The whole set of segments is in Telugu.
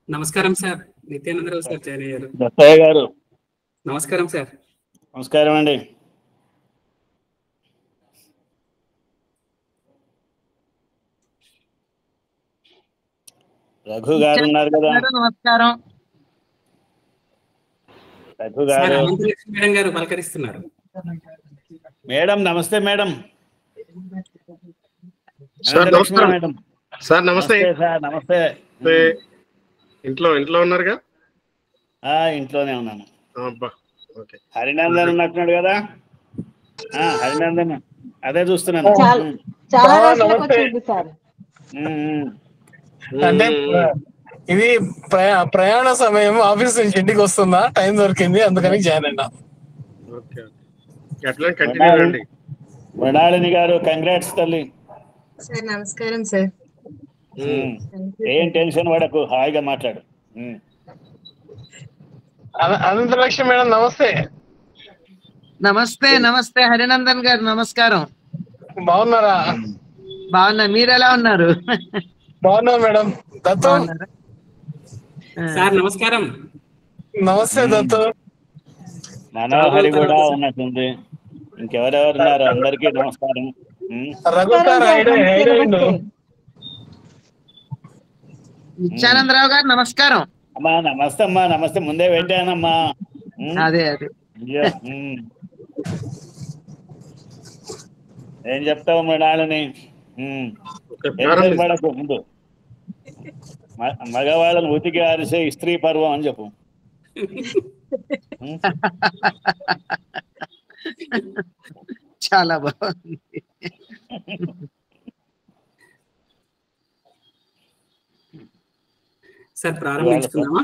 నమస్కారం సార్. నిత్యానందరావు సార్ జాయిన్ అయ్యారు. దత్తయ్య గారు నమస్కారం సార్. నమస్కారం అండి. రఘు గారు ఉన్నారు కదా. నమస్కారం. రఘు గారు అనంతలక్ష్మి మేడం గారు పలకరిస్తున్నారు. మేడం నమస్తే. మేడం సార్ నమస్కారం. మేడం సార్ నమస్తే. సార్ నమస్తే. ఇంట్లో ఉన్నారుగా? ఇంట్లోనే ఉన్నాను. అబ్బా ఓకే. హరినందన్ ఉన్నట్టున్నాడు కదా. హరినందన్ అదే చూస్తున్నాను. అంటే ఇది ప్రయాణ సమయం, ఆఫీస్ నుంచి ఇంటికి వస్తుందా, టైం దొరికింది, అందుకని జాయిన్ అయినా. మృణాళిని గారు కంగ్రాట్స్ తల్లి. సార్ నమస్కారం సార్. ఏం టెన్షన్ పడకు, హాయిగా మాట్లాడు. అనంతలక్ష్మి మేడం నమస్తే. నమస్తే. నమస్తే హరినందన్ గారు నమస్కారం. బాగున్నారా? బాగున్నా, మీరు ఎలా ఉన్నారు? బాగున్నా మేడం. దత్తు సార్ నమస్కారం. నమస్తే దత్తు. మనోహరి కూడా ఉన్నట్టుంది. ఇంకెవరెవరున్నారు? అందరికీ నమస్కారం. రఘు సార్ నిత్యానందరావు గారు నమస్కారం. అమ్మా నమస్తే. అమ్మా నమస్తే. ముందే పెట్టానమ్మా. అదే ఏం చెప్తావు మృణాళిని? పడకు, ముందు మగవాళ్ళని ఉతికి ఆరిసే స్త్రీ పర్వం అని చెప్పు. చాలా బాగుంది. సార్ ప్రారంభించుకుందామా?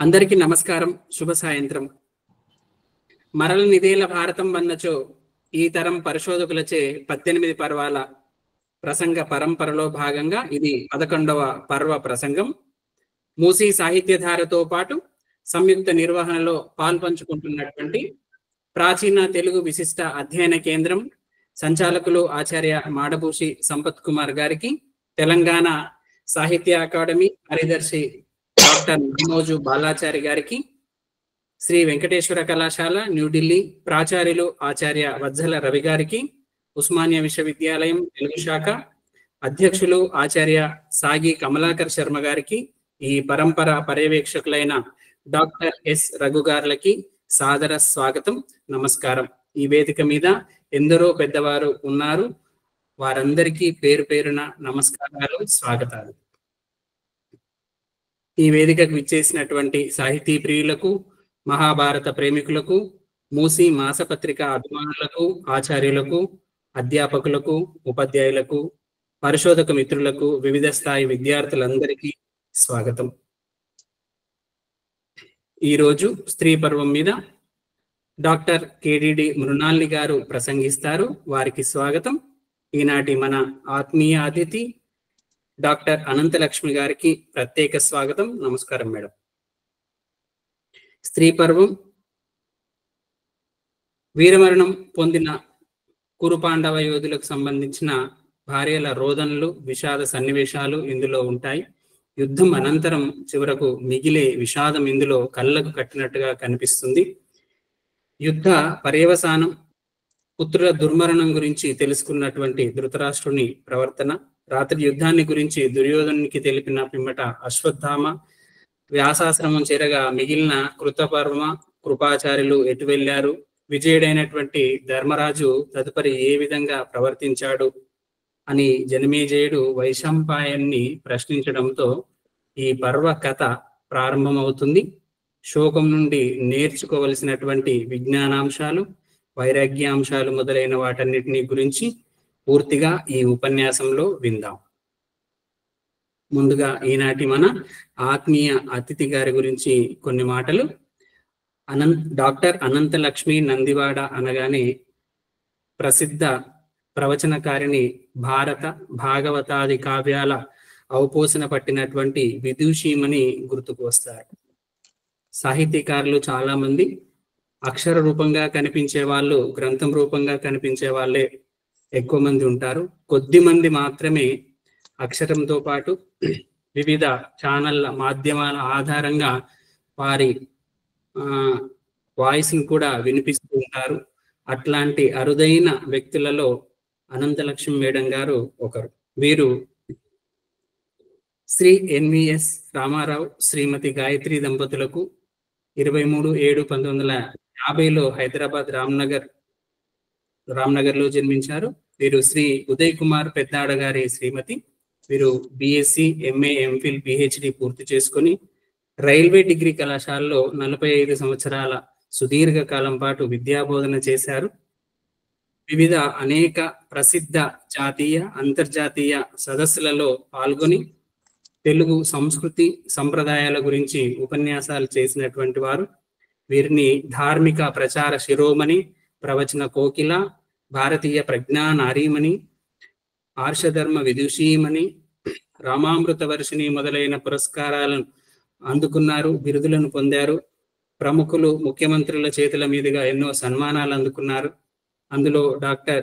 అందరికీ నమస్కారం, శుభ సాయంత్రం. మరల నిదేల భారతం వన్నచో ఈ తరం పరిశోధకులచే 18 పర్వాల ప్రసంగ పరంపరలో భాగంగా ఇది 11వ పర్వ ప్రసంగం. మూసీ సాహిత్యధారతో పాటు సంయుక్త నిర్వహణలో పాల్పంచుకుంటున్నటువంటి ప్రాచీన తెలుగు విశిష్ట అధ్యయన కేంద్రం సంచాలకులు ఆచార్య మాడభూషి సంపత్ కుమార్ గారికి, తెలంగాణ సాహిత్య అకాడమీ కార్యదర్శి డాక్టర్ మనోజు బాలాచారి గారికి, శ్రీ వెంకటేశ్వర కళాశాల న్యూఢిల్లీ ప్రాచార్యులు ఆచార్య వజ్జల రవి గారికి, ఉస్మానియా విశ్వవిద్యాలయం తెలుగు శాఖ అధ్యక్షులు ఆచార్య సాగి కమలాకర్ శర్మ గారికి, ఈ పరంపర పర్యవేక్షకులైన డాక్టర్ ఎస్ రఘు గారులకి సాదర స్వాగతం, నమస్కారం. ఈ వేదిక మీద ఎందరో పెద్దవారు ఉన్నారు, వారందరికీ పేరు పేరున నమస్కారాలు, స్వాగతాలు. ఈ వేదికకు విచ్చేసినటువంటి సాహితీ ప్రియులకు, మహాభారత ప్రేమికులకు, మూసీ మాసపత్రిక అభిమానులకు, ఆచార్యులకు, అధ్యాపకులకు, ఉపాధ్యాయులకు, పరిశోధక మిత్రులకు, వివిధ స్థాయి విద్యార్థులందరికీ స్వాగతం. ఈరోజు స్త్రీ పర్వం మీద డాక్టర్ కేడిడి మృణాళిని గారు ప్రసంగిస్తారు, వారికి స్వాగతం. ఈనాటి మన ఆత్మీయ అతిథి డాక్టర్ అనంతలక్ష్మి గారికి ప్రత్యేక స్వాగతం, నమస్కారం మేడం. స్త్రీ పర్వం వీరమరణం పొందిన కురుపాండవ యోధులకు సంబంధించిన భార్యల రోదనలు, విషాద సన్నివేశాలు ఇందులో ఉంటాయి. యుద్ధం అనంతరం చివరకు మిగిలే విషాదం ఇందులో కళ్ళకు కట్టినట్టుగా కనిపిస్తుంది. యుద్ధ పర్యవసానం, పుత్రుల దుర్మరణం గురించి తెలుసుకున్నటువంటి ధృతరాష్ట్రుని ప్రవర్తన, రాత్రి యుద్ధాన్ని గురించి దుర్యోధనునికి తెలిపిన పిమ్మట అశ్వత్థామ వ్యాసాశ్రమం చేరగా మిగిలిన కృతపర్వ కృపాచార్యులు ఎటు వెళ్ళారు, విజయుడైనటువంటి ధర్మరాజు తదుపరి ఏ విధంగా ప్రవర్తించాడు అని జనమేజయుడు వైశంపాయన్ని ప్రశ్నించడంతో ఈ పర్వ కథ ప్రారంభమవుతుంది. శోకం నుండి నేర్చుకోవలసినటువంటి విజ్ఞానాంశాలు, వైరాగ్యాంశాలు మొదలైన వాటన్నిటిని గురించి పూర్తిగా ఈ ఉపన్యాసంలో విందాం. ముందుగా ఈనాటి మన ఆత్మీయ అతిథి గారి గురించి కొన్ని మాటలు. డాక్టర్ అనంతలక్ష్మి నందివాడ అనగానే ప్రసిద్ధ ప్రవచనకారిణి, భారత భాగవతాది కావ్యాల ఔపోసన పట్టినటువంటి విదూషీమని గుర్తుకు వస్తారు. సాహితీకారులు చాలా మంది అక్షర రూపంగా కనిపించే వాళ్ళు, గ్రంథం రూపంగా కనిపించే వాళ్ళే ఎక్కువ మంది ఉంటారు. కొద్ది మంది మాత్రమే అక్షరంతో పాటు వివిధ ఛానళ్ళ మాధ్యమాల ఆధారంగా వారి వాయిస్ని కూడా వినిపిస్తూ ఉంటారు. అట్లాంటి అరుదైన వ్యక్తులలో అనంతలక్ష్మి మేడం గారు ఒకరు. వీరు శ్రీ ఎన్విఎస్ రామారావు శ్రీమతి గాయత్రి దంపతులకు 23/7/1950లో హైదరాబాద్ రామ్నగర్లో జన్మించారు. వీరు శ్రీ ఉదయ్ కుమార్ పెద్దాడ గారి శ్రీమతి. వీరు బిఎస్సి, ఎంఏ, ఎంఫిల్, పిహెచ్డి పూర్తి చేసుకుని రైల్వే డిగ్రీ కళాశాలలో 45 సంవత్సరాల సుదీర్ఘ కాలం పాటు విద్యాబోధన చేశారు. వివిధ అనేక ప్రసిద్ధ జాతీయ, అంతర్జాతీయ సదస్సులలో పాల్గొని తెలుగు సంస్కృతి సంప్రదాయాల గురించి ఉపన్యాసాలు చేసినటువంటి వారు. వీరిని ధార్మిక ప్రచార శిరోమణి, ప్రవచన కోకిల, భారతీయ ప్రజ్ఞా నారీమణి, ఆర్షధర్మ విదుషీమణి, రామామృత వర్షిణి మొదలైన పురస్కారాలను అందుకున్నారు, బిరుదులను పొందారు. ప్రముఖులు, ముఖ్యమంత్రుల చేతుల మీదుగా ఎన్నో సన్మానాలు అందుకున్నారు. అందులో డాక్టర్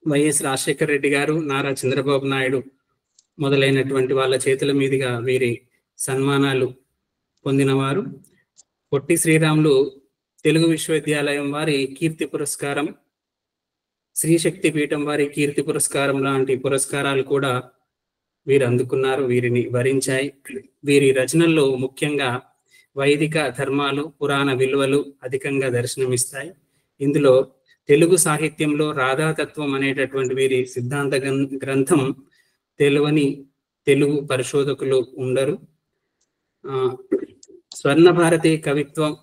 వైఎస్ రాజశేఖర రెడ్డి గారు, నారా చంద్రబాబు నాయుడు మొదలైనటువంటి వాళ్ళ చేతుల మీదుగా వీరి సన్మానాలు పొందినవారు. పొట్టి శ్రీరాములు తెలుగు విశ్వవిద్యాలయం వారి కీర్తి పురస్కారం, శ్రీశక్తి పీఠం వారి కీర్తి పురస్కారం లాంటి పురస్కారాలు కూడా వీరు అందుకున్నారు, వీరిని వరించాయి. వీరి రచనల్లో ముఖ్యంగా వైదిక ధర్మాలు, పురాణ విలువలు అధికంగా దర్శనమిస్తాయి. ఇందులో తెలుగు సాహిత్యంలో రాధాతత్వం అనేటటువంటి వీరి సిద్ధాంత గ్రంథం తెలువని తెలుగు పరిశోధకులు ఉండరు. స్వర్ణ భారతి కవిత్వం,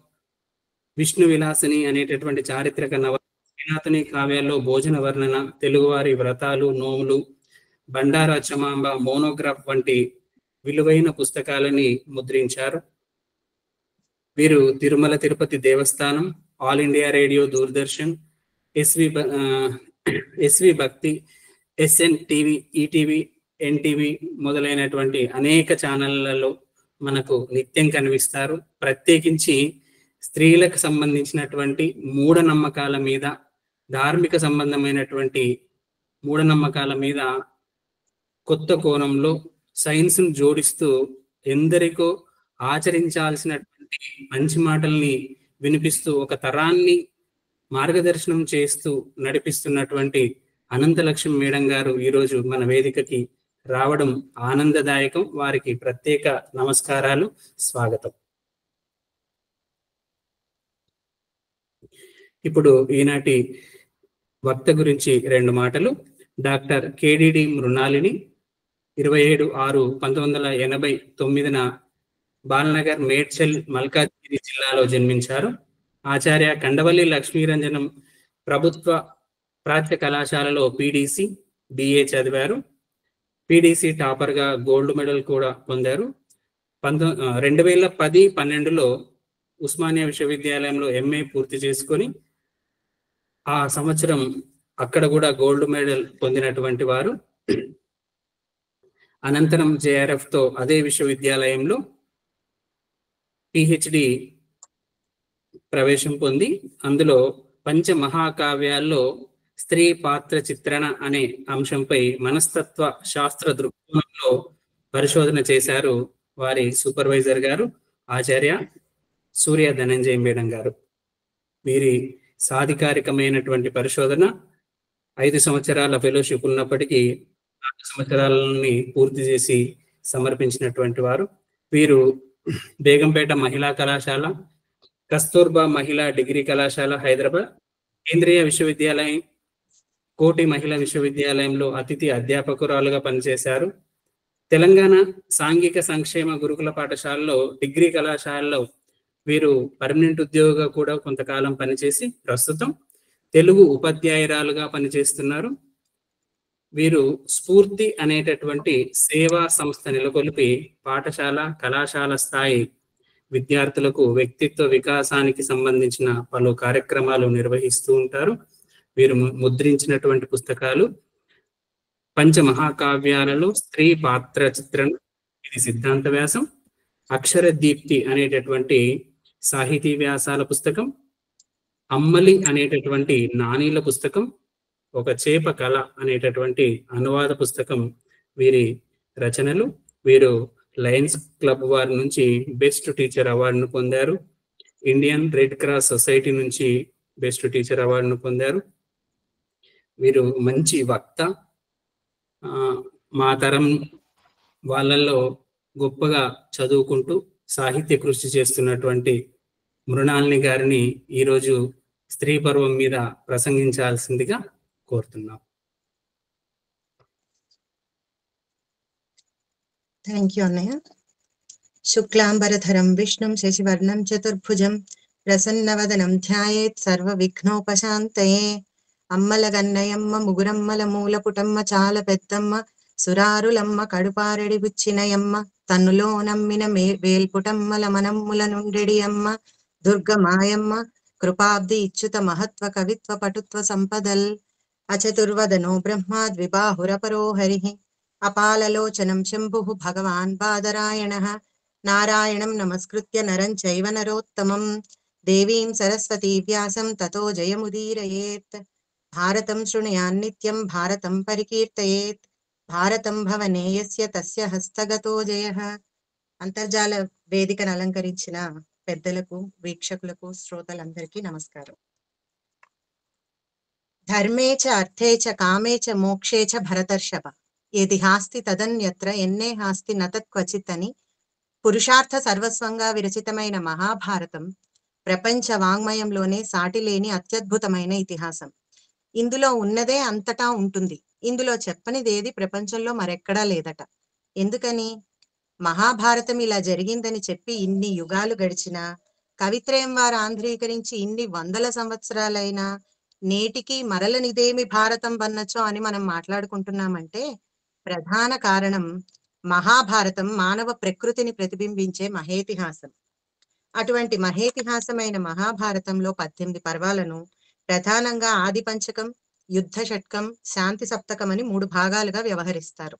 విష్ణు విలాసిని అనేటటువంటి చారిత్రక నవ, శ్రీనాథుని కావ్యాల్లో భోజన వర్ణన, తెలుగువారి వ్రతాలు, నోములు, బండారా చమాంబ, మోనోగ్రాఫ్ వంటి విలువైన పుస్తకాలని ముద్రించారు. వీరు Tirumala Tirupati Devasthanam, All India Radio, Doordarshan, SV Bhakti, SN TV, ETV, NTV మొదలైనటువంటి అనేక ఛానళ్లలో మనకు నిత్యం కనిపిస్తారు. ప్రత్యేకించి స్త్రీలకు సంబంధించినటువంటి మూఢనమ్మకాల మీద, ధార్మిక సంబంధమైనటువంటి మూఢనమ్మకాల మీద కొత్త కోణంలో సైన్స్ను జోడిస్తూ ఎందరికో ఆచరించాల్సినటువంటి మంచి మాటల్ని వినిపిస్తూ ఒక తరాన్ని మార్గదర్శనం చేస్తూ నడిపిస్తున్నటువంటి అనంతలక్ష్మి మేడం గారు ఈరోజు మన వేదికకి రావడం ఆనందదాయకం. వారికి ప్రత్యేక నమస్కారాలు, స్వాగతం. ఇప్పుడు ఈనాటి వక్త గురించి 2 మాటలు. డాక్టర్ కేడిడి మృణాలిని 27/6/1989 బాలనగర్, మేడ్చల్, మల్కాజ్గిరి జిల్లాలో జన్మించారు. ఆచార్య కండవల్లి లక్ష్మీరంజనం ప్రభుత్వ ప్రాచ్య కళాశాలలో పీడీసీ, బిఏ చదివారు. పీడీసీ టాపర్గా గోల్డ్ మెడల్ కూడా పొందారు. 2010-12లో ఉస్మానియా విశ్వవిద్యాలయంలో ఎంఏ పూర్తి చేసుకొని ఆ సంవత్సరం అక్కడ కూడా గోల్డ్ మెడల్ పొందినటువంటి వారు. అనంతరం జేఆర్ఎఫ్తో అదే విశ్వవిద్యాలయంలో పిహెచ్డి ప్రవేశం పొంది అందులో పంచమహాకావ్యాల్లో స్త్రీ పాత్ర చిత్రణ అనే అంశంపై మనస్తత్వ శాస్త్ర దృక్కోణంలో పరిశోధన చేశారు. వారి సూపర్వైజర్ గారు ఆచార్య సూర్య ధనంజయ మేడం గారు. వీరి సాధికారికమైనటువంటి పరిశోధన 5 సంవత్సరాల ఫెలోషిప్ ఉన్నప్పటికీ 4 సంవత్సరాలని పూర్తి చేసి సమర్పించినటువంటి వారు. వీరు బేగంపేట మహిళా కళాశాల, కస్తూర్బా మహిళా డిగ్రీ కళాశాల హైదరాబాద్, కేంద్రీయ విశ్వవిద్యాలయం, కోటి మహిళా విశ్వవిద్యాలయంలో అతిథి అధ్యాపకురాలుగా పనిచేశారు. తెలంగాణ సాంఘిక సంక్షేమ గురుకుల పాఠశాలలో డిగ్రీ కళాశాలలో వీరు పర్మనెంట్ ఉద్యోగిగా కూడా కొంతకాలం పనిచేసి ప్రస్తుతం తెలుగు ఉపాధ్యాయురాలుగా పనిచేస్తున్నారు. వీరు స్ఫూర్తి అనేటటువంటి సేవా సంస్థ నెలకొల్పి పాఠశాల, కళాశాల స్థాయి విద్యార్థులకు వ్యక్తిత్వ వికాసానికి సంబంధించిన పలు కార్యక్రమాలు నిర్వహిస్తూ ఉంటారు. వీరు ముద్రించినటువంటి పుస్తకాలు పంచమహాకావ్యాలలో స్త్రీ పాత్ర చిత్రణ, ఇది సిద్ధాంత వ్యాసం, అక్షర దీప్తి అనేటటువంటి సాహితీ వ్యాసాల పుస్తకం, అమ్మలి అనేటటువంటి నానీల పుస్తకం, ఒక చేప కళ అనేటటువంటి అనువాద పుస్తకం, వీరి రచనలు. వీరు లయన్స్ క్లబ్ వారి నుంచి బెస్ట్ టీచర్ అవార్డును పొందారు. ఇండియన్ రెడ్ క్రాస్ సొసైటీ నుంచి బెస్ట్ టీచర్ అవార్డును పొందారు. వీరు మంచి వక్త. మా తరం వాళ్ళల్లో గొప్పగా చదువుకుంటూ సాహిత్య కృషి చేస్తున్నటువంటి మృణాలిని గారిని ఈరోజు స్త్రీ పర్వం మీద ప్రసంగించాల్సిందిగా కోరుతున్నాం. థ్యాంక్ యూ అన్నయ్య. శుక్లాంబరధరం విష్ణుం శశివర్ణం చతుర్భుజం ప్రసన్నవదనం ధ్యాయేత్ సర్వ విఘ్నోపశాంతయే. అమ్మల గన్నయమ్మ ముగురమ్మల మూలపుటమ్మ చాల పెద్దమ్మ సురారులమ్మ కడుపారెడి బుచ్చినయమ్మ తన్నులో నమ్మిన వేల్పుటమ్మల మనమ్ముల నుండెడి అమ్మ దుర్గమాయమ్మ కృపాబ్ది ఇచ్యుత మహత్వ కవిత్వ పటుత్వ సంపదల్. అచతుర్వదనో బ్రహ్మా ద్విబాహురపరో హరిః అపాలలోచనం శంభుః భగవాన్ బాదరాయణః. నారాయణం నమస్కృత్య నరం చైవ నరోత్తమం దేవీం సరస్వతీ వ్యాసం తతో జయముదీరయేత్. భారతం శృణుయాన్ నిత్యం భారతం పరికీర్తయేత్. భారతం భవనే యస్య తస్య హస్తగతో జయః. అంతర్జాల వేదికను అలంకరించిన పెద్దలకు, వీక్షకులకు, శ్రోతలందరికీ నమస్కారం. ధర్మే చ అర్థే చ కామే చ మోక్షే చ భరతర్షభ ఏది హాస్తి తదన్యత్ర ఎన్నే హాస్తి నతత్ క్వచిత్ అని పురుషార్థ సర్వస్వంగా విరచితమైన మహాభారతం ప్రపంచ వాంగ్మయంలోనే సాటిలేని అత్యద్భుతమైన ఇతిహాసం. ఇందులో ఉన్నదే అంతటా ఉంటుంది. ఇందులో చెప్పనిదేది ప్రపంచంలో మరెక్కడా లేదట. ఎందుకని? మహాభారతం ఇలా జరిగిందని చెప్పి ఇన్ని యుగాలు గడిచినా, కవిత్రయం వారు ఆంధ్రీకరించి ఇన్ని వందల సంవత్సరాలైనా నేటికి మరలనిదేమి భారతం వన్నచో అని మనం మాట్లాడుకుంటున్నామంటే ప్రధాన కారణం మహాభారతం మానవ ప్రకృతిని ప్రతిబింబించే మహేతిహాసం. అటువంటి మహేతిహాసమైన మహాభారతంలో 18 పర్వాలను ప్రధానంగా ఆది పంచకం, యుద్ధ షట్కం, శాంతి సప్తకం అని 3 భాగాలుగా వ్యవహరిస్తారు.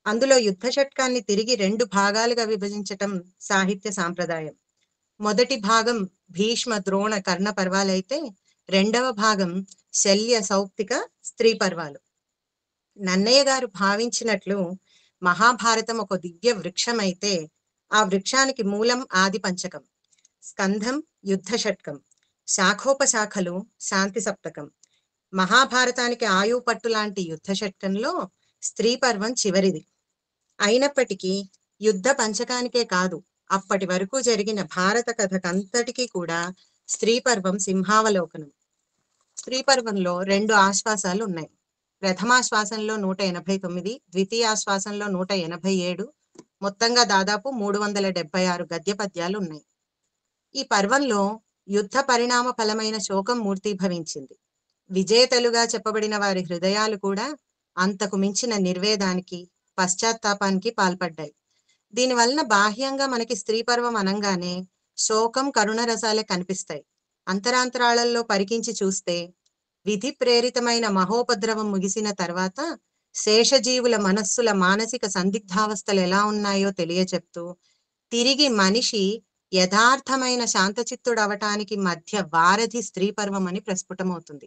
అందులో యుద్ధ షట్కాన్ని తిరిగి 2 భాగాలుగా విభజించటం సాహిత్య సాంప్రదాయం. మొదటి భాగం భీష్మ, ద్రోణ, కర్ణ పర్వాలైతే రెండవ భాగం శల్య, సౌప్తిక, స్త్రీ పర్వాలు. నన్నయ్య గారు భావించినట్లు మహాభారతం ఒక దివ్య వృక్షం అయితే ఆ వృక్షానికి మూలం ఆది పంచకం, స్కంధం యుద్ధ షట్కం, శాఖోపశాఖలు శాంతి సప్తకం. మహాభారతానికి ఆయువు పట్టు లాంటి యుద్ధ షట్కంలో స్త్రీ పర్వం చివరిది. అయినప్పటికీ యుద్ధ పంచకానికే కాదు, అప్పటి వరకు జరిగిన భారత కథకంతటికీ కూడా స్త్రీ పర్వం సింహావలోకనం. స్త్రీ పర్వంలో 2 ఆశ్వాసాలు ఉన్నాయి. ప్రథమాశ్వాసంలో 189, ద్వితీయాశ్వాసంలో 187, మొత్తంగా దాదాపు 376 గద్య పద్యాలు ఉన్నాయి. ఈ పర్వంలో యుద్ధ పరిణామ ఫలమైన శోకం మూర్తీభవించింది. విజేతలుగా చెప్పబడిన వారి హృదయాలు కూడా అంతకు మించిన నిర్వేదానికి, పశ్చాత్తాపానికి పాల్పడ్డాయి. దీనివలన బాహ్యంగా మనకి స్త్రీ పర్వం అనంగానే శోకం, కరుణ రసాలే కనిపిస్తాయి. అంతరాంతరాళల్లో పరికించి చూస్తే విధి ప్రేరితమైన మహోపద్రవం ముగిసిన తర్వాత శేషజీవుల మనస్సుల మానసిక సందిగ్ధావస్థలు ఎలా ఉన్నాయో తెలియచెప్తూ తిరిగి మనిషి యథార్థమైన శాంతచిత్తుడు అవటానికి మధ్య వారధి స్త్రీ పర్వం అని ప్రస్ఫుటమవుతుంది.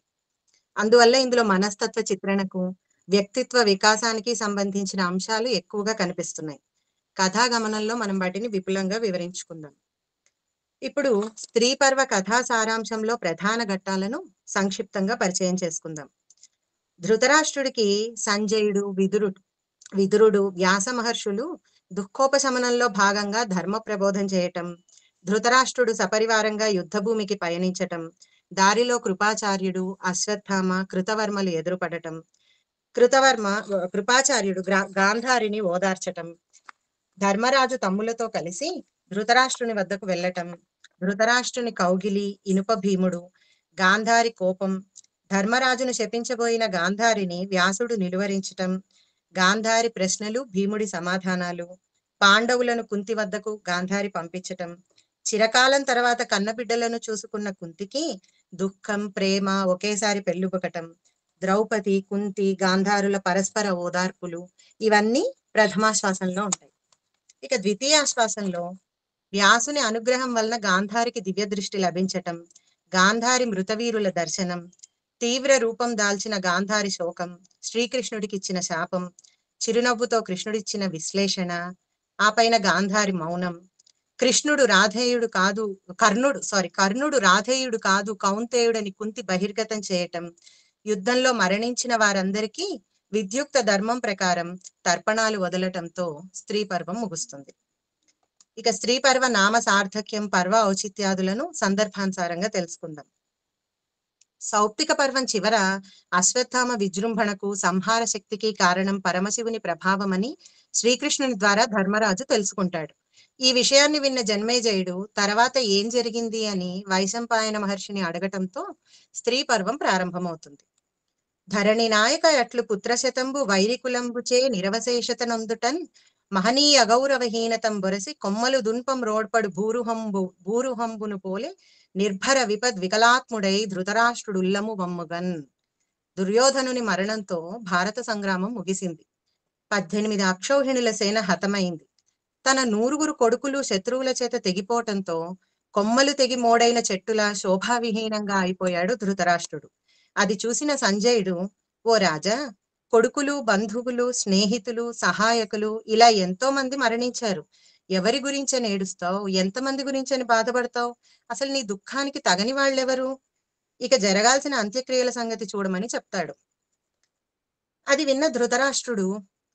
అందువల్ల ఇందులో మనస్తత్వ చిత్రణకు, వ్యక్తిత్వ వికాసానికి సంబంధించిన అంశాలు ఎక్కువగా కనిపిస్తున్నాయి. కథాగమనంలో మనం వాటిని విపులంగా వివరించుకుందాం. ఇప్పుడు స్త్రీ పర్వ కథా సారాంశంలో ప్రధాన ఘట్టాలను సంక్షిప్తంగా పరిచయం చేసుకుందాం. ధృతరాష్ట్రుడికి సంజయుడు, విదురుడు, వ్యాస మహర్షులు దుఃఖోపశమనంలో భాగంగా ధర్మ ప్రబోధం చేయటం, ధృతరాష్ట్రుడు సపరివారంగా యుద్ధభూమికి పయనించటం, దారిలో కృపాచార్యుడు, అశ్వత్థామ, కృతవర్మలు ఎదురుపడటం, కృపాచార్యుడు గాంధారిని ఓదార్చటం, ధర్మరాజు తమ్ములతో కలిసి ధృతరాష్ట్రుని వద్దకు వెళ్ళటం, ధృతరాష్ట్రుని కౌగిలి, ఇనుప భీముడు, గాంధారి కోపం, ధర్మరాజును శపించబోయిన గాంధారిని వ్యాసుడు నిలువరించటం, గాంధారి ప్రశ్నలు, భీముడి సమాధానాలు, పాండవులను కుంతి వద్దకు గాంధారి పంపించటం, చిరకాలం తర్వాత కన్నబిడ్డలను చూసుకున్న కుంతికి దుఃఖం, ప్రేమ ఒకేసారి పెళ్ళుబుకటం, ద్రౌపది, కుంతి, గాంధారుల పరస్పర ఓదార్పులు, ఇవన్నీ ప్రథమాశ్వాసంలో ఉంటాయి. ఇక ద్వితీయాశ్వాసంలో వ్యాసుని అనుగ్రహం వలన గాంధారికి దివ్య దృష్టి లభించటం, గాంధారి మృతవీరుల దర్శనం, తీవ్ర రూపం దాల్చిన గాంధారి శోకం, శ్రీకృష్ణుడికి ఇచ్చిన శాపం, చిరునవ్వుతో కృష్ణుడిచ్చిన విశ్లేషణ, ఆ పైన గాంధారి మౌనం, కృష్ణుడు రాధేయుడు కాదు, కర్ణుడు రాధేయుడు కాదు కౌంతేయుడని కుంతి బహిర్గతం చేయటం, యుద్ధంలో మరణించిన వారందరికీ విద్యుక్త ధర్మం ప్రకారం తర్పణాలు వదలటంతో స్త్రీ పర్వం ముగుస్తుంది. ఇక స్త్రీ పర్వ నామ సార్థక్యం, పర్వ ఔచిత్యాదులను సందర్భానుసారంగా తెలుసుకుందాం. సౌప్తిక పర్వం చివర అశ్వత్థామ విజృంభణకు, సంహార శక్తికి కారణం పరమశివుని ప్రభావమని శ్రీకృష్ణుని ద్వారా ధర్మరాజు తెలుసుకుంటాడు. ఈ విషయాన్ని విన్న జన్మేజయుడు తర్వాత ఏం జరిగింది అని వైశంపాయన మహర్షిని అడగటంతో స్త్రీ పర్వం ప్రారంభమవుతుంది. ధరణి నాయక అట్లు పుత్రశతంబు వైరికులంబుచే నిరవశేషతనందుటన్ మహనీయ అగౌరవహీనతం బొరసి కొమ్మలు దున్పం రోడ్పడు భూరుహంబును పోలే నిర్భర విపద్ వికలాత్ముడై ధృతరాష్ట్రుడుల్లము వమ్ముగన్. దుర్యోధనుని మరణంతో భారత సంగ్రామం ముగిసింది. 18 అక్షౌహిణుల సేన హతమైంది. తన 100 కొడుకులు శత్రువుల చేత తెగిపోవటంతో కొమ్మలు తెగి మోడైన చెట్టులా శోభావిహీనంగా అయిపోయాడు ధృతరాష్ట్రుడు. అది చూసిన సంజయుడు, ఓ రాజా, కొడుకులు, బంధువులు, స్నేహితులు, సహాయకులు ఇలా ఎంతో మంది మరణించారు. ఎవరి గురించని ఏడుస్తావు? ఎంతమంది గురించని బాధపడతావు? అసలు నీ దుఃఖానికి తగని వాళ్ళెవరు? ఇక జరగాల్సిన అంత్యక్రియల సంగతి చూడమని చెప్తాడు. అది విన్న ధృతరాష్ట్రుడు,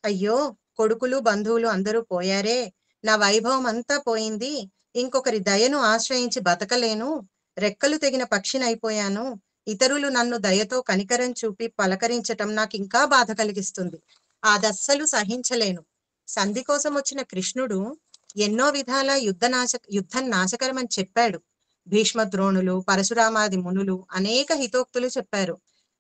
అయ్యో, కొడుకులు, బంధువులు అందరూ పోయారే, నా వైభవం అంతా పోయింది, ఇంకొకరి దయను ఆశ్రయించి బతకలేను, రెక్కలు తెగిన పక్షినైపోయాను, ఇతరులు నన్ను దయతో కనికరం చూపి పలకరించటం నాకు ఇంకా బాధ కలిగిస్తుంది, అదస్సలు సహించలేను. సంధి కోసం వచ్చిన కృష్ణుడు ఎన్నో విధాల యుద్ధం నాశకరమని చెప్పాడు. భీష్మద్రోణులు, పరశురామాది మునులు అనేక హితోక్తులు చెప్పారు.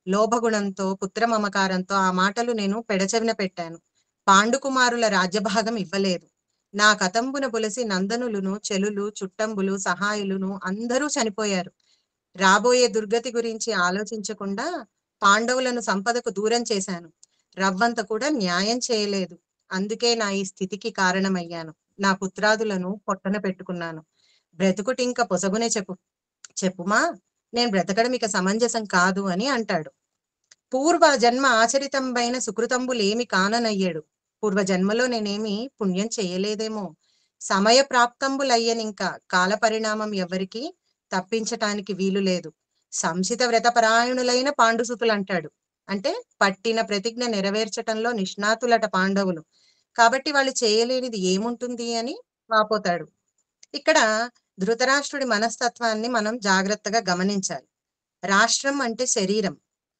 లోభగుణంతో, పుత్రమమకారంతో ఆ మాటలు నేను పెడచెవిన పెట్టాను. పాండుకుమారుల రాజ్యభాగం ఇవ్వలేదు. నా కతంబున బులసి నందనులను, చెలులు, చుట్టంబులు, సహాయులను అందరూ చనిపోయారు. రాబోయే దుర్గతి గురించి ఆలోచించకుండా పాండవులను సంపదకు దూరం చేశాను. రవ్వంత కూడా న్యాయం చేయలేదు. అందుకే నా ఈ స్థితికి కారణమయ్యాను. నా పుత్రాదులను పొట్టన పెట్టుకున్నాను. బ్రతుకుటింక పొసగునే చెప్పుమా, నేను బ్రతకడం ఇక సమంజసం కాదు అని అంటాడు. పూర్వ జన్మ ఆచరితంబైన సుకృతంబులేమి కాననయ్యాడు. పూర్వజన్మలో నేనేమి పుణ్యం చేయలేదేమో. సమయ ప్రాప్తంబులయ్యనింకా కాల పరిణామం ఎవరికి తప్పించటానికి వీలు లేదు. సంసిత వ్రతపరాయణులైన పాండుసుతులు అంటాడు. అంటే పట్టిన ప్రతిజ్ఞ నెరవేర్చటంలో నిష్ణాతులట పాండవులు. కాబట్టి వాళ్ళు చేయలేనిది ఏముంటుంది అని వాపోతాడు. ఇక్కడ ధృతరాష్ట్రుడి మనస్తత్వాన్ని మనం జాగ్రత్తగా గమనించాలి. రాష్ట్రం అంటే శరీరం,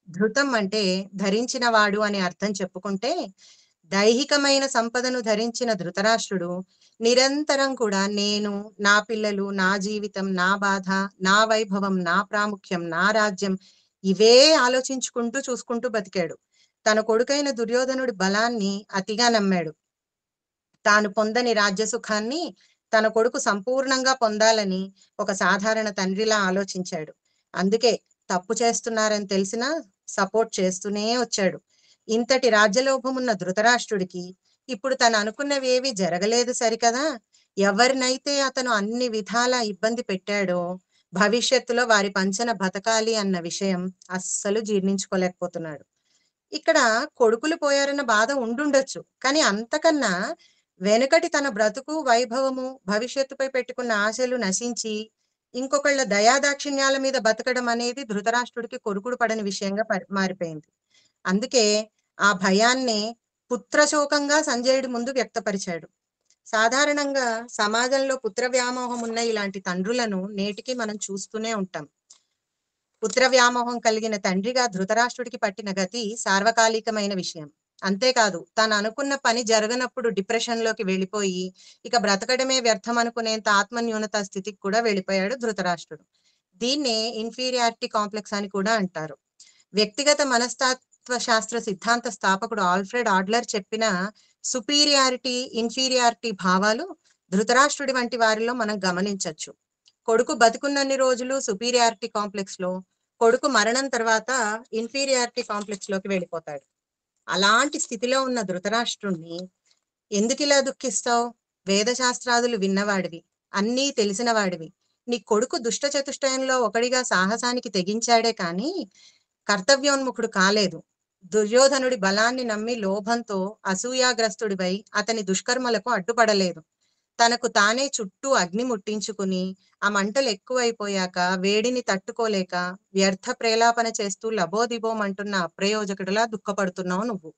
ధృతం అంటే ధరించిన వాడు అని అర్థం చెప్పుకుంటే, దైహికమైన సంపదను ధరించిన ధృతరాష్ట్రుడు నిరంతరం కూడా నేను, నా పిల్లలు, నా జీవితం, నా బాధ, నా వైభవం, నా ప్రాముఖ్యం, నా రాజ్యం ఇవే ఆలోచించుకుంటూ చూసుకుంటూ బతికాడు. తన కొడుకైన దుర్యోధనుడి బలాన్ని అతిగా నమ్మాడు. తాను పొందని రాజ్య సుఖాన్ని తన కొడుకు సంపూర్ణంగా పొందాలని ఒక సాధారణ తండ్రిలా ఆలోచించాడు. అందుకే తప్పు చేస్తున్నారని తెలిసినా సపోర్ట్ చేస్తూనే వచ్చాడు. ఇంతటి రాజ్యలోభమున్న ధృతరాష్ట్రుడికి ఇప్పుడు తను అనుకున్నవేవి జరగలేదు సరికదా. ఎవరినైతే అతను అన్ని విధాలా ఇబ్బంది పెట్టాడో భవిష్యత్తులో వారి పంచన బతకాలి అన్న విషయం అస్సలు జీర్ణించుకోలేకపోతున్నాడు. ఇక్కడ కొడుకులు పోయారన్న బాధ ఉండుండొచ్చు, కానీ అంతకన్నా వెనుకటి తన బ్రతుకు, వైభవము, భవిష్యత్తుపై పెట్టుకున్న ఆశలు నశించి ఇంకొకళ్ళ దయాదాక్షిణ్యాల మీద బతకడం అనేది ధృతరాష్ట్రుడికి కొరుకుడు పడని విషయంగా మారిపోయింది. అందుకే ఆ భయాన్ని పుత్రశోకంగా సంజయుడి ముందు వ్యక్తపరిచాడు. సాధారణంగా సమాజంలో పుత్ర వ్యామోహం ఉన్న ఇలాంటి తండ్రులను నేటికి మనం చూస్తూనే ఉంటాం. పుత్ర వ్యామోహం కలిగిన తండ్రిగా ధృతరాష్ట్రుడికి పట్టిన గతి సార్వకాలికమైన విషయం. అంతేకాదు, తాను అనుకున్న పని జరగనప్పుడు డిప్రెషన్ లోకి వెళ్ళిపోయి ఇక బ్రతకడమే వ్యర్థం అనుకునేంత ఆత్మన్యూనత స్థితికి కూడా వెళ్ళిపోయాడు ధృతరాష్ట్రుడు. దీన్నే ఇన్ఫీరియారిటీ కాంప్లెక్స్ అని కూడా అంటారు. వ్యక్తిగత మనస్తత్వ శాస్త్ర సిద్ధాంత స్థాపకుడు ఆల్ఫ్రెడ్ ఆడ్లర్ చెప్పిన సుపీరియారిటీ, ఇన్ఫీరియారిటీ భావాలు ధృతరాష్ట్రుడి వంటి వారిలో మనం గమనించవచ్చు. కొడుకు బతుకున్నన్ని రోజులు సుపీరియారిటీ కాంప్లెక్స్ లో, కొడుకు మరణం తర్వాత ఇన్ఫీరియారిటీ కాంప్లెక్స్ లోకి వెళ్ళిపోతాడు. అలాంటి స్థితిలో ఉన్న ధృతరాష్ట్రుణ్ణి ఎందుకు ఇలా దుఃఖిస్తావు? వేదశాస్త్రాదులు విన్నవాడివి, అన్నీ తెలిసిన వాడివి. నీ కొడుకు దుష్ట చతుష్టయంలో ఒకడిగా సాహసానికి తెగించాడే కానీ కర్తవ్యోన్ముఖుడు కాలేదు. దుర్యోధనుడి బలాన్ని నమ్మి లోభంతో అసూయాగ్రస్తుడిపై అతని దుష్కర్మలకు అడ్డుపడలేదు. తనకు తానే చుట్టూ అగ్ని ముట్టించుకుని ఆ మంటలు ఎక్కువైపోయాక వేడిని తట్టుకోలేక వ్యర్థ ప్రేలాపన చేస్తూ లబోదిబోమంటున్న అప్రయోజకుడిలా దుఃఖపడుతున్నావు నువ్వు.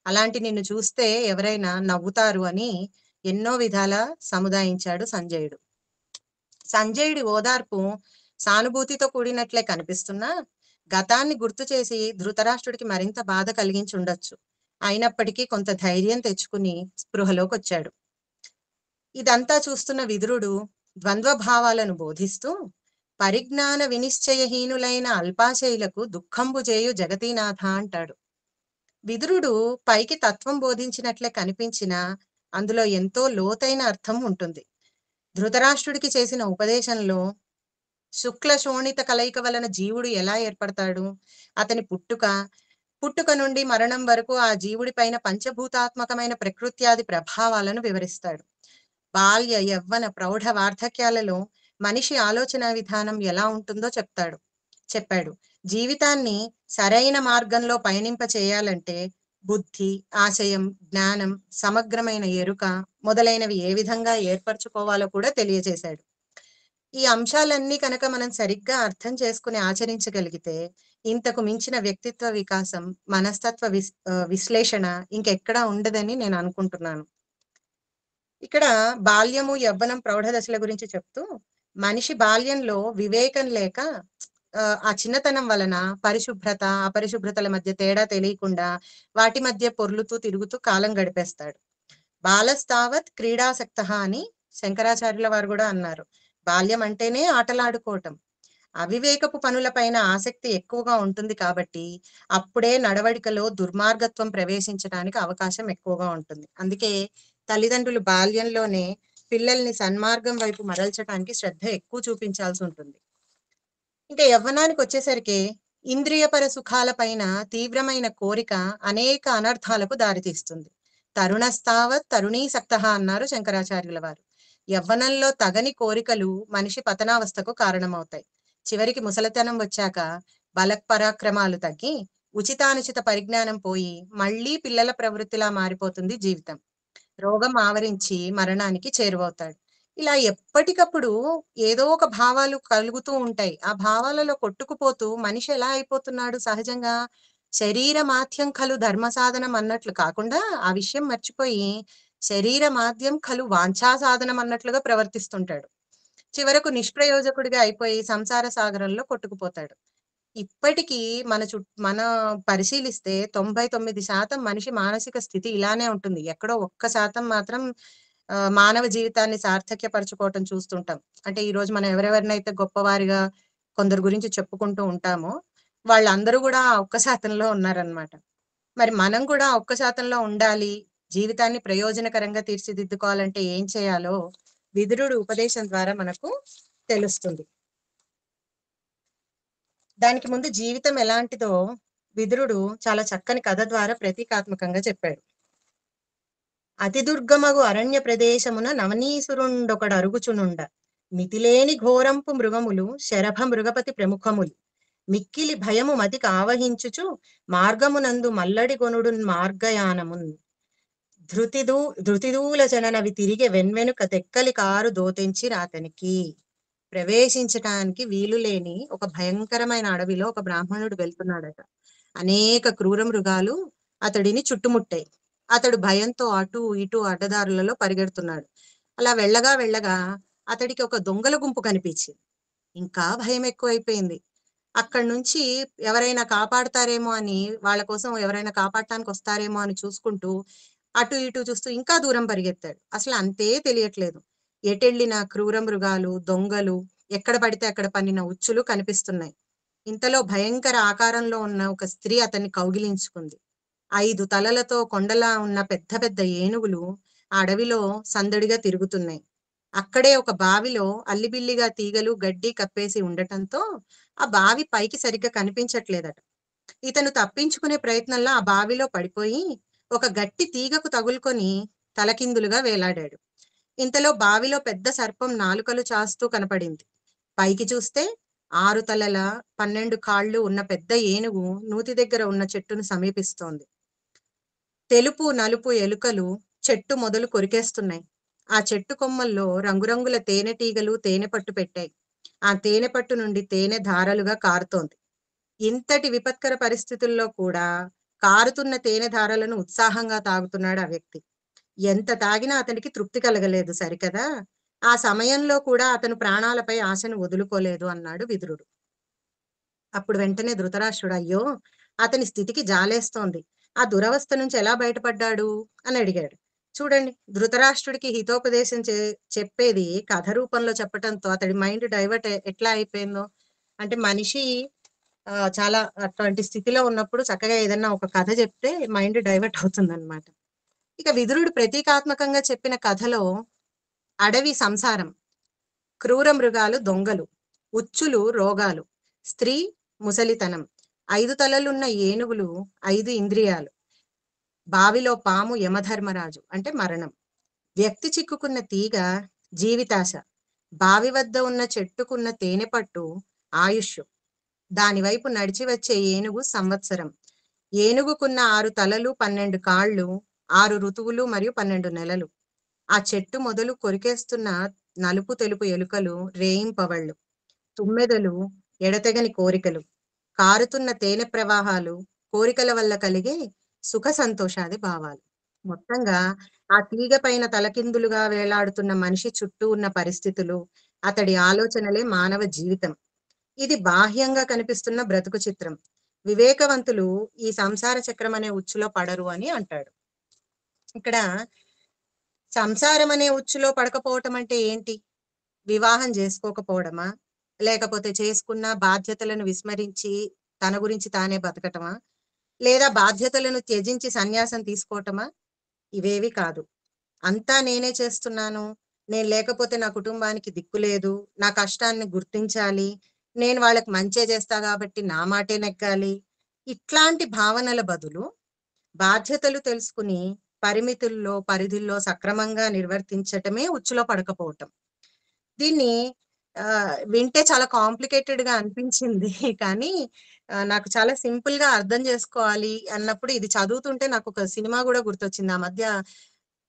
అలాంటి నిన్ను చూస్తే ఎవరైనా నవ్వుతారు అని ఎన్నో విధాల సముదాయించాడు సంజయుడు. సంజయుడి ఓదార్పు సానుభూతితో కూడినట్లే కనిపిస్తున్నా గతాన్ని గుర్తు చేసి ధృతరాష్ట్రుడికి మరింత బాధ కలిగించి ఉండొచ్చు. అయినప్పటికీ కొంత ధైర్యం తెచ్చుకుని స్పృహలోకి వచ్చాడు. ఇదంతా చూస్తున్న విదురుడు ద్వంద్వ భావాలను బోధిస్తూ పరిజ్ఞాన వినిశ్చయహీనులైన అల్పాశయులకు దుఃఖంబు చేయు జగతీనాథ అంటాడు. విదురుడు పైకి తత్వం బోధించినట్లే కనిపించినా అందులో ఎంతో లోతైన అర్థం ఉంటుంది. ధృతరాష్ట్రుడికి చేసిన ఉపదేశంలో శుక్ల శోణిత కలయిక వలన జీవుడు ఎలా ఏర్పడతాడు, అతని పుట్టుక నుండి మరణం వరకు ఆ జీవుడి పైన పంచభూతాత్మకమైన ప్రకృత్యాది ప్రభావాలను వివరిస్తాడు. బాల్య యవ్వన ప్రౌఢ వార్ధక్యాలలో మనిషి ఆలోచన విధానం ఎలా ఉంటుందో చెప్పాడు. జీవితాన్ని సరైన మార్గంలో పయనింప చేయాలంటే బుద్ధి, ఆశయం, జ్ఞానం, సమగ్రమైన ఎరుక మొదలైనవి ఏ విధంగా ఏర్పరచుకోవాలో కూడా తెలియజేశాడు. ఈ అంశాలన్నీ కనుక మనం సరిగ్గా అర్థం చేసుకుని ఆచరించగలిగితే ఇంతకు మించిన వ్యక్తిత్వ వికాసం, మనస్తత్వ విశ్లేషణ ఇంకెక్కడా ఉండదని నేను అనుకుంటున్నాను. ఇక్కడ బాల్యము, యవ్వనం, ప్రౌఢ దశల గురించి చెప్తూ మనిషి బాల్యంలో వివేకం లేక ఆ చిన్నతనం వలన పరిశుభ్రత, అపరిశుభ్రతల మధ్య తేడా తెలియకుండా వాటి మధ్య పొర్లుతూ తిరుగుతూ కాలం గడిపేస్తాడు. బాలస్తావత్ క్రీడాసక్త అని శంకరాచార్యుల వారు కూడా అన్నారు. బాల్యం అంటేనే ఆటలాడుకోవటం. అవివేకపు పనులపైన ఆసక్తి ఎక్కువగా ఉంటుంది కాబట్టి అప్పుడే నడవడికలో దుర్మార్గత్వం ప్రవేశించడానికి అవకాశం ఎక్కువగా ఉంటుంది. అందుకే తల్లిదండ్రులు బాల్యంలోనే పిల్లల్ని సన్మార్గం వైపు మరల్చడానికి శ్రద్ధ ఎక్కువ చూపించాల్సి ఉంటుంది. ఇంకా యవ్వనానికి వచ్చేసరికి ఇంద్రియపర సుఖాల పైన తీవ్రమైన కోరిక అనేక అనర్థాలకు దారితీస్తుంది. తరుణస్తావత్ తరుణీసక్త అన్నారు శంకరాచార్యుల వారు. యవ్వనంలో తగని కోరికలు మనిషి పతనావస్థకు కారణమవుతాయి. చివరికి ముసలితనం వచ్చాక బలపరాక్రమాలు తగ్గి ఉచితానుచిత పరిజ్ఞానం పోయి మళ్ళీ పిల్లల ప్రవృత్తిలా మారిపోతుంది జీవితం. రోగం ఆవరించి మరణానికి చేరువవుతాడు. ఇలా ఎప్పటికప్పుడు ఏదో ఒక భావాలు కలుగుతూ ఉంటాయి. ఆ భావాలలో కొట్టుకుపోతూ మనిషి ఎలా అయిపోతున్నాడు, సహజంగా శరీర మాధ్యం ఖలు ధర్మ సాధనం అన్నట్లు కాకుండా ఆ విషయం మర్చిపోయి శరీర మాధ్యం ఖలు వాంఛా సాధనం అన్నట్లుగా ప్రవర్తిస్తుంటాడు. చివరకు నిష్ప్రయోజకుడిగా అయిపోయి సంసార సాగరంలో కొట్టుకుపోతాడు. ఇప్పటికీ మన పరిశీలిస్తే 99% మనిషి మానసిక స్థితి ఇలానే ఉంటుంది. ఎక్కడో 1% మాత్రం మానవ జీవితాన్ని సార్థక్యపరచుకోవటం చూస్తుంటాం. అంటే ఈ రోజు మనం ఎవరెవరినైతే గొప్పవారిగా కొందరు గురించి చెప్పుకుంటూ ఉంటామో వాళ్ళందరూ కూడా 1%లో ఉన్నారనమాట. మరి మనం కూడా 1%లో ఉండాలి, జీవితాన్ని ప్రయోజనకరంగా తీర్చిదిద్దుకోవాలంటే ఏం చేయాలో విదురుడు ఉపదేశం ద్వారా మనకు తెలుస్తుంది. దానికి ముందు జీవితం ఎలాంటిదో విదురుడు చాలా చక్కని కథ ద్వారా ప్రతీకాత్మకంగా చెప్పాడు. అతి దుర్గమగు అరణ్య ప్రదేశమున నవనీసురుండొకడు అరుగుచునుండ మితిలేని ఘోరంపు మృగములు శరభ మృగపతి ప్రముఖములు మిక్కిలి భయము మతికి ఆవహించుచు మార్గమునందు మల్లడి కొనుడు మార్గయానమున్ ధృతిదూల జననవి తిరిగి వెన్వెనుక తెక్కలి కారు దోతెంచి రాతనికి. ప్రవేశించటానికి వీలు లేని ఒక భయంకరమైన అడవిలో ఒక బ్రాహ్మణుడు వెళ్తున్నాడట. అనేక క్రూర మృగాలు అతడిని చుట్టుముట్టాయి. అతడు భయంతో అటు ఇటు అడ్డదారులలో పరిగెడుతున్నాడు. అలా వెళ్ళగా అతడికి ఒక దొంగల గుంపు కనిపించింది. ఇంకా భయం ఎక్కువైపోయింది. అక్కడి నుంచి ఎవరైనా కాపాడతారేమో అని, వాళ్ళ కోసం ఎవరైనా కాపాడటానికి వస్తారేమో అని చూసుకుంటూ అటు ఇటు చూస్తూ ఇంకా దూరం పరిగెత్తాడు. అసలు అంతే తెలియట్లేదు. ఎటెళ్ళిన క్రూర మృగాలు, దొంగలు, ఎక్కడ పడితే అక్కడ పన్నిన ఉచ్చులు కనిపిస్తున్నాయి. ఇంతలో భయంకర ఆకారంలో ఉన్న ఒక స్త్రీ అతన్ని కౌగిలించుకుంది. 5 తలలతో కొండలా ఉన్న పెద్ద పెద్ద ఏనుగులు ఆ అడవిలో సందడిగా తిరుగుతున్నాయి. అక్కడే ఒక బావిలో అల్లిబిల్లిగా తీగలు గడ్డి కప్పేసి ఉండటంతో ఆ బావి పైకి సరిగ్గా కనిపించట్లేదట. ఇతను తప్పించుకునే ప్రయత్నంలో ఆ బావిలో పడిపోయి ఒక గట్టి తీగకు తగులుకొని తలకిందులుగా వేలాడాడు. ఇంతలో బావిలో పెద్ద సర్పం నాలుకలు చాస్తూ కనపడింది. పైకి చూస్తే 6 తలల 12 కాళ్ళు ఉన్న పెద్ద ఏనుగు నూతి దగ్గర ఉన్న చెట్టును సమీపిస్తోంది. తెలుపు నలుపు ఎలుకలు చెట్టు మొదలు కొరికేస్తున్నాయి. ఆ చెట్టు కొమ్మల్లో రంగురంగుల తేనెటీగలు తేనె పట్టు పెట్టాయి. ఆ తేనె పట్టు నుండి తేనె ధారలుగా కారుతోంది. ఇంతటి విపత్కర పరిస్థితుల్లో కూడా కారుతున్న తేనె ధారలను ఉత్సాహంగా తాగుతున్నాడు ఆ వ్యక్తి. ఎంత తాగినా అతనికి తృప్తి కలగలేదు సరికదా. ఆ సమయంలో కూడా అతను ప్రాణాలపై ఆశను వదులుకోలేదు అన్నాడు విదురుడు. అప్పుడు వెంటనే ధృతరాష్ట్రుడు, అయ్యో అతని స్థితికి జాలేస్తోంది, ఆ దురవస్థ నుంచి ఎలా బయటపడ్డాడు అని అడిగాడు. చూడండి, ధృతరాష్ట్రుడికి హితోపదేశం చెప్పేది కథ రూపంలో చెప్పటంతో అతడి మైండ్ డైవర్ట్ ఎట్లా అయిపోయిందో. అంటే మనిషి చాలా అటువంటి స్థితిలో ఉన్నప్పుడు చక్కగా ఏదన్నా ఒక కథ చెప్తే మైండ్ డైవర్ట్ అవుతుందన్నమాట. ఇక విదురుడు ప్రతీకాత్మకంగా చెప్పిన కథలో అడవి సంసారం, క్రూర మృగాలు దొంగలు, ఉచ్చులు రోగాలు, స్త్రీ ముసలితనం, 5 తలలున్న ఏనుగులు, 5 ఇంద్రియాలు, బావిలో పాము యమధర్మరాజు అంటే మరణం, వ్యక్తి చిక్కుకున్న తీగ జీవితాశ, బావి వద్ద ఉన్న చెట్టుకున్న తేనె పట్టు ఆయుష్, దాని వైపు నడిచి వచ్చే ఏనుగు సంవత్సరం, ఏనుగుకున్న 6 తలలు 12 కాళ్ళు, 6 ఋతువులు మరియు 12 నెలలు, ఆ చెట్టు మొదలు కొరికేస్తున్న నలుపు తెలుపు ఎలుకలు రేయింపవళ్ళు, తుమ్మెదలు ఎడతెగని కోరికలు, కారుతున్న తేనె ప్రవాహాలు కోరికల వల్ల కలిగే సుఖ సంతోషాది భావాలు. మొత్తంగా ఆ తీగ పైన తలకిందులుగా వేలాడుతున్న మనిషి చుట్టూ ఉన్న పరిస్థితులు, అతడి ఆలోచనలే మానవ జీవితం. ఇది బాహ్యంగా కనిపిస్తున్న బ్రతుకు చిత్రం. వివేకవంతులు ఈ సంసార చక్రం అనే ఉచ్చులో పడరు అని అంటాడు. ఇక్కడ సంసారం అనే ఉచ్చులో పడకపోవటం అంటే ఏంటి? వివాహం చేసుకోకపోవడమా? లేకపోతే చేసుకున్న బాధ్యతలను విస్మరించి తన గురించి తానే బతకటమా? లేదా బాధ్యతలను త్యజించి సన్యాసం తీసుకోవటమా? ఇవేవి కాదు. అంతా నేనే చేస్తున్నాను, నేను లేకపోతే నా కుటుంబానికి దిక్కు లేదు, నా కష్టాన్ని గుర్తించాలి, నేను వాళ్ళకి మంచే చేస్తా కాబట్టి నా మాటే నెగ్గాలి, ఇట్లాంటి భావనల బదులు బాధ్యతలు తెలుసుకుని పరిమితుల్లో పరిధుల్లో సక్రమంగా నిర్వర్తించటమే ఉచ్చులో పడకపోవటం. దీన్ని వింటే చాలా కాంప్లికేటెడ్ గా అనిపించింది కానీ నాకు చాలా సింపుల్ గా అర్థం చేసుకోవాలి అన్నప్పుడు ఇది చదువుతుంటే నాకు ఒక సినిమా కూడా గుర్తొచ్చింది. ఆ మధ్య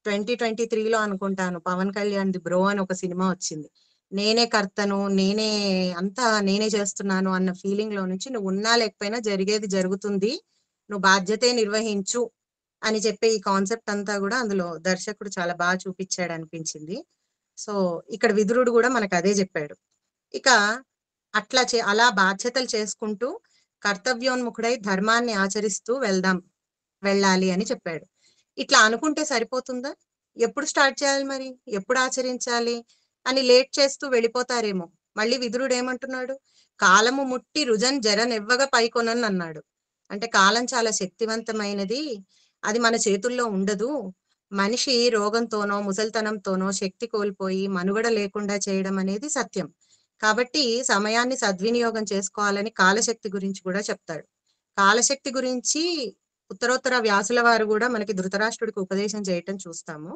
2023లో అనుకుంటాను, పవన్ కళ్యాణ్ ది బ్రో అని ఒక సినిమా వచ్చింది. నేనే కర్తను, నేనే అంతా నేనే చేస్తున్నాను అన్న ఫీలింగ్ లో నుంచి నువ్వు ఉన్నా లేకపోయినా జరిగేది జరుగుతుంది, నువ్వు బాధ్యతే నిర్వహించు అని చెప్పే ఈ కాన్సెప్ట్ అంతా కూడా అందులో దర్శకుడు చాలా బాగా చూపించాడు అనిపించింది. సో ఇక్కడ విదురుడు కూడా మనకు అదే చెప్పాడు. ఇక అలా బాధ్యతలు చేసుకుంటూ కర్తవ్యోన్ముఖుడై ధర్మాన్ని ఆచరిస్తూ వెళ్ళాలి అని చెప్పాడు. ఇట్లా అనుకుంటే సరిపోతుందా? ఎప్పుడు స్టార్ట్ చేయాలి మరి, ఎప్పుడు ఆచరించాలి అని లేట్ చేస్తూ వెళ్ళిపోతారేమో. మళ్ళీ విదురుడు ఏమంటున్నాడు? కాలము ముట్టి రుజన్ జరనెవ్వగా పైకొనని అన్నాడు. అంటే కాలం చాలా శక్తివంతమైనది, అది మన చేతుల్లో ఉండదు. మనిషి రోగంతోనో ముసలితనంతోనో శక్తి కోల్పోయి మనుగడ లేకుండా చేయడం అనేది సత్యం. కాబట్టి సమయాన్ని సద్వినియోగం చేసుకోవాలని కాలశక్తి గురించి కూడా చెప్తాడు. కాలశక్తి గురించి ఉత్తరోత్తర వ్యాసుల వారు కూడా మనకి ధృతరాష్ట్రుడికి ఉపదేశం చేయటం చూస్తాము.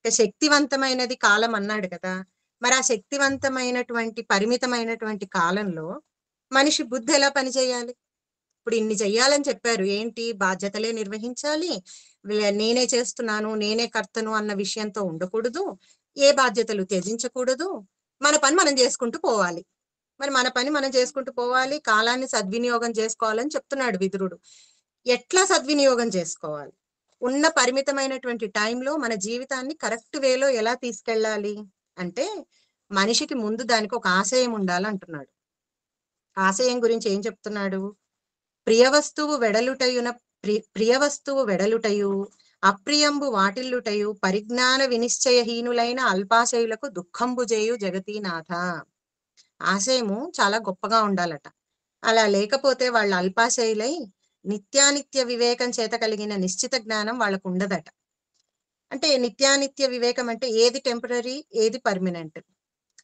శక్తివంతమైనది కాలం అన్నాడు కదా, మరి ఆ శక్తివంతమైనటువంటి పరిమితమైనటువంటి కాలంలో మనిషి బుద్ధి ఎలా పనిచేయాలి? ఇప్పుడు ఇన్ని చెయ్యాలని చెప్పారు, ఏంటి? బాధ్యతలే నిర్వహించాలి, నేనే చేస్తున్నాను, నేనే కర్తను అన్న విషయంతో ఉండకూడదు, ఏ బాధ్యతలు త్యజించకూడదు, మన పని మనం చేసుకుంటూ పోవాలి. మరి మన పని మనం చేసుకుంటూ పోవాలి, కాలాన్ని సద్వినియోగం చేసుకోవాలని చెప్తున్నాడు విదురుడు. ఎట్లా సద్వినియోగం చేసుకోవాలి? ఉన్న పరిమితమైనటువంటి టైంలో మన జీవితాన్ని కరెక్ట్ వేలో ఎలా తీసుకెళ్ళాలి అంటే మనిషికి ముందు దానికి ఒక ఆశయం ఉండాలంటున్నాడు. ఆశయం గురించి ఏం చెప్తున్నాడు? ప్రియవస్తువు వెడలుటయు అప్రియంబు వాటిల్లుటయు పరిజ్ఞాన వినిశ్చయహీనులైన అల్పాశయులకు దుఃఖంబు చేయు జగతీనాథ. ఆశయము చాలా గొప్పగా ఉండాలట. అలా లేకపోతే వాళ్ళు అల్పాశయులై నిత్యానిత్య వివేకం చేత కలిగిన నిశ్చిత జ్ఞానం వాళ్ళకు ఉండదట. అంటే నిత్యానిత్య వివేకం అంటే ఏది టెంపరరీ, ఏది పర్మనెంట్,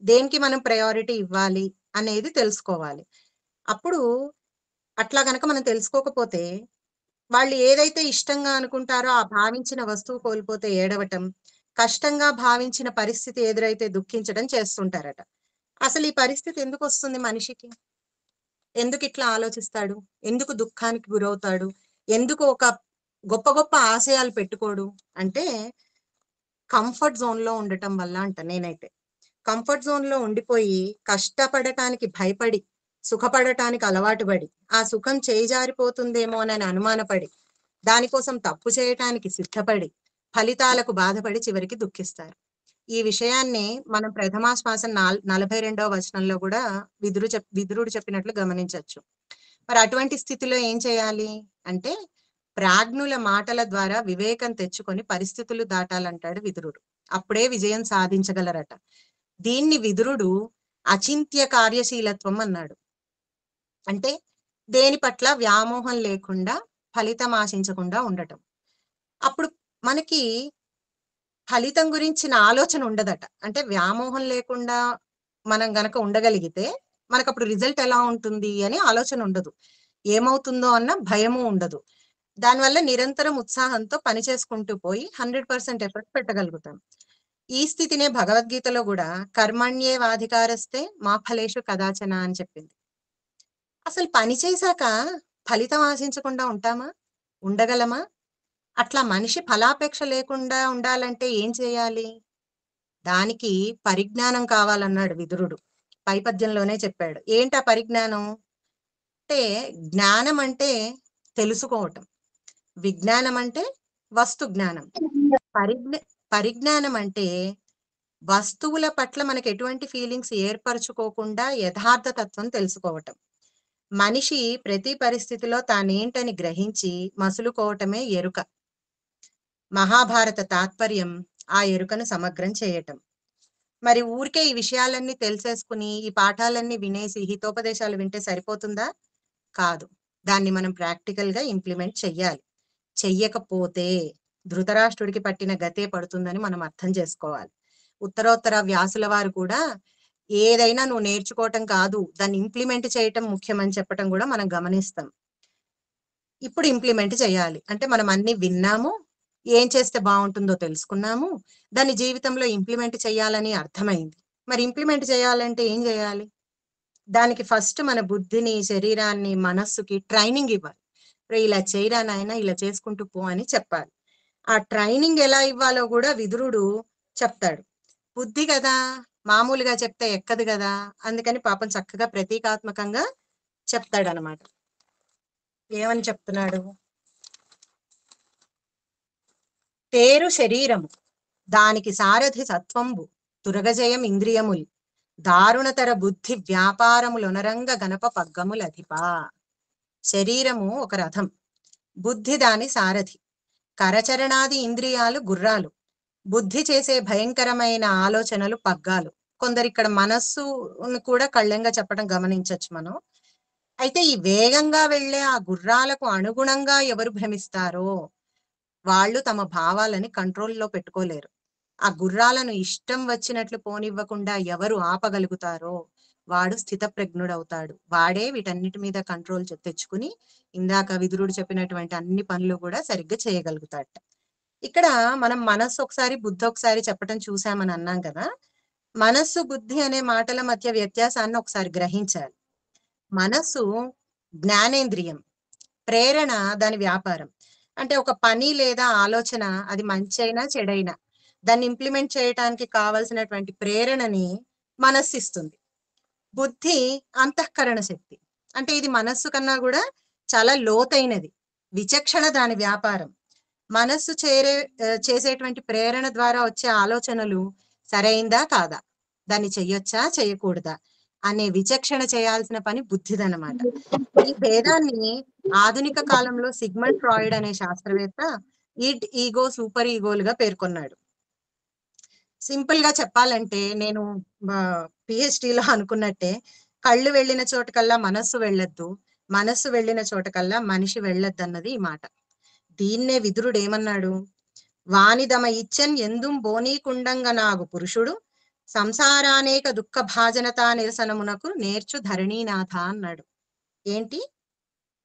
దేనికి మనం ప్రయారిటీ ఇవ్వాలి అనేది తెలుసుకోవాలి. అప్పుడు అట్లా గనక మనం తెలుసుకోకపోతే వాళ్ళు ఏదైతే ఇష్టంగా అనుకుంటారో ఆ భావించిన వస్తువు కోల్పోతే ఏడవటం, కష్టంగా భావించిన పరిస్థితి ఎదురైతే దుఃఖించడం చేస్తుంటారట. అసలు ఈ పరిస్థితి ఎందుకు వస్తుంది మనిషికి? ఎందుకు ఇట్లా ఆలోచిస్తాడు? ఎందుకు దుఃఖానికి గురవుతాడు? ఎందుకు ఒక గొప్ప గొప్ప ఆశయాలు పెట్టుకోడు? అంటే కంఫర్ట్ జోన్ లో ఉండటం వల్ల అంట నేనైతే. కంఫర్ట్ జోన్ లో ఉండిపోయి కష్టపడటానికి భయపడి, సుఖపడటానికి అలవాటు పడి, ఆ సుఖం చేజారిపోతుందేమో అని అనుమానపడి, దానికోసం తప్పు చేయటానికి సిద్ధపడి, ఫలితాలకు బాధపడి చివరికి దుఃఖిస్తారు. ఈ విషయాన్ని మనం ప్రథమాశ్వాస 42వ వచనంలో కూడా విదురుడు చెప్పినట్లు గమనించవచ్చు. మరి అటువంటి స్థితిలో ఏం చేయాలి అంటే, ప్రాజ్ఞుల మాటల ద్వారా వివేకం తెచ్చుకొని పరిస్థితులు దాటాలంటాడు విదురుడు. అప్పుడే విజయం సాధించగలరట. దీన్ని విదురుడు అచింత్య కార్యశీలత్వం అన్నాడు. అంటే దేని పట్ల వ్యామోహం లేకుండా, ఫలితం ఆశించకుండా ఉండటం. అప్పుడు మనకి ఫలితం గురించిన ఆలోచన ఉండదట. అంటే వ్యామోహం లేకుండా మనం గనక ఉండగలిగితే మనకు అప్పుడు రిజల్ట్ ఎలా ఉంటుంది అని ఆలోచన ఉండదు. ఏమవుతుందో అన్న భయము ఉండదు. దానివల్ల నిరంతరం ఉత్సాహంతో పని చేసుకుంటూ పోయి 100% ఎఫర్ట్ పెట్టగలుగుతాం. ఈ స్థితినే భగవద్గీతలో కూడా కర్మణ్యేవాధికారస్తే మా ఫలేషు కదాచన అని చెప్పింది. అసలు పని చేశాక ఫలితం ఆశించకుండా ఉంటామా? ఉండగలమా? అట్లా మనిషి ఫలాపేక్ష లేకుండా ఉండాలంటే ఏం చేయాలి? దానికి పరిజ్ఞానం కావాలన్నాడు విదురుడు. పైపద్యంలోనే చెప్పాడు. ఏంటా పరిజ్ఞానం? అంటే జ్ఞానం అంటే తెలుసుకోవటం, విజ్ఞానం అంటే వస్తు జ్ఞానం, పరిజ్ఞానం అంటే వస్తువుల పట్ల మనకి ఎటువంటి ఫీలింగ్స్ ఏర్పరచుకోకుండా యథార్థ తత్వం తెలుసుకోవటం. మనిషి ప్రతి పరిస్థితిలో తానేంటని గ్రహించి మసులుకోవటమే ఎరుక. మహాభారత తాత్పర్యం ఆ ఎరుకను సమగ్రం చేయటం. మరి ఊరికే ఈ విషయాలన్నీ తెలిసేసుకుని ఈ పాఠాలన్నీ వినేసి హితోపదేశాలు వింటే సరిపోతుందా? కాదు. దాన్ని మనం ప్రాక్టికల్ గా ఇంప్లిమెంట్ చెయ్యాలి. చెయ్యకపోతే ధృతరాష్ట్రుడికి పట్టిన గతే పడుతుందని మనం అర్థం చేసుకోవాలి. ఉత్తరోత్తర వ్యాసుల వారు కూడా ఏదైనా నువ్వు నేర్చుకోవటం కాదు, దాన్ని ఇంప్లిమెంట్ చేయటం ముఖ్యమని చెప్పటం కూడా మనం గమనిస్తాం. ఇప్పుడు ఇంప్లిమెంట్ చేయాలి అంటే మనం అన్ని విన్నాము, ఏం చేస్తే బాగుంటుందో తెలుసుకున్నాము, దాన్ని జీవితంలో ఇంప్లిమెంట్ చేయాలని అర్థమైంది. మరి ఇంప్లిమెంట్ చేయాలంటే ఏం చేయాలి? దానికి ఫస్ట్ మన బుద్ధిని, శరీరాన్ని, మనస్సుకి ట్రైనింగ్ ఇవ్వాలి. ఇలా చేయరా నాయన, ఇలా చేసుకుంటూ పో అని చెప్పాలి. ఆ ట్రైనింగ్ ఎలా ఇవ్వాలో కూడా విదురుడు చెప్తాడు. బుద్ధి కదా, మామూలుగా చెప్తే ఎక్కదు కదా, అందుకని పాపం చక్కగా ప్రతీకాత్మకంగా చెప్తాడు అనమాట. ఏమని చెప్తున్నాడు? పేరు శరీరము, దానికి సారథి సత్వంబు, తురగజయం ఇంద్రియములు, దారుణతర బుద్ధి వ్యాపారములొనరంగ గణప పగ్గములధిపా. శరీరము ఒక రథం, బుద్ధి దాని సారథి, కరచరణాది ఇంద్రియాలు గుర్రాలు, బుద్ధి చేసే భయంకరమైన ఆలోచనలు పగ్గాలు. కొందరు ఇక్కడ మనస్సును కూడా కళ్ళంగా చెప్పడం గమనించవచ్చు మనం. అయితే ఈ వేగంగా వెళ్లే ఆ గుర్రాలకు అనుగుణంగా ఎవరు భ్రమిస్తారో వాళ్ళు తమ భావాలని కంట్రోల్లో పెట్టుకోలేరు. ఆ గుర్రాలను ఇష్టం వచ్చినట్లు పోనివ్వకుండా ఎవరు ఆపగలుగుతారో వాడు స్థితప్రజ్ఞుడవుతాడు. వాడే వీటన్నిటి మీద కంట్రోల్ తెచ్చుకుని ఇందాక విదురుడు చెప్పినటువంటి అన్ని పనులు కూడా సరిగ్గా చేయగలుగుతాడట. ఇక్కడ మనం మనస్సు ఒకసారి, బుద్ధి ఒకసారి చెప్పటం చూసామని అన్నాం కదా. మనస్సు, బుద్ధి అనే మాటల మధ్య వ్యత్యాసాన్ని ఒకసారి గ్రహించాలి. మనస్సు జ్ఞానేంద్రియం, ప్రేరణ దాని వ్యాపారం. అంటే ఒక పని లేదా ఆలోచన అది మంచి అయినా చెడైనా దాన్ని ఇంప్లిమెంట్ చేయడానికి కావలసినటువంటి ప్రేరణని మనస్సు ఇస్తుంది. బుద్ధి అంతఃకరణ శక్తి, అంటే ఇది మనస్సు కన్నా కూడా చాలా లోతైనది. విచక్షణ దాని వ్యాపారం. మనస్సు చేసేటువంటి ప్రేరణ ద్వారా వచ్చే ఆలోచనలు సరైందా కాదా, దాన్ని చెయ్యొచ్చా చేయకూడదా అనే విచక్షణ చేయాల్సిన పని బుద్ధిదన్నమాట. ఈ భేదాన్ని ఆధునిక కాలంలో సిగ్మండ్ ఫ్రాయిడ్ అనే శాస్త్రవేత్త ఇడ్, ఈగో, సూపర్ ఈగోలుగా పేర్కొన్నాడు. సింపుల్ గా చెప్పాలంటే నేను పిహెచ్డిలో అనుకున్నట్టే, కళ్ళు వెళ్ళిన చోటకల్లా మనస్సు వెళ్ళొద్దు, మనస్సు వెళ్ళిన చోటకల్లా మనిషి వెళ్ళొద్దు అన్నది ఈ మాట. దీన్నే విదురుడు ఏమన్నాడు? వానిదమ ఇచ్చన్ ఎందుం బోనీకుండంగా నాగు పురుషుడు సంసారానేక దుఃఖ భాజనతా నిరసనమునకు నేర్చు ధరణీనాథ అన్నాడు. ఏంటి?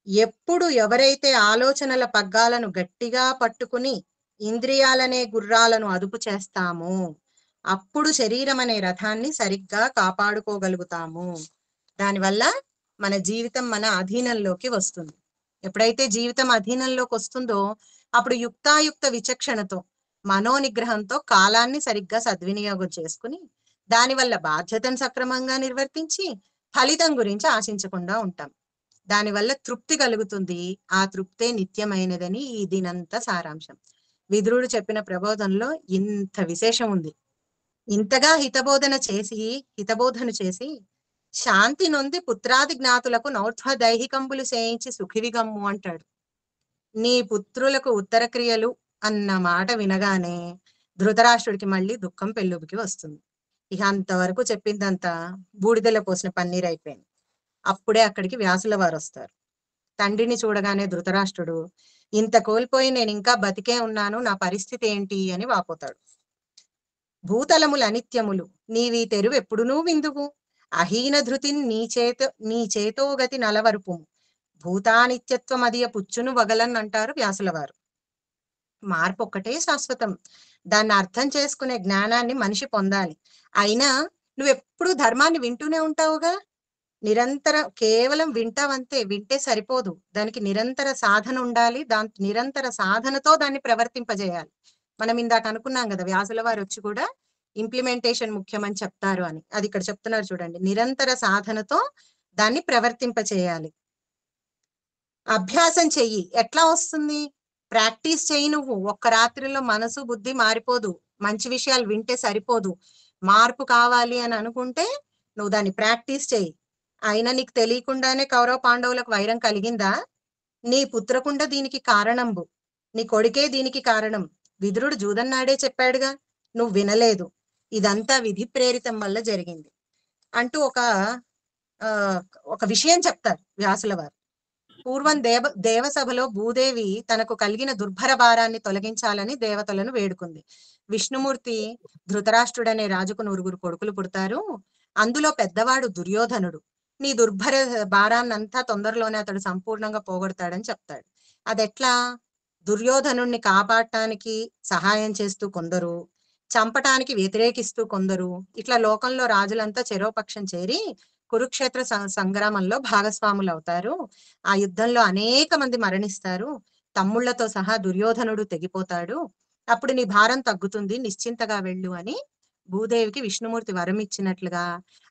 ఎప్పుడు ఎవరైతే ఆలోచనల పగ్గాలను గట్టిగా పట్టుకుని ఇంద్రియాలనే గుర్రాలను అదుపు చేస్తామో అప్పుడు శరీరం అనే రథాన్ని సరిగ్గా కాపాడుకోగలుగుతాము. దానివల్ల మన జీవితం మన అధీనంలోకి వస్తుంది. ఎప్పుడైతే జీవితం అధీనంలోకి వస్తుందో అప్పుడు యుక్తాయుక్త విచక్షణతో మనోనిగ్రహంతో కాలాన్ని సరిగ్గా సద్వినియోగం చేసుకుని దానివల్ల బాధ్యతను సక్రమంగా నిర్వర్తించి ఫలితం గురించి ఆశించకుండా ఉంటాం. దానివల్ల తృప్తి కలుగుతుంది. ఆ తృప్తే నిత్యమైనదని ఈ దీనంతా సారాంశం. విదురుడు చెప్పిన ప్రబోధనలో ఇంత విశేషం ఉంది. ఇంతగా హితబోధన చేసి శాంతి నొంది పుత్రాది జ్ఞాతులకు నౌర్ధ్వ దైహికంబులు చేయించి సుఖివిగమ్ము అంటాడు. నీ పుత్రులకు ఉత్తర క్రియలు అన్న మాట వినగానే ధృతరాష్ట్రుడికి మళ్ళీ దుఃఖం పెళ్ళుబికి వస్తుంది. ఇక అంతవరకు చెప్పిందంతా బూడిదలో పోసిన పన్నీర్ అయిపోయింది. అప్పుడే అక్కడికి వ్యాసుల వారు వస్తారు. తండ్రిని చూడగానే ధృతరాష్ట్రుడు, ఇంత కోల్పోయి నేను ఇంకా బతికే ఉన్నాను, నా పరిస్థితి ఏంటి అని వాపోతాడు. భూతలములు అనిత్యములు, నీవి తెరువు ఎప్పుడునూ విందువు, అహీన ధృతిని నీ చేతోగతి నలవరుపు, భూతానిత్యత్వం అదియ పుచ్చును వగలన్ అంటారు వ్యాసుల వారు. మార్పు ఒక్కటే శాశ్వతం. దాన్ని అర్థం చేసుకునే జ్ఞానాన్ని మనిషి పొందాలి. అయినా నువ్వెప్పుడు ధర్మాన్ని వింటూనే ఉంటావుగా, నిరంతరం కేవలం వింటావంతే, వింటే సరిపోదు, దానికి నిరంతర సాధన ఉండాలి. నిరంతర సాధనతో దాన్ని ప్రవర్తింపజేయాలి. మనం ఇందాక అనుకున్నాం కదా, వ్యాసుల వారు వచ్చి కూడా ఇంప్లిమెంటేషన్ ముఖ్యమని చెప్తారు అని. అది ఇక్కడ చెప్తున్నారు చూడండి. నిరంతర సాధనతో దాన్ని ప్రవర్తింపచేయాలి. అభ్యాసం చెయ్యి. ఎట్లా వస్తుంది? ప్రాక్టీస్ చెయ్యి. నువ్వు ఒక్క రాత్రిలో మనసు బుద్ధి మారిపోదు. మంచి విషయాలు వింటే సరిపోదు. మార్పు కావాలి అని అనుకుంటే నువ్వు దాన్ని ప్రాక్టీస్ చెయ్యి. అయినా నీకు తెలియకుండానే కౌరవ పాండవులకు వైరం కలిగిందా? నీ పుత్రకుండ దీనికి కారణంబు, నీ కొడుకే దీనికి కారణం. విదురుడు జూదన్నాడే చెప్పాడుగా, నువ్వు వినలేదు. ఇదంతా విధి ప్రేరితం వల్ల జరిగింది అంటూ ఒక విషయం చెప్తారు వ్యాసుల వారు. పూర్వం దేవసభలో భూదేవి తనకు కలిగిన దుర్భర భారాన్ని తొలగించాలని దేవతలను వేడుకుంది. విష్ణుమూర్తి ధృతరాష్ట్రుడనే రాజుకు 9 కొడుకులు పుడతారు. అందులో పెద్దవాడు దుర్యోధనుడు. నీ దుర్భర భారాన్నంతా తొందరలోనే అతడు సంపూర్ణంగా పోగొడతాడని చెప్తాడు. అదెట్లా? దుర్యోధనుణ్ణి కాపాడటానికి సహాయం చేస్తూ కొందరు, చంపటానికి వ్యతిరేకిస్తూ కొందరు, ఇట్లా లోకంలో రాజులంతా చెరోపక్షం చేరి కురుక్షేత్ర సంగ్రామంలో భాగస్వాములు అవుతారు. ఆ యుద్ధంలో అనేక మంది మరణిస్తారు. తమ్ముళ్లతో సహా దుర్యోధనుడు తెగిపోతాడు. అప్పుడు నీ భారం తగ్గుతుంది, నిశ్చింతగా వెళ్ళు అని భూదేవికి విష్ణుమూర్తి వరం ఇచ్చినట్లుగా,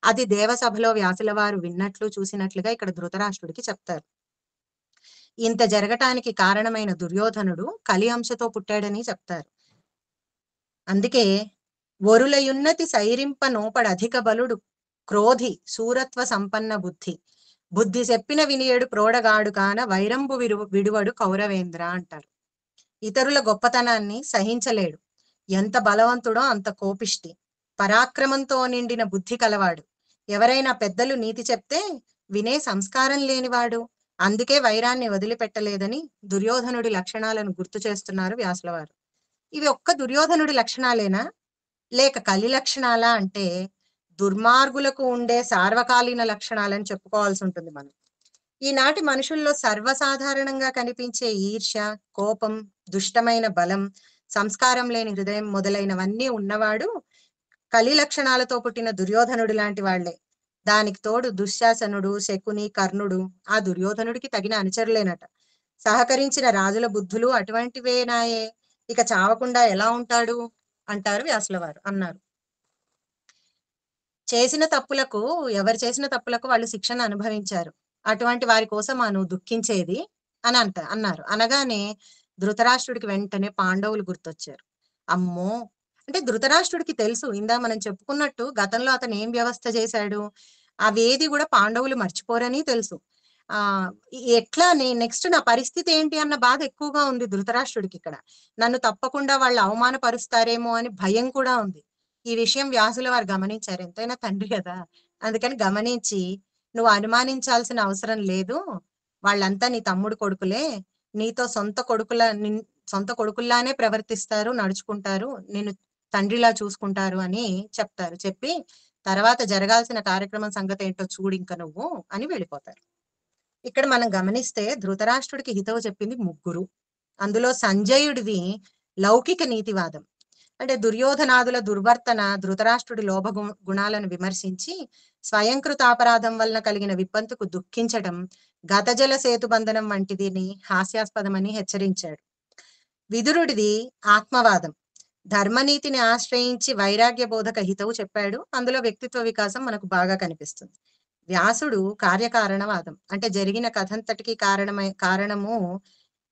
అది దేవసభలో వ్యాసుల వారు విన్నట్లు చూసినట్లుగా ఇక్కడ ధృతరాష్ట్రుడికి చెప్తారు. ఇంత జరగటానికి కారణమైన దుర్యోధనుడు కలి అంశతో పుట్టాడని చెప్తారు. అందుకే వరులయున్నతి సైరింప నోపడ అధిక బలుడు క్రోధి సూరత్వ సంపన్న బుద్ధి, బుద్ధి చెప్పిన వినియడు ప్రోడగాడు కాన వైరంబు విడువడు కౌరవేంద్ర అంటారు. ఇతరుల గొప్పతనాన్ని సహించలేడు. ఎంత బలవంతుడో అంత కోపిష్టి, పరాక్రమంతో నిండిన బుద్ధి కలవాడు. ఎవరైనా పెద్దలు నీతి చెప్తే వినే సంస్కారం లేనివాడు. అందుకే వైరాన్ని వదిలిపెట్టలేదని దుర్యోధనుడి లక్షణాలను గుర్తు చేస్తున్నారు వ్యాసుల వారు. ఇవి ఒక్క దుర్యోధనుడి లక్షణాలేనా, లేక కలి లక్షణాలా అంటే దుర్మార్గులకు ఉండే సార్వకాలీన లక్షణాలని చెప్పుకోవాల్సి ఉంటుంది మనం. ఈనాటి మనుషుల్లో సర్వసాధారణంగా కనిపించే ఈర్ష్య, కోపం, దుష్టమైన బలం, సంస్కారం లేని హృదయం మొదలైనవన్నీ ఉన్నవాడు కలి లక్షణాలతో పుట్టిన దుర్యోధనుడు లాంటి వాళ్లే. దానికి తోడు దుశ్శాసనుడు, శకుని, కర్ణుడు ఆ దుర్యోధనుడికి తగిన అనుచరులేనట. సహకరించిన రాజుల బుద్ధులు అటువంటివేనాయే. ఇక చావకుండా ఎలా ఉంటాడు అంటారు వ్యాసుల వారు. అన్నారు, ఎవరు చేసిన తప్పులకు వాళ్ళు శిక్షణ అనుభవించారు. అటువంటి వారి కోసం నువ్వు దుఃఖించేది అని అన్నారు. అనగానే ధృతరాష్ట్రుడికి వెంటనే పాండవులు గుర్తొచ్చారు. అమ్మో, అంటే ధృతరాష్ట్రుడికి తెలుసు, ఇందా మనం చెప్పుకున్నట్టు గతంలో అతను ఏం వ్యవస్థ చేశాడు, అవేది కూడా పాండవులు మర్చిపోరని తెలుసు. ఎట్లా నెక్స్ట్ నా పరిస్థితి ఏంటి అన్న బాధ ఎక్కువగా ఉంది ధృతరాష్ట్రుడికి. ఇక్కడ నన్ను తప్పకుండా వాళ్ళు అవమానపరుస్తారేమో అని భయం కూడా ఉంది. ఈ విషయం వ్యాసుల వారు గమనించారు. ఎంతైనా తండ్రి కదా, అందుకని గమనించి నువ్వు అనుమానించాల్సిన అవసరం లేదు, వాళ్ళంతా నీ తమ్ముడు కొడుకులే, నీతో సొంత కొడుకుల్లానే ప్రవర్తిస్తారు, నడుచుకుంటారు, నేను తండ్రిలా చూసుకుంటారు అని చెప్తారు. చెప్పి తర్వాత జరగాల్సిన కార్యక్రమం సంగతి ఏంటో చూడు ఇంక నువ్వు అని వెళ్ళిపోతారు. ఇక్కడ మనం గమనిస్తే ధృతరాష్ట్రుడికి హితవు చెప్పింది 3. అందులో సంజయుడిది లౌకిక నీతివాదం. అంటే దుర్యోధనాదుల దుర్వర్తన, ధృతరాష్ట్రుడి లోభ గుణాలను విమర్శించి స్వయంకృతాపరాధం వలన కలిగిన విపంతుకు దుఃఖించడం గతజల సేతుబంధనం వంటిదిని హాస్యాస్పదమని హెచ్చరించాడు. విదురుడిది ఆత్మవాదం. ధర్మనీతిని ఆశ్రయించి వైరాగ్య బోధక హితవు చెప్పాడు. అందులో వ్యక్తిత్వ వికాసం మనకు బాగా కనిపిస్తుంది. వ్యాసుడు కార్యకారణవాదం, అంటే జరిగిన కథంతటికి కారణము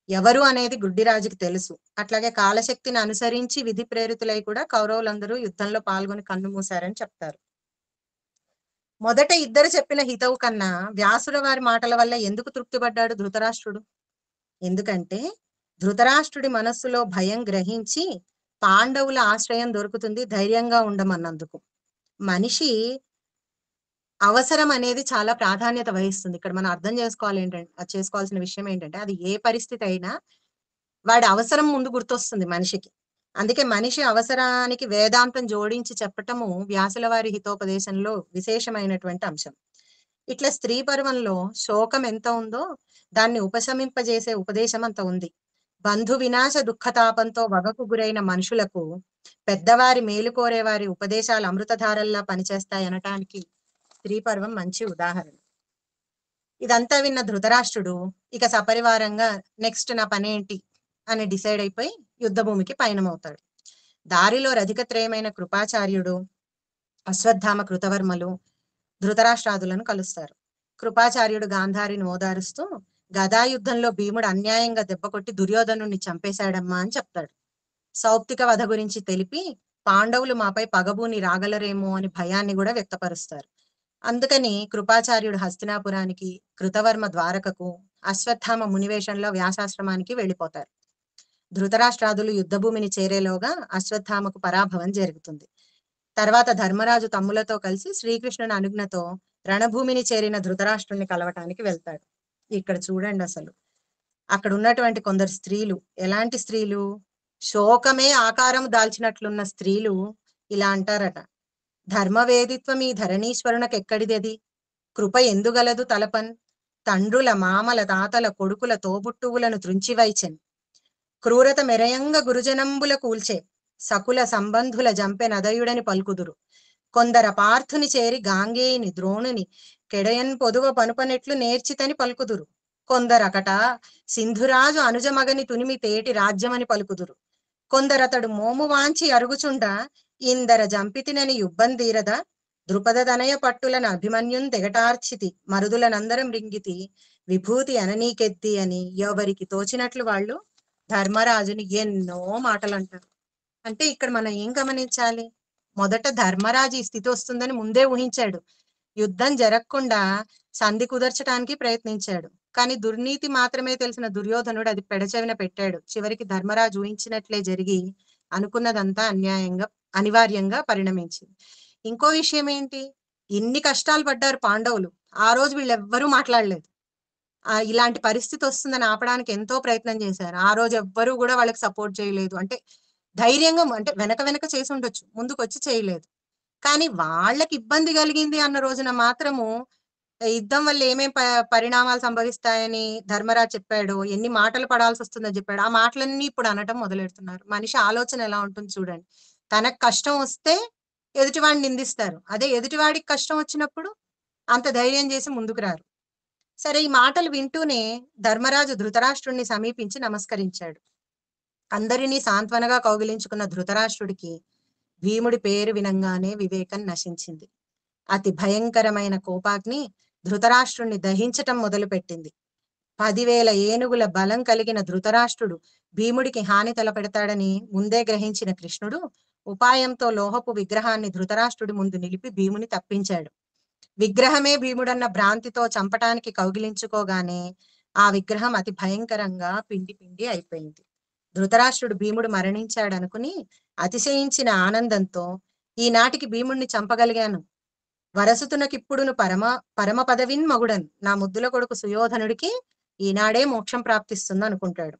ఎవరు అనేది గుడ్డిరాజుకి తెలుసు. అట్లాగే కాలశక్తిని అనుసరించి విధి ప్రేరితులై కూడా కౌరవులందరూ యుద్ధంలో పాల్గొని కన్ను మూశారని చెప్తారు. మొదట ఇద్దరు చెప్పిన హితవు కన్నా వ్యాసుల వారి మాటల వల్ల ఎందుకు తృప్తిపడ్డాడు ధృతరాష్ట్రుడు? ఎందుకంటే ధృతరాష్ట్రుడి మనస్సులో భయం గ్రహించి పాండవుల ఆశ్రయం దొరుకుతుంది ధైర్యంగా ఉండమన్నందుకు. మనిషి అవసరం అనేది చాలా ప్రాధాన్యత వహిస్తుంది. ఇక్కడ మనం అర్థం చేసుకోవాల్సిన విషయం ఏంటంటే అది ఏ పరిస్థితి అయినా వాడి అవసరం ముందు గుర్తొస్తుంది మనిషికి. అందుకే మనిషి అవసరానికి వేదాంతం జోడించి చెప్పటము వ్యాసుల వారి హితోపదేశంలో విశేషమైనటువంటి అంశం. ఇట్లా స్త్రీ పర్వంలో శోకం ఎంత ఉందో దాన్ని ఉపశమింపజేసే ఉపదేశం అంత ఉంది. బంధు వినాశ దుఃఖతాపంతో వగకు గురైన మనుషులకు పెద్దవారి మేలు కోరేవారి ఉపదేశాలు అమృతధారల్లా పనిచేస్తాయి అనటానికి స్త్రీ పర్వం మంచి ఉదాహరణ. ఇదంతా విన్న ధృతరాష్ట్రుడు ఇక సపరివారంగా నెక్స్ట్ నా పనేంటి అని డిసైడ్ అయిపోయి యుద్ధ భూమికి పయనమవుతాడు. దారిలో రధికత్రయమైన కృపాచార్యుడు, అశ్వత్థామ, కృతవర్మలు ధృతరాష్ట్రాదులను కలుస్తారు. కృపాచార్యుడు గాంధారిని ఓదారుస్తూ గదాయుద్ధంలో భీముడు అన్యాయంగా దెబ్బకొట్టి దుర్యోధనుణ్ణి చంపేశాడమ్మా అని చెప్తాడు. సౌప్తిక వధ గురించి తెలిపి పాండవులు మాపై పగబూని రాగలరేమో అని భయాన్ని కూడా వ్యక్తపరుస్తారు. అందుకని కృపాచార్యుడు హస్తినాపురానికి, కృతవర్మ ద్వారకకు, అశ్వత్థామ మునివేషంలో వ్యాసాశ్రమానికి వెళ్ళిపోతారు. ధృతరాష్ట్రాదులు యుద్ధభూమిని చేరేలోగా అశ్వత్థామకు పరాభవం జరుగుతుంది. తర్వాత ధర్మరాజు తమ్ములతో కలిసి శ్రీకృష్ణుని అనుజ్ఞతో రణభూమిని చేరిన ధృతరాష్ట్రుని కలవటానికి వెళ్తాడు. ఇక్కడ చూడండి, అసలు అక్కడ ఉన్నటువంటి కొందరు స్త్రీలు, ఎలాంటి స్త్రీలు, శోకమే ఆకారం దాల్చినట్లున్న స్త్రీలు ఇలా అంటారట: ధర్మవేదిత్వం ఈ ధరణీశ్వరునకు ఎక్కడిదది, కృప ఎందుగలదు తలపన్, తండ్రుల మామల తాతల కొడుకుల తోబుట్టువులను త్రుంచివైచెన్, క్రూరత మెరయంగ గురుజనంబుల కూల్చే, సకుల సంబంధుల జంపె నదయుడని పలుకుదురు, కొందర పార్థుని చేరి గాంగేయుని ద్రోణుని కెడయన్ పొదువ పనుపనెట్లు నేర్చితని పలుకుదురు, కొందరకట సింధురాజు అనుజమగని తునిమి తేటి రాజ్యమని పలుకుదురు, కొందరతడు మోము వాంచి అరుగుచుండ ఇందర జంపితినని యుబ్బందీరద, ద్రుపదనయ పట్టులను అభిమన్యున్ తెగటార్చితి, మరుదులనందరం రింగితి, విభూతి అననీకెద్ది అని ఎవరికి తోచినట్లు వాళ్ళు ధర్మరాజుని ఎన్నో మాటలు అంటారు. అంటే ఇక్కడ మనం ఏం గమనించాలి? మొదట ధర్మరాజు ఈ స్థితి వస్తుందని ముందే ఊహించాడు. యుద్ధం జరగకుండా సంధి కుదర్చడానికి ప్రయత్నించాడు. కానీ దుర్నీతి మాత్రమే తెలిసిన దుర్యోధనుడు అది పెడచెవిన పెట్టాడు. చివరికి ధర్మరాజు ఊహించినట్లే జరిగి అనుకున్నదంతా అనివార్యంగా పరిణమించింది. ఇంకో విషయం ఏంటి, ఇన్ని కష్టాలు పడ్డారు పాండవులు, ఆ రోజు వీళ్ళెవ్వరూ మాట్లాడలేదు. ఇలాంటి పరిస్థితి వస్తుందని ఆపడానికి ఎంతో ప్రయత్నం చేశారు. ఆ రోజు ఎవ్వరూ కూడా వాళ్ళకి సపోర్ట్ చేయలేదు. అంటే ధైర్యంగా, అంటే వెనక చేసి ఉండొచ్చు, ముందుకు వచ్చి చేయలేదు. కానీ వాళ్ళకి ఇబ్బంది కలిగింది అన్న రోజున మాత్రము యుద్ధం వల్ల ఏమేం పరిణామాలు సంభవిస్తాయని ధర్మరాజు చెప్పాడు, ఎన్ని మాటలు పడాల్సి వస్తుందని చెప్పాడు. ఆ మాటలన్నీ ఇప్పుడు అనటం మొదలెడుతున్నారు. మనిషి ఆలోచన ఎలా ఉంటుంది చూడండి. తనకు కష్టం వస్తే ఎదుటివాడిని నిందిస్తారు, అదే ఎదుటివాడికి కష్టం వచ్చినప్పుడు అంత ధైర్యం చేసి ముందుకు రారు. సరే, ఈ మాటలు వింటూనే ధర్మరాజు ధృతరాష్ట్రుణ్ణి సమీపించి నమస్కరించాడు. అందరినీ సాంత్వనగా కౌగిలించుకున్న ధృతరాష్ట్రుడికి భీముడి పేరు వినంగానే వివేకం నశించింది. అతి భయంకరమైన కోపాగ్ని ధృతరాష్ట్రుణ్ణి దహించటం మొదలుపెట్టింది. 10,000 ఏనుగుల బలం కలిగిన ధృతరాష్ట్రుడు భీముడికి హాని తలపెడతాడని ముందే గ్రహించిన కృష్ణుడు ఉపాయంతో లోహపు విగ్రహాన్ని ధృతరాష్ట్రుడి ముందు నిలిపి భీముని తప్పించాడు. విగ్రహమే భీముడన్న భ్రాంతితో చంపటానికి కౌగిలించుకోగానే ఆ విగ్రహం అతి భయంకరంగా పిండి పిండి అయిపోయింది. ధృతరాష్ట్రుడు భీముడు మరణించాడనుకుని అతిశయించిన ఆనందంతో, ఈనాటికి భీముడిని చంపగలిగాను, వరసుతునకిప్పుడును పరమ పదవిన్ మగుడన్, నా ముద్దుల కొడుకు సుయోధనుడికి ఈనాడే మోక్షం ప్రాప్తిస్తుంది అనుకుంటాడు.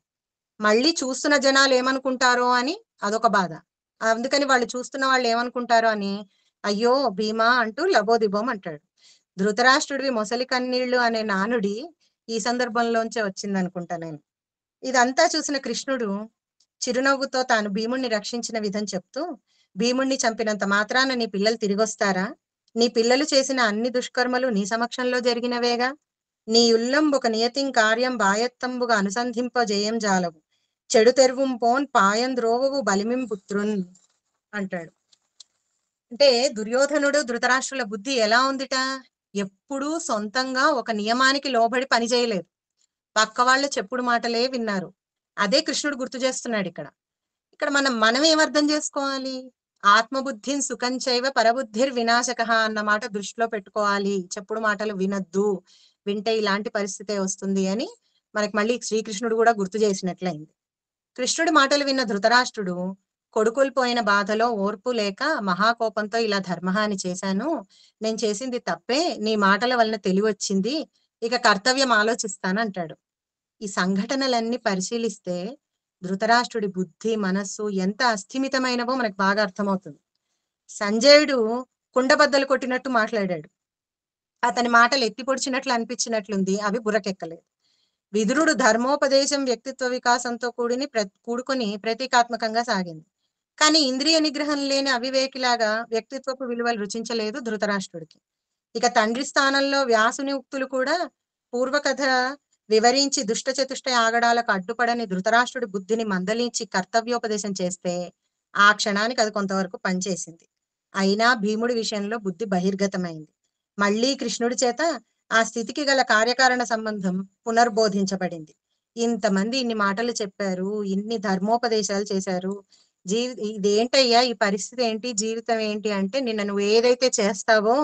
మళ్ళీ చూస్తున్న జనాలు ఏమనుకుంటారో అని అదొక బాధ. అందుకని వాళ్ళు చూస్తున్న వాళ్ళు ఏమనుకుంటారో అని అయ్యో భీమా అంటూ లబోదిబోం అంటాడు. ధృతరాష్ట్రుడివి మొసలి కన్నీళ్లు అనే నానుడి ఈ సందర్భంలోంచే వచ్చింది అనుకుంటా నేను. ఇదంతా చూసిన కృష్ణుడు చిరునవ్వుతో తాను భీముణ్ణి రక్షించిన విధం చెప్తూ, భీముణ్ణి చంపినంత మాత్రాన నీ పిల్లలు తిరిగొస్తారా? నీ పిల్లలు చేసిన అన్ని దుష్కర్మలు నీ సమక్షంలో జరిగినవేగా. నీ ఉల్లంబొక నియతిం కార్యం బాయత్తంబుగా అనుసంధింపజేయం జాలవు, చెడు తెరువుం పోన్ పాయంద్రోవవు బలిమిం పుత్రున్ అంటాడు. అంటే దుర్యోధనుడు ధృతరాష్ట్రుల బుద్ధి ఎలా ఉందిట? ఎప్పుడూ సొంతంగా ఒక నియమానికి లోబడి పని చేయలేదు. పక్క వాళ్ళ చెప్పుడు మాటలే విన్నారు. అదే కృష్ణుడు గుర్తు చేస్తున్నాడు ఇక్కడ. ఇక్కడ మనం ఏమర్థం చేసుకోవాలి? ఆత్మబుద్ధిన్ సుఖంచైవ పరబుద్ధిర్ వినాశక అన్న మాట దృష్టిలో పెట్టుకోవాలి. చెప్పుడు మాటలు వినద్దు, వింటే ఇలాంటి పరిస్థితే వస్తుంది అని మనకి మళ్ళీ శ్రీకృష్ణుడు కూడా గుర్తు చేసినట్లయింది. కృష్ణుడి మాటలు విన్న ధృతరాష్ట్రుడు కొడుకులు పోయిన బాధలో ఓర్పు లేక మహాకోపంతో ఇలా ధర్మహాని చేశాను, నేను చేసింది తప్పే, నీ మాటల వలన తెలివచ్చింది, ఇక కర్తవ్యం ఆలోచిస్తానంటాడు. ఈ సంఘటనలన్నీ పరిశీలిస్తే ధృతరాష్ట్రుడి బుద్ధి మనస్సు ఎంత అస్థిమితమైనవో మనకు బాగా అర్థమవుతుంది. సంజయుడు కుండబద్దలు కొట్టినట్టు మాట్లాడాడు. అతని మాటలు ఎత్తి పొడిచినట్లు అనిపించినట్లుంది, అవి బుర్రకెక్కలేదు. విదురుడు ధర్మోపదేశం వ్యక్తిత్వ వికాసంతో కూడుకొని ప్రతీకాత్మకంగా సాగింది. కానీ ఇంద్రియ నిగ్రహం లేని అవివేకిలాగా వ్యక్తిత్వపు విలువలు రుచించలేదు ధృతరాష్ట్రుడికి. ఇక తండ్రి స్థానంలో వ్యాసుని ఉక్తులు కూడా పూర్వకథ వివరించి దుష్ట చతుష్ట ఆగడాలకు అడ్డుపడని ధృతరాష్ట్రుడి బుద్ధిని మందలించి కర్తవ్యోపదేశం చేస్తే ఆ క్షణానికి అది కొంతవరకు పనిచేసింది. అయినా భీముడి విషయంలో బుద్ధి బహిర్గతమైంది. మళ్ళీ కృష్ణుడి చేత ఆ స్థితికి గల కార్యకారణ సంబంధం పునర్బోధించబడింది. ఇంతమంది ఇన్ని మాటలు చెప్పారు, ఇన్ని ధర్మోపదేశాలు చేశారు, ఇదేంటయ్యా ఈ పరిస్థితి ఏంటి, జీవితం ఏంటి అంటే, నిన్న నువ్వు ఏదైతే చేస్తావో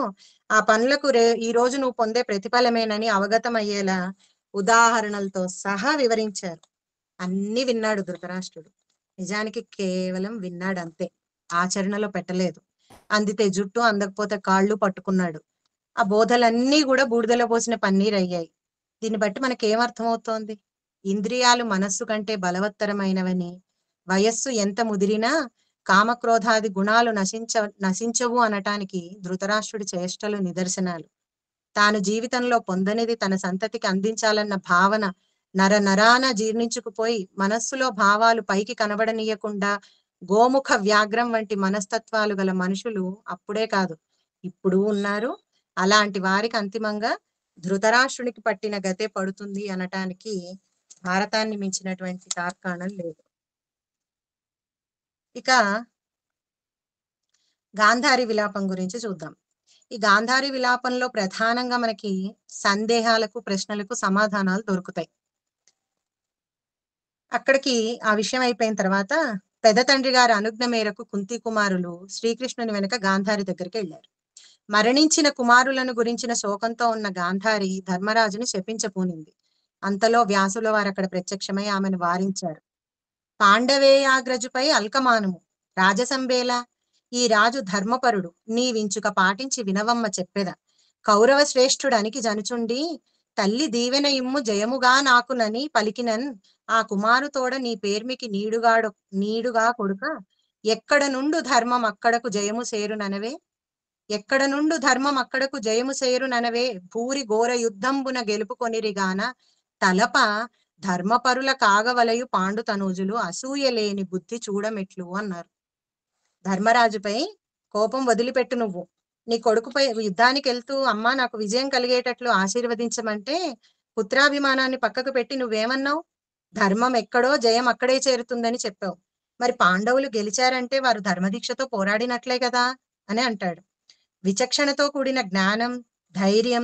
ఆ పనులకు ఈ రోజు నువ్వు పొందే ప్రతిఫలమేనని అవగతం అయ్యేలా ఉదాహరణలతో సహా వివరించారు. అన్ని విన్నాడు ధృతరాష్ట్రుడు. నిజానికి కేవలం విన్నాడు అంతే, ఆచరణలో పెట్టలేదు. అందితే జుట్టు, అందకపోతే కాళ్ళు పట్టుకున్నాడు. ఆ బోధలన్నీ కూడా బూడిదలో పోసిన పన్నీరు అయ్యాయి. దీన్ని బట్టి మనకేమర్థమవుతోంది? ఇంద్రియాలు మనస్సు కంటే బలవత్తరమైనవని, వయస్సు ఎంత ముదిరినా కామక్రోధాది గుణాలు నశించవు అనటానికి ధృతరాష్ట్రుడి చేష్టలు నిదర్శనాలు. తాను జీవితంలో పొందనిది తన సంతతికి అందించాలన్న భావన నరాన జీర్ణించుకుపోయి మనస్సులో భావాలు పైకి కనబడనీయకుండా గోముఖ వ్యాఘ్రం వంటి మనస్తత్వాలు గల మనుషులు అప్పుడే కాదు ఇప్పుడు ఉన్నారు. అలాంటి వారికి అంతిమంగా ధృతరాష్ట్రునికి పట్టిన గతే పడుతుంది అనటానికి భారతాన్ని మించినటువంటి తార్కాణం లేదు. ఇక గాంధారి విలాపం గురించి చూద్దాం. ఈ గాంధారి విలాపంలో ప్రధానంగా మనకి సందేహాలకు, ప్రశ్నలకు సమాధానాలు దొరుకుతాయి. అక్కడికి ఆ విషయం అయిపోయిన తర్వాత పెద్ద తండ్రి గారి అనుజ్ఞ మేరకు కుంతి కుమారులు శ్రీకృష్ణుని వెనుక గాంధారి దగ్గరికి వెళ్ళారు. మరణించిన కుమారులను గురించిన శోకంతో ఉన్న గాంధారి ధర్మరాజుని శపించపూనింది. అంతలో వ్యాసుల వారు అక్కడ ప్రత్యక్షమై ఆమెను వారించారు. పాండవేయాగ్రజుపై అల్కమానము రాజసంబేల, ఈ రాజు ధర్మపరుడు, నీ వించుక పాటించి వినవమ్మ చెప్పెద. కౌరవ శ్రేష్ఠుడానికి జనుచుండి తల్లి దీవెన ఇమ్ము జయముగా నాకునని పలికినన్, ఆ కుమారుతోడ నీ పేర్మికి నీడుగా కొడుక, ఎక్కడ నుండు ధర్మం అక్కడకు జయము సేరుననవే, ఎక్కడ నుండు ధర్మం అక్కడకు జయము సేరుననవే, భూరి ఘోర యుద్ధంబున గెలుపుకొనిరిగాన తలప ధర్మపరుల కాగవలయు పాండు తనూజులు, అసూయ లేని బుద్ధి చూడమెట్లు అన్నారు. ధర్మరాజుపై కోపం వదిలిపెట్టు, నువ్వు నీ కొడుకుపై యుద్ధానికి వెళ్తూ అమ్మా నాకు విజయం కలిగేటట్లు ఆశీర్వదించమంటే పుత్రాభిమానాన్ని పక్కకు పెట్టి నువ్వేమన్నావు? ధర్మం ఎక్కడో జయం అక్కడే చేరుతుందని చెప్పావు. మరి పాండవులు గెలిచారంటే వారు ధర్మదీక్షతో పోరాడినట్లే కదా అని అంటాడు. విచక్షణతో కూడిన జ్ఞానం, ధైర్యం,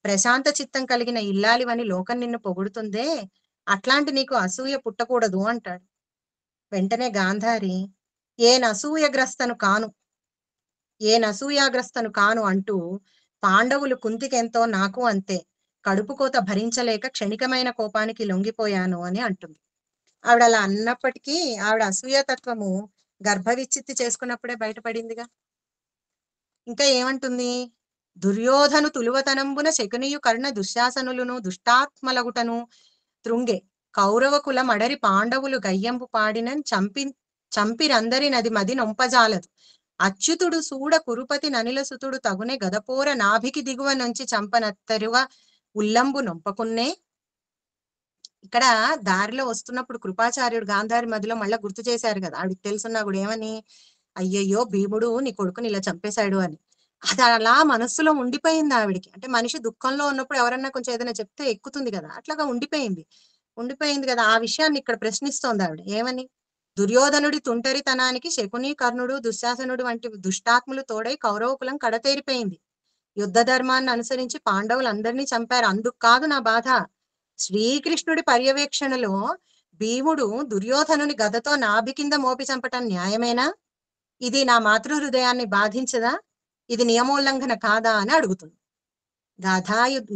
ప్రశాంత చిత్తం కలిగిన ఇల్లాలివని లోకం నిన్ను పొగుడుతుందే, అట్లాంటి నీకు అసూయ పుట్టకూడదు అంటాడు. వెంటనే గాంధారి ఏనసూయాగ్రస్తను కాను అంటూ, పాండవులు కుంతికెంతో నాకు అంతే, కడుపుకోత భరించలేక క్షణికమైన కోపానికి లొంగిపోయాను అని అంటుంది. ఆవిడ అలా అన్నప్పటికీ ఆవిడ అసూయతత్వము గర్భవిచ్చిత్తి చేసుకున్నప్పుడే బయటపడిందిగా. ఇంకా ఏమంటుంది? దుర్యోధను తులువతనంబున శకునియు కర్ణ దుశ్శాసనులను దుష్టాత్మలగుటను త్రుంగే, కౌరవ కుల మడరి పాండవులు గయ్యంబు పాడినన్ చంపిరందరి నది మది నొంపజాలదు, అచ్యుతుడు సూడ కురుపతి ననిల సుతుడు తగునే గదపోర నాభికి దిగువ నుంచి చంపనత్తరువ ఉల్లంబు నొంపకున్నే. ఇక్కడ దారిలో వస్తున్నప్పుడు కృపాచార్యుడు గాంధారి మధ్యలో మళ్ళీ గుర్తు చేశారు కదా, ఆవిడకి తెలుసున్నా కూడా ఏమని, అయ్యయ్యో భీముడు నీ కొడుకుని ఇలా చంపేశాడు అని. అది అలా మనస్సులో ఉండిపోయింది ఆవిడికి. అంటే మనిషి దుఃఖంలో ఉన్నప్పుడు ఎవరన్నా కొంచెం ఏదైనా చెప్తే ఎక్కుతుంది కదా, అట్లాగా ఉండిపోయింది కదా. ఆ విషయాన్ని ఇక్కడ ప్రశ్నిస్తోంది ఆవిడ. ఏమని, దుర్యోధనుడి తుంటరితనానికి శకుని, కర్ణుడు, దుశ్శాసనుడు వంటి దుష్టాత్ములు తోడై కౌరవ కులం కడతేరిపోయింది. యుద్ధ ధర్మాన్ని అనుసరించి పాండవులందరినీ చంపారు. అందుకు కాదు నా బాధ. శ్రీకృష్ణుడి పర్యవేక్షణలో భీముడు దుర్యోధనుని గదతో నాభి కింద మోపి చంపటం న్యాయమేనా? ఇది నా మాతృ హృదయాన్ని బాధించదా? ఇది నియమోల్లంఘన కాదా అని అడుగుతుంది.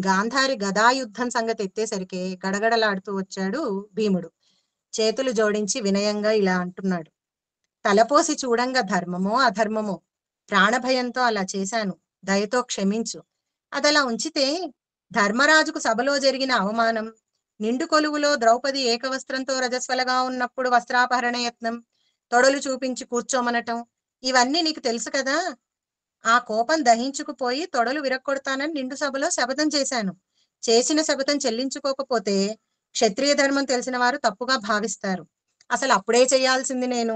గాంధారి గదాయుద్ధం సంగతి ఎత్తేసరికి గడగడలాడుతూ వచ్చాడు భీముడు. చేతులు జోడించి వినయంగా ఇలా అంటున్నాడు, తలపోసి చూడంగా ధర్మమో అధర్మమో, ప్రాణభయంతో అలా చేశాను, దయతో క్షమించు. అదలా ఉంచితే ధర్మరాజుకు సభలో జరిగిన అవమానం, నిండు కొలువులో ద్రౌపది ఏకవస్త్రంతో రజస్వలగా ఉన్నప్పుడు వస్త్రాపహరణ యత్నం, తొడలు చూపించి కూర్చోమనటం, ఇవన్నీ నీకు తెలుసు కదా. ఆ కోపం దహించుకుపోయి తొడలు విరక్కొడతానని నిండు సభలో శపథం చేశాను. చేసిన శపథం చెల్లించుకోకపోతే క్షత్రియ ధర్మం తెలిసిన వారు తప్పుగా భావిస్తారు. అసలు అప్పుడే చేయాల్సింది నేను,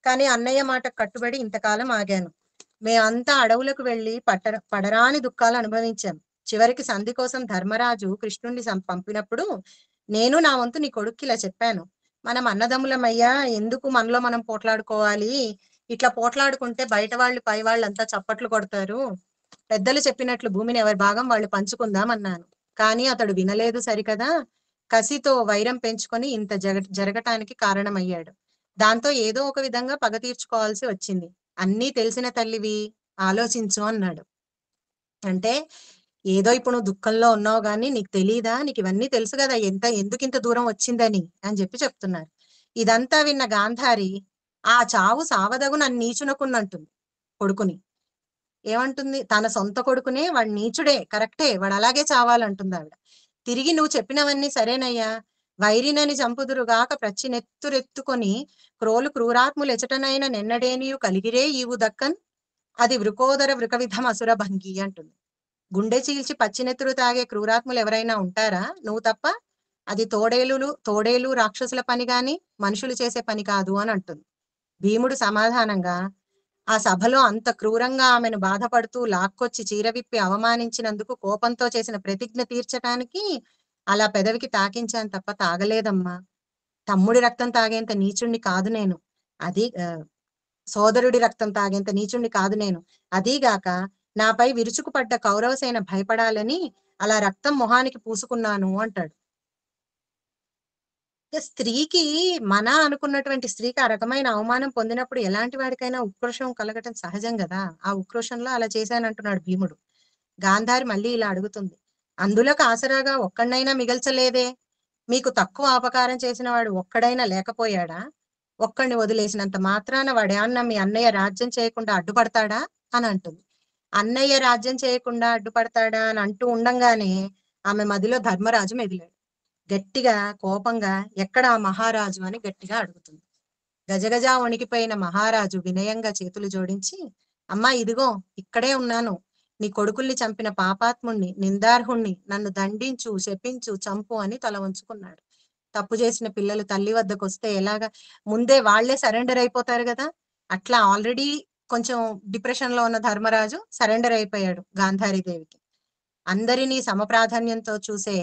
కానీ అన్నయ్య మాట కట్టుబడి ఇంతకాలం ఆగాను. మేమంతా అడవులకు వెళ్లి పడరాని దుఃఖాలు అనుభవించాం. చివరికి సంధి కోసం ధర్మరాజు కృష్ణుణ్ణి పంపినప్పుడు నేను నా వంతు నీ కొడుక్కి ఇలా చెప్పాను, మనం అన్నదమ్ములమయ్యా, ఎందుకు మనలో మనం పోట్లాడుకోవాలి, ఇట్లా పోట్లాడుకుంటే బయట వాళ్ళు పై వాళ్ళంతా చప్పట్లు కొడతారు, పెద్దలు చెప్పినట్లు భూమిని ఎవరి భాగం వాళ్ళు పంచుకుందాం అన్నాను. కానీ అతడు వినలేదు సరికదా. కసితో వైరం పెంచుకొని ఇంత జరగటానికి కారణమయ్యాడు. దాంతో ఏదో ఒక విధంగా పగ తీర్చుకోవాల్సి వచ్చింది. అన్నీ తెలిసిన తల్లివి, ఆలోచించు అన్నాడు. అంటే ఏదో ఇప్పుడు నువ్వు దుఃఖంలో ఉన్నావు గానీ నీకు తెలీదా, నీకు ఇవన్నీ తెలుసు కదా, ఎందుకు ఇంత దూరం వచ్చిందని అని చెప్తున్నారు. ఇదంతా విన్న గాంధారి ఆ చావు సావదగు నన్ను నీచునకుందంటుంది కొడుకుని. ఏమంటుంది, తన సొంత కొడుకునే వాడు నీచుడే, కరెక్టే, వాడు అలాగే చావాలంటుంది ఆవిడ. తిరిగి నువ్వు చెప్పినవన్నీ సరేనయ్యా, వైరినని చంపుదురుగాక ప్రచ్చినెత్తురెత్తుకొని క్రూరాత్ములు ఎచటనైన నెన్నడేనియు కలిగిరే ఈవు దక్కన్, అది వృకోదర వృకవిధం అసుర భంగి అంటుంది. గుండె చీల్చి పచ్చినెత్తురు తాగే క్రూరాత్ములు ఎవరైనా ఉంటారా నువ్వు తప్ప? అది తోడేలు రాక్షసుల పని గాని మనుషులు చేసే పని కాదు అని అంటుంది. భీముడు సమాధానంగా, ఆ సభలో అంత క్రూరంగా ఆమెను బాధపడుతూ లాక్కొచ్చి చీరవిప్పి అవమానించినందుకు కోపంతో చేసిన ప్రతిజ్ఞ తీర్చటానికి అలా పెదవికి తాకించాను తప్ప తాగలేదమ్మా. తమ్ముడి రక్తం తాగేంత నీచుణ్ణి కాదు నేను, అది సోదరుడి రక్తం తాగేంత నీచుణ్ణి కాదు నేను. అదీగాక నాపై విరుచుకుపడ్డ కౌరవసేన భయపడాలని అలా రక్తం మొహానికి పూసుకున్నాను అంటాడు. స్త్రీకి అనుకున్నటువంటి స్త్రీకి ఆ రకమైన అవమానం పొందినప్పుడు ఎలాంటి వాడికైనా ఉక్రోషం కలగటం సహజం కదా. ఆ ఉక్రోషంలో అలా చేశానంటున్నాడు భీముడు. గాంధారి మళ్ళీ ఇలా అడుగుతుంది, అందులోకి ఆసరాగా ఒక్కడైనా మిగల్చలేదే, మీకు తక్కువ అపకారం చేసిన వాడు ఒక్కడైనా లేకపోయాడా? ఒక్కడిని వదిలేసినంత మాత్రాన వాడేమన్నా మీ అన్నయ్య రాజ్యం చేయకుండా అడ్డుపడతాడా అని అంటుంది. అన్నయ్య రాజ్యం చేయకుండా అడ్డుపడతాడా అని అంటూ ఉండంగానే ఆమె మదిలో ధర్మరాజు మెదిలాడు. గట్టిగా కోపంగా, ఎక్కడ ఆ మహారాజు అని గట్టిగా అడుగుతుంది. గజగజ వణికిపోయిన మహారాజు వినయంగా చేతులు జోడించి, అమ్మా ఇదిగో ఇక్కడే ఉన్నాను, నీ కొడుకుల్ని చంపిన పాపాత్ముణ్ణి, నిందార్హుణ్ణి, నన్ను దండించు, శపించు, చంపు అని తల వంచుకున్నాడు. తప్పు చేసిన పిల్లలు తల్లి వద్దకు వస్తే ఎలాగా, ముందే వాళ్లే సరెండర్ అయిపోతారు కదా, అట్లా ఆల్రెడీ కొంచెం డిప్రెషన్ లో ఉన్న ధర్మరాజు సరెండర్ అయిపోయాడు గాంధారీదేవికి. అందరినీ సమప్రాధాన్యంతో చూసే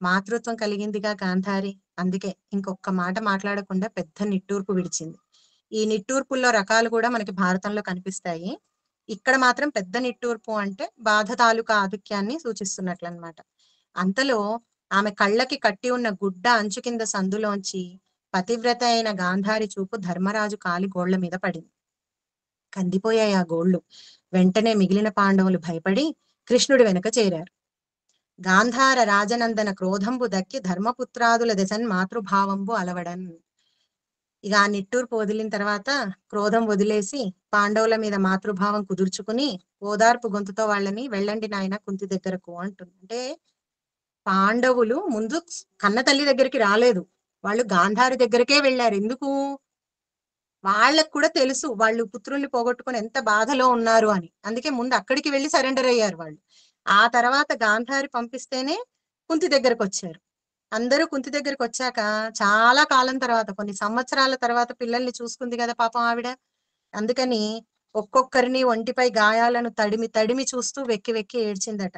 మాతృత్వం కలిగిందిగా గాంధారి. అందుకే ఇంకొక మాట మాట్లాడకుండా పెద్ద నిట్టూర్పు విడిచింది. ఈ నిట్టూర్పుల్లో రకాలు కూడా మనకి భారతంలో కనిపిస్తాయి. ఇక్కడ మాత్రం పెద్ద నిట్టూర్పు అంటే బాధ తాలూకా ఆధిక్యాన్ని సూచిస్తున్నట్లు అన్నమాట. అంతలో ఆమె కళ్ళకి కట్టి ఉన్న గుడ్డ అంచు కింద సందులోంచి పతివ్రత అయిన గాంధారి చూపు ధర్మరాజు కాలి గోళ్ల మీద పడింది. కందిపోయాయి ఆ గోళ్లు. వెంటనే మిగిలిన పాండవులు భయపడి కృష్ణుడి వెనుక చేరారు. గాంధార రాజనందన క్రోధంబు దక్కి ధర్మపుత్రాదుల దశన్ మాతృభావంబు అలవడన్. ఇక ఆ నిట్టూర్పు వదిలిన తర్వాత క్రోధం వదిలేసి పాండవుల మీద మాతృభావం కుదుర్చుకుని ఓదార్పు గొంతుతో వాళ్ళని వెళ్ళండి నాయన కుంతి దగ్గరకు అంటుంది. అంటే పాండవులు ముందు కన్న తల్లి దగ్గరికి రాలేదు, వాళ్ళు గాంధారి దగ్గరకే వెళ్ళారు. ఎందుకు? వాళ్ళకు కూడా తెలుసు వాళ్ళు పుత్రుల్ని పోగొట్టుకుని ఎంత బాధలో ఉన్నారు అని. అందుకే ముందు అక్కడికి వెళ్ళి సరెండర్ అయ్యారు వాళ్ళు. ఆ తర్వాత గాంధారి పంపిస్తేనే కుంతి దగ్గరకు వచ్చారు. అందరూ కుంతి దగ్గరికి వచ్చాక చాలా కాలం తర్వాత, కొన్ని సంవత్సరాల తర్వాత పిల్లల్ని చూసుకుంది కదా పాపం ఆవిడ. అందుకని ఒక్కొక్కరిని ఒంటిపై గాయాలను తడిమి తడిమి చూస్తూ వెక్కి వెక్కి ఏడ్చిందట.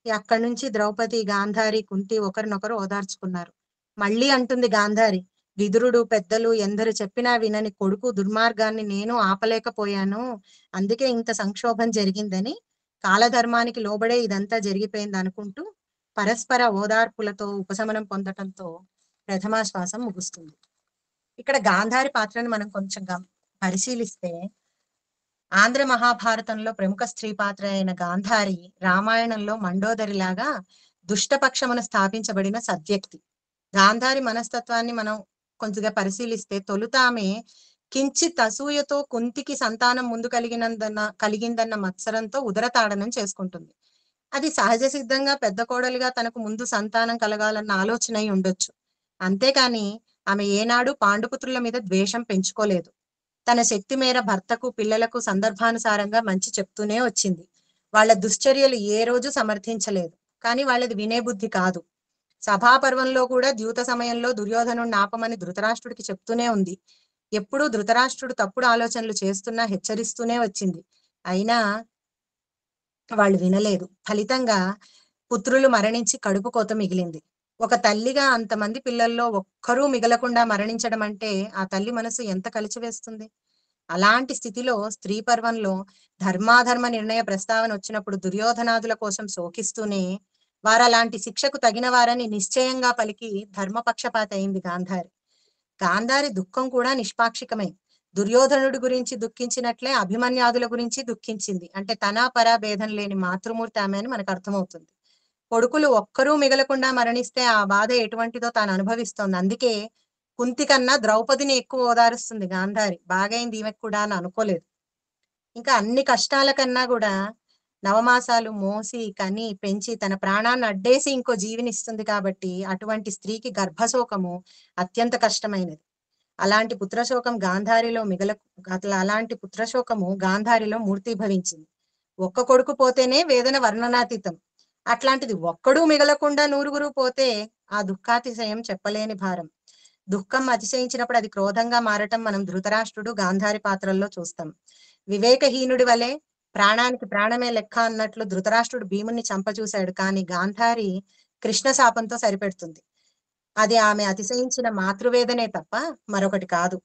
అక్కడి నుంచి ద్రౌపది, గాంధారి, కుంతి ఒకరినొకరు ఓదార్చుకున్నారు. మళ్ళీ అంటుంది గాంధారి, విదురుడు, పెద్దలు ఎందరు చెప్పినా వినని కొడుకు దుర్మార్గాన్ని నేను ఆపలేకపోయాను, అందుకే ఇంత సంక్షోభం జరిగిందని, కాలధర్మానికి లోబడే ఇదంతా జరిగిపోయింది అనుకుంటూ పరస్పర ఓదార్పులతో ఉపశమనం పొందటంతో ప్రథమాశ్వాసం ముగుస్తుంది. ఇక్కడ గాంధారి పాత్రను మనం కొంచెం పరిశీలిస్తే, ఆంధ్ర మహాభారతంలో ప్రముఖ స్త్రీ పాత్ర అయిన గాంధారి రామాయణంలో మండోదరిలాగా దుష్టపక్షమును స్థాపించబడిన సద్వ్యక్తి. గాంధారి మనస్తత్వాన్ని మనం కొంచెంగా పరిశీలిస్తే, తొలుత ఆమె కించిత్ అసూయతో కుంతికి సంతానం ముందు కలిగిందన్న మత్సరంతో ఉదరతాడనం చేసుకుంటుంది. అది సహజ సిద్ధంగా పెద్ద కోడలిగా తనకు ముందు సంతానం కలగాలన్న ఆలోచన అయి ఉండొచ్చు. అంతేకాని ఆమె ఏనాడు పాండుపుత్రుల మీద ద్వేషం పెంచుకోలేదు. తన శక్తి మేర భర్తకు, పిల్లలకు సందర్భానుసారంగా మంచి చెప్తూనే వచ్చింది. వాళ్ళ దుశ్చర్యలు ఏ రోజు సమర్థించలేదు. కానీ వాళ్ళది వినే బుద్ధి కాదు. సభాపర్వంలో కూడా ద్యూత సమయంలో దుర్యోధనుడిని ఆపమని ధృతరాష్ట్రుడికి చెప్తూనే ఉంది. ఎప్పుడూ ధృతరాష్ట్రుడు తప్పుడు ఆలోచనలు చేస్తున్నా హెచ్చరిస్తూనే వచ్చింది. అయినా వాళ్ళు వినలేదు. ఫలితంగా పుత్రులు మరణించి కడుపు కోత మిగిలింది. ఒక తల్లిగా అంతమంది పిల్లల్లో ఒక్కరూ మిగలకుండా మరణించడం అంటే ఆ తల్లి మనసు ఎంత కలిచివేస్తుంది. అలాంటి స్థితిలో స్త్రీ పర్వంలో ధర్మాధర్మ నిర్ణయ ప్రస్తావన వచ్చినప్పుడు దుర్యోధనాదుల కోసం శోకిస్తూనే, వారలాంటి శిక్షకు తగిన వారని నిశ్చయంగా పలికి ధర్మపక్షపాత అయింది గాంధారి. గాంధారి దుఃఖం కూడా నిష్పాక్షికమే. దుర్యోధనుడి గురించి దుఃఖించినట్లే అభిమన్యాదుల గురించి దుఃఖించింది. అంటే తనా పరా భేదం లేని మాతృమూర్తి ఆమె అని మనకు అర్థమవుతుంది. కొడుకులు ఒక్కరూ మిగలకుండా మరణిస్తే ఆ బాధ ఎటువంటిదో తాను అనుభవిస్తోంది. అందుకే కుంతి కన్నా ద్రౌపదిని ఎక్కువ ఓదారుస్తుంది గాంధారి. బాగైంది ఈమెకు కూడా అని అనుకోలేదు. ఇంకా అన్ని కష్టాల కన్నా కూడా నవమాసాలు మోసి కని పెంచి తన ప్రాణాన్ని అడ్డేసి ఇంకో జీవినిస్తుంది కాబట్టి అటువంటి స్త్రీకి గర్భశోకము అత్యంత కష్టమైనది. అలాంటి పుత్రశోకం గాంధారిలో అలాంటి పుత్రశోకము గాంధారిలో మూర్తిభవించింది. ఒక్క కొడుకు పోతేనే వేదన వర్ణనాతీతం. అట్లాంటిది ఒక్కడూ మిగలకుండా 100 పోతే ఆ దుఃఖాతిశయం చెప్పలేని భారం. దుఃఖం అతిశయించినప్పుడు అది క్రోధంగా మారటం మనం ధృతరాష్ట్రుడు, గాంధారి పాత్రల్లో చూస్తాం. వివేకహీనుడి వలె ప్రాణానికి ప్రాణమే లెక్క అన్నట్లు ధృతరాష్ట్రుడు భీముని చంపచూశాడు. కానీ గాంధారి కృష్ణ శాపంతో సరిపెడుతుంది. అది ఆమె అతిశయించిన మాతృవేదనే తప్ప మరొకటి కాదు.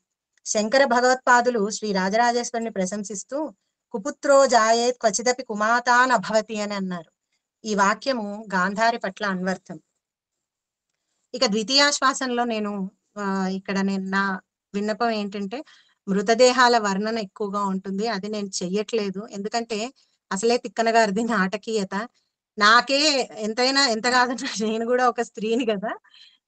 శంకర భగవత్పాదులు శ్రీ రాజరాజేశ్వరిని ప్రశంసిస్తూ కుపుత్రో జాయేత్ క్వచిదపి కుమాతాన్ అభవతి అని అన్నారు. ఈ వాక్యము గాంధారి పట్ల అన్వర్థం. ఇక ద్వితీయాశ్వాసంలో ఇక్కడ నా విన్నపం ఏంటంటే, మృతదేహాల వర్ణన ఎక్కువగా ఉంటుంది. అది నేను చెయ్యట్లేదు. ఎందుకంటే అసలే తిక్కన గారిది నాటకీయత. నాకే ఎంత కాదన్నా నేను కూడా ఒక స్త్రీని కదా,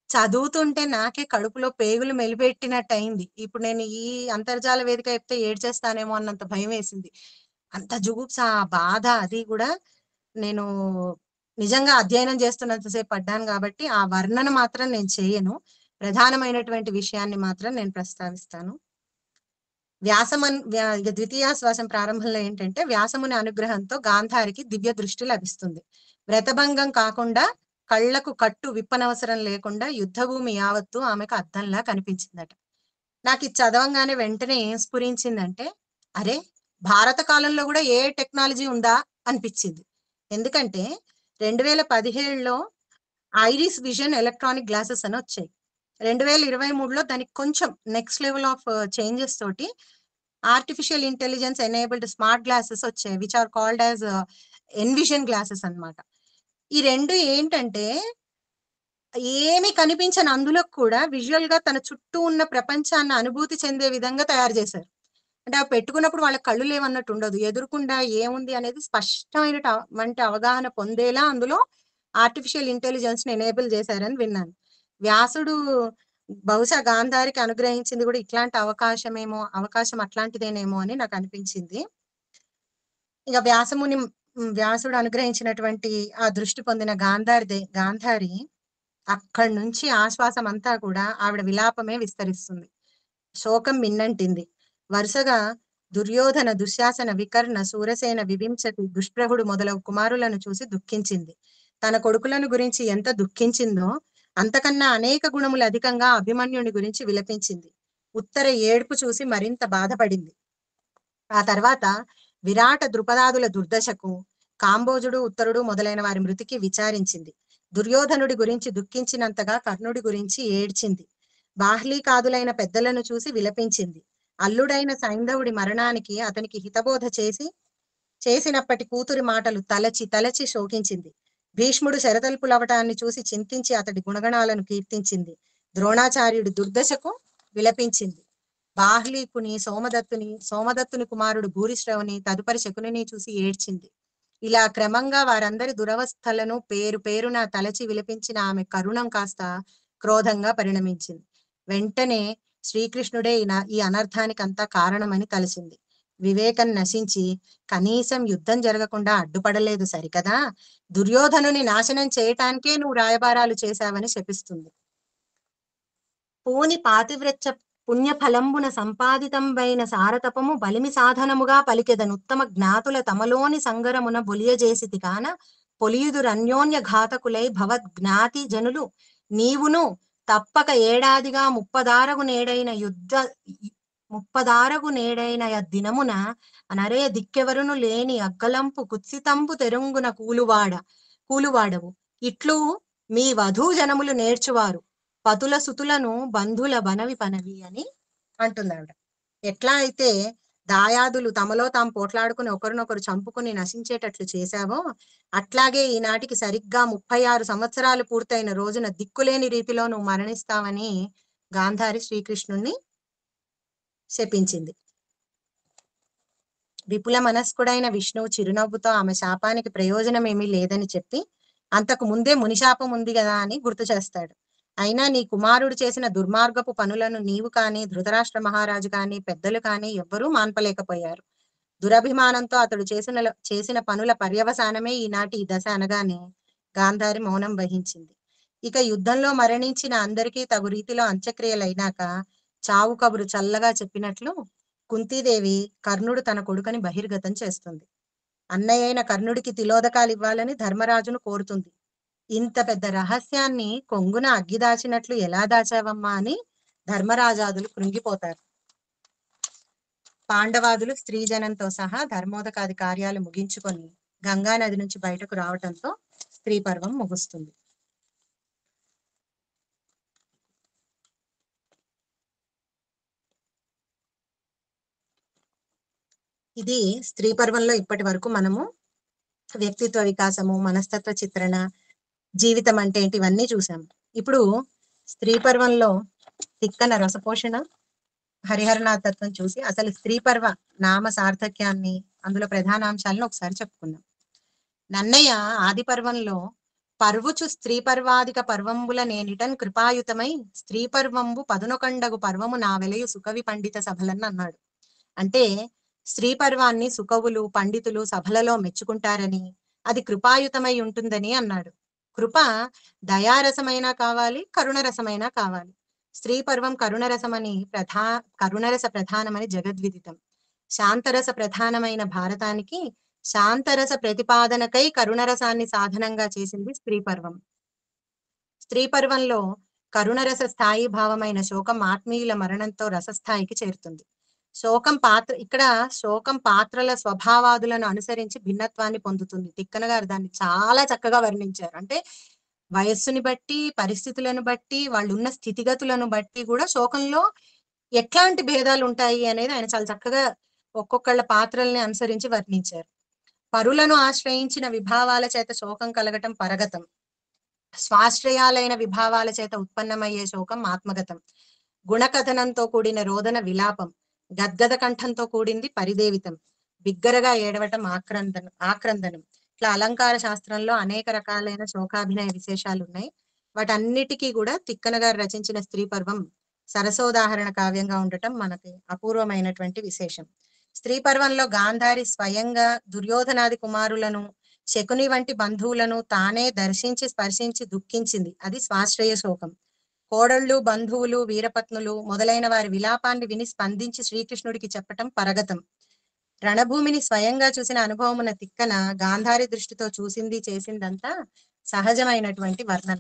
చదువుతుంటే నాకే కడుపులో పేగులు మెలిపెట్టినట్టు అయింది. ఇప్పుడు నేను ఈ అంతర్జాల వేదిక చెప్తే ఏడ్చేస్తానేమో అన్నంత భయం వేసింది. అంత జుగుప్స, ఆ బాధ అది కూడా నేను నిజంగా అధ్యయనం చేస్తున్నంతసేపు పడ్డాను కాబట్టి ఆ వర్ణన మాత్రం నేను చేయను. ప్రధానమైనటువంటి విషయాన్ని మాత్రం నేను ప్రస్తావిస్తాను. ద్వితీయాశ్వాసం ప్రారంభంలో ఏంటంటే, వ్యాసముని అనుగ్రహంతో గాంధారికి దివ్య దృష్టి లభిస్తుంది. వ్రతభంగం కాకుండా కళ్లకు కట్టు విప్పనవసరం లేకుండా యుద్ధభూమి యావత్తు ఆమెకు అద్దంలా కనిపించిందట. నాకు ఇది చదవంగానే వెంటనే ఏం స్ఫురించిందంటే, అరే భారత కాలంలో కూడా ఏ టెక్నాలజీ ఉందా అనిపించింది. ఎందుకంటే 2017లో ఐరిస్ విజన్ ఎలక్ట్రానిక్ గ్లాసెస్ అని వచ్చాయి. 2023లో దానికి కొంచెం నెక్స్ట్ లెవెల్ ఆఫ్ చేంజెస్ తోటి artificial intelligence enabled smart glasses వచ్చాయి, which are called as Envision glasses అన్నమాట. ఈ రెండు ఏంటంటే, ఏమి కనిపించని అందులో కూడా విజువల్ గా తన చుట్టూ ఉన్న ప్రపంచాన్ని అనుభూతి చెందే విధంగా తయారు చేశారు. అంటే అవి పెట్టుకున్నప్పుడు వాళ్ళ కళ్ళు లేవన్నట్టు ఉండదు. ఎదురుకుండా ఏముంది అనేది స్పష్టమైనటువంటి అవగాహన పొందేలా అందులో ఆర్టిఫిషియల్ ఇంటెలిజెన్స్ ని ఎనేబుల్ చేశారని విన్నాను. వ్యాసుడు బహుశా గాంధారికి అనుగ్రహించింది కూడా ఇట్లాంటి అవకాశం అట్లాంటిదేనేమో అని నాకు అనిపించింది. ఇక వ్యాసుడు అనుగ్రహించినటువంటి ఆ దృష్టి పొందిన గాంధారి అక్కడి నుంచి ఆశ్వాసం అంతా కూడా ఆవిడ విలాపమే విస్తరిస్తుంది. శోకం మిన్నంటింది. వరుసగా దుర్యోధన, దుశ్శాసన, వికర్ణ, సూరసేన, వివింశతి, దుష్ప్రభుడు మొదలగు కుమారులను చూసి దుఃఖించింది. తన కొడుకులను గురించి ఎంత దుఃఖించిందో అంతకన్నా అనేక గుణములు అధికంగా అభిమన్యుని గురించి విలపించింది. ఉత్తర ఏడుపు చూసి మరింత బాధపడింది. ఆ తర్వాత విరాట ద్రుపదాదుల దుర్దశకు, కాంబోజుడు ఉత్తరుడు మొదలైన వారి మృతికి విచారించింది. దుర్యోధనుడి గురించి దుఃఖించినంతగా కర్ణుడి గురించి ఏడ్చింది. బాహ్లీకాదులైన పెద్దలను చూసి విలపించింది. అల్లుడైన సైంధవుడి మరణానికి అతనికి హితబోధ చేసినప్పటి కూతురి మాటలు తలచి శోకించింది. భీష్ముడు శరతల్పులవటాన్ని చూసి చింతించి అతడి గుణగణాలను కీర్తించింది. ద్రోణాచార్యుడి దుర్దశకు విలపించింది. బాహ్లీకుని, సోమదత్తుని కుమారుడు భూరిశ్రవుని, తదుపరి శకునిని చూసి ఏడ్చింది. ఇలా క్రమంగా వారందరి దురవస్థలను పేరు పేరున తలచి విలపించిన ఆమె కరుణం కాస్త క్రోధంగా పరిణమించింది. వెంటనే శ్రీకృష్ణుడే ఈ అనర్థానికి అంతా కారణమని తలచింది. వివేకం నశించి కనీసం యుద్ధం జరగకుండా అడ్డుపడలేదు సరికదా, దుర్యోధనుని నాశనం చేయటానికే నువ్వు రాయబారాలు చేశావని శపిస్తుంది. పూని పాతివ్రత్య పుణ్యఫలంబున సంపాదితంబైన సారతపము బలిమి సాధనముగా పలికెదనుత్తమ జ్ఞాతుల తమలోని సంగరమున బొలియజేసితి కాన పొలియుదురన్యోన్య ఘాతకులై భవద్జ్ఞాతి జనులు నీవును తప్పక ఏడాదిగా ముప్పదారగు నేడైన దినమున అనరే దిక్కెవరును లేని అగ్గలంపు కుత్సితంబు తెరుంగున కూలువాడవు ఇట్లు మీ వధూ జనములు నేర్చువారు పతుల సుతులను బంధుల బనవి పనవి అని అంటున్నాడు. ఎట్లా అయితే దాయాదులు తమలో తాము పోట్లాడుకుని ఒకరినొకరు చంపుకుని నశించేటట్లు చేశావో, అట్లాగే ఈనాటికి సరిగ్గా 36 సంవత్సరాలు పూర్తయిన రోజున దిక్కులేని రీతిలో నువ్వు మరణిస్తావని గాంధారి శ్రీకృష్ణుణ్ణి శపించింది. విపుల మనస్కుడైన విష్ణువు చిరునవ్వుతో ఆమె శాపానికి ప్రయోజనం ఏమీ లేదని చెప్పి, అంతకు ముందే మునిశాపం ఉంది కదా అని గుర్తు చేస్తాడు. అయినా నీ కుమారుడు చేసిన దుర్మార్గపు పనులను నీవు కానీ, ధృతరాష్ట్ర మహారాజు కానీ, పెద్దలు కానీ ఎవ్వరూ మాన్పలేకపోయారు. దురభిమానంతో అతడు చేసిన పనుల పర్యవసానమే ఈనాటి ఈ దశ అనగానే గాంధారి మౌనం వహించింది. ఇక యుద్ధంలో మరణించిన అందరికీ తగు రీతిలో అంత్యక్రియలైనాక చావు కబురు చల్లగా చెప్పినట్లు కుంతీదేవి కర్ణుడు తన కొడుకుని బహిర్గతం చేస్తుంది. అన్నయ్యైన కర్ణుడికి తిలోదకాలు ఇవ్వాలని ధర్మరాజును కోరుతుంది. ఇంత పెద్ద రహస్యాన్ని కొంగున అగ్గి దాచినట్లు ఎలా దాచావమ్మా అని ధర్మరాజాదులు కృంగిపోతారు. పాండవాదులు స్త్రీజనంతో సహా ధర్మోదకాది కార్యాలు ముగించుకొని గంగా నది నుంచి బయటకు రావటంతో స్త్రీ పర్వం ముగుస్తుంది. ఇది స్త్రీ పర్వంలో ఇప్పటి వరకు మనము వ్యక్తిత్వ వికాసము, మనస్తత్వ చిత్రణ, జీవితం అంటే ఏంటి ఇవన్నీ చూసాము. ఇప్పుడు స్త్రీ పర్వంలో తిక్కన రసపోషణ, హరిహరనాథ తత్వం చూసి అసలు స్త్రీ పర్వ నామ సార్థక్యాన్ని, అందులో ప్రధానాంశాలను ఒకసారి చెప్పుకుందాం. నన్నయ్య ఆది పర్వంలో పర్వుచు స్త్రీ పర్వాదిక పర్వంబుల నేనిటన్ కృపాయుతమై స్త్రీ పర్వంబు 11 పర్వము నా వెలయు సుకవి పండిత సభలన్న అన్నాడు. అంటే స్త్రీ పర్వాన్ని సుకవులు, పండితులు సభలలో మెచ్చుకుంటారని, అది కృపాయుతమై ఉంటుందని అన్నాడు. కృప దయారసమైనా కావాలి, కరుణరసమైనా కావాలి. స్త్రీ పర్వం కరుణరస ప్రధానమని జగద్విదితం. శాంతరస ప్రధానమైన భారతానికి శాంతరస ప్రతిపాదనకై కరుణరసాన్ని సాధనంగా చేసింది స్త్రీ పర్వం. స్త్రీ పర్వంలో కరుణరస స్థాయి భావమైన శోకం ఆత్మీయుల మరణంతో రసస్థాయికి చేరుతుంది. శోకం పాత్రల స్వభావాదులను అనుసరించి భిన్నత్వాన్ని పొందుతుంది. తిక్కన గారు దాన్ని చాలా చక్కగా వర్ణించారు. అంటే వయస్సుని బట్టి, పరిస్థితులను బట్టి, వాళ్ళు ఉన్న స్థితిగతులను బట్టి కూడా శోకంలో ఎట్లాంటి భేదాలు ఉంటాయి అనేది ఆయన చాలా చక్కగా ఒక్కొక్కళ్ళ పాత్రల్ని అనుసరించి వర్ణించారు. పరులను ఆశ్రయించిన విభావాల చేత శోకం కలగటం పరగతం, స్వాశ్రయాలైన విభావాల చేత ఉత్పన్నమయ్యే శోకం ఆత్మగతం, గుణకథనంతో కూడిన రోదన విలాపం, గద్గద కంఠంతో కూడింది పరిదేవితం, బిగ్గరగా ఏడవటం ఆక్రందనం. ఇట్లా అలంకార శాస్త్రంలో అనేక రకాలైన శోకాభినయ విశేషాలు ఉన్నాయి. వాటన్నిటికీ కూడా తిక్కన గారు రచించిన స్త్రీ పర్వం సరసోదాహరణ కావ్యంగా ఉండటం మనకి అపూర్వమైనటువంటి విశేషం. స్త్రీ పర్వంలో గాంధారి స్వయంగా దుర్యోధనాది కుమారులను, శకుని వంటి బంధువులను తానే దర్శించి స్పర్శించి దుఃఖించింది. అది స్వాశ్రయ శోకం. కోడళ్ళు, బంధువులు, వీరపత్నులు మొదలైన వారి విలాపాన్ని విని స్పందించి శ్రీకృష్ణుడికి చెప్పటం పరగతం. రణభూమిని స్వయంగా చూసిన అనుభవమున తిక్కన గాంధారి దృష్టితో చూసింది చేసిందంతా సహజమైనటువంటి వర్ణన.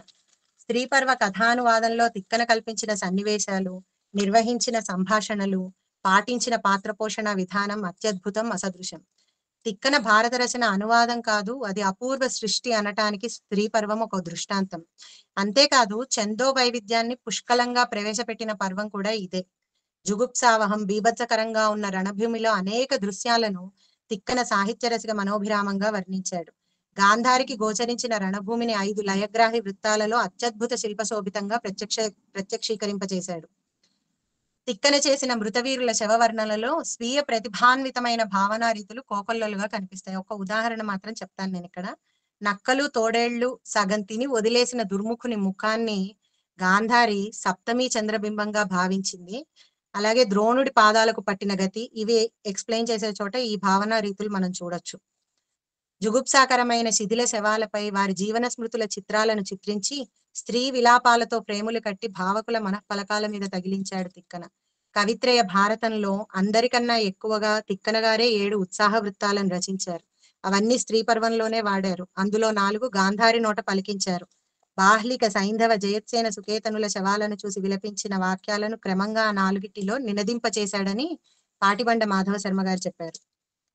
స్త్రీ పర్వ కథానువాదంలో తిక్కన కల్పించిన సన్నివేశాలు, నిర్వహించిన సంభాషణలు, పాటించిన పాత్ర పోషణ విధానం అత్యద్భుతం, అసదృశం. తిక్కన భారత రచన అనువాదం కాదు, అది అపూర్వ సృష్టి అనటానికి స్త్రీ పర్వం ఒక దృష్టాంతం. అంతేకాదు ఛందో వైవిధ్యాన్ని పుష్కలంగా ప్రవేశపెట్టిన పర్వం కూడా ఇదే. జుగుప్సావహం, బీభత్సకరంగా ఉన్న రణభూమిలో అనేక దృశ్యాలను తిక్కన సాహిత్య రసిక మనోభిరామంగా వర్ణించాడు. గాంధారికి గోచరించిన రణభూమిని 5 లయగ్రాహి వృత్తాలలో అత్యద్భుత శిల్పశోభితంగా ప్రత్యక్షీకరింపజేశాడు. తిక్కన చేసిన మృతవీరుల శవవర్ణనలో స్వీయ ప్రతిభాన్వితమైన భావనా రీతులు కోకొల్లలుగా కనిపిస్తాయి. ఒక ఉదాహరణ మాత్రం చెప్తాను నేను ఇక్కడ. నక్కలు తోడేళ్లు సగం తిని వదిలేసిన దుర్ముఖుని ముఖాన్ని గాంధారి సప్తమి చంద్రబింబంగా భావించింది. అలాగే ద్రోణుడి పాదాలకు పట్టిన గతి, ఇవి ఎక్స్ప్లెయిన్ చేసే చోట ఈ భావనా రీతులు మనం చూడొచ్చు. జుగుప్సాకరమైన శిథిల శవాలపై వారి జీవన స్మృతుల చిత్రాలను చిత్రించి స్త్రీ విలాపాలతో ప్రేములు కట్టి భావకుల మనఃపలకాల మీద తగిలించాడు తిక్కన. కవిత్రయ భారతంలో అందరికన్నా ఎక్కువగా తిక్కన గారే 7 ఉత్సాహ వృత్తాలను రచించారు. అవన్నీ స్త్రీ పర్వంలోనే వాడారు. అందులో 4 గాంధారి నోట పలికించారు. బాహ్లిక, సైంధవ, జయత్సేన, సుకేతనుల శవాలను చూసి విలపించిన వాక్యాలను క్రమంగా 4టిలో నినదింపచేశాడని పాటిబండ మాధవ శర్మ గారు చెప్పారు.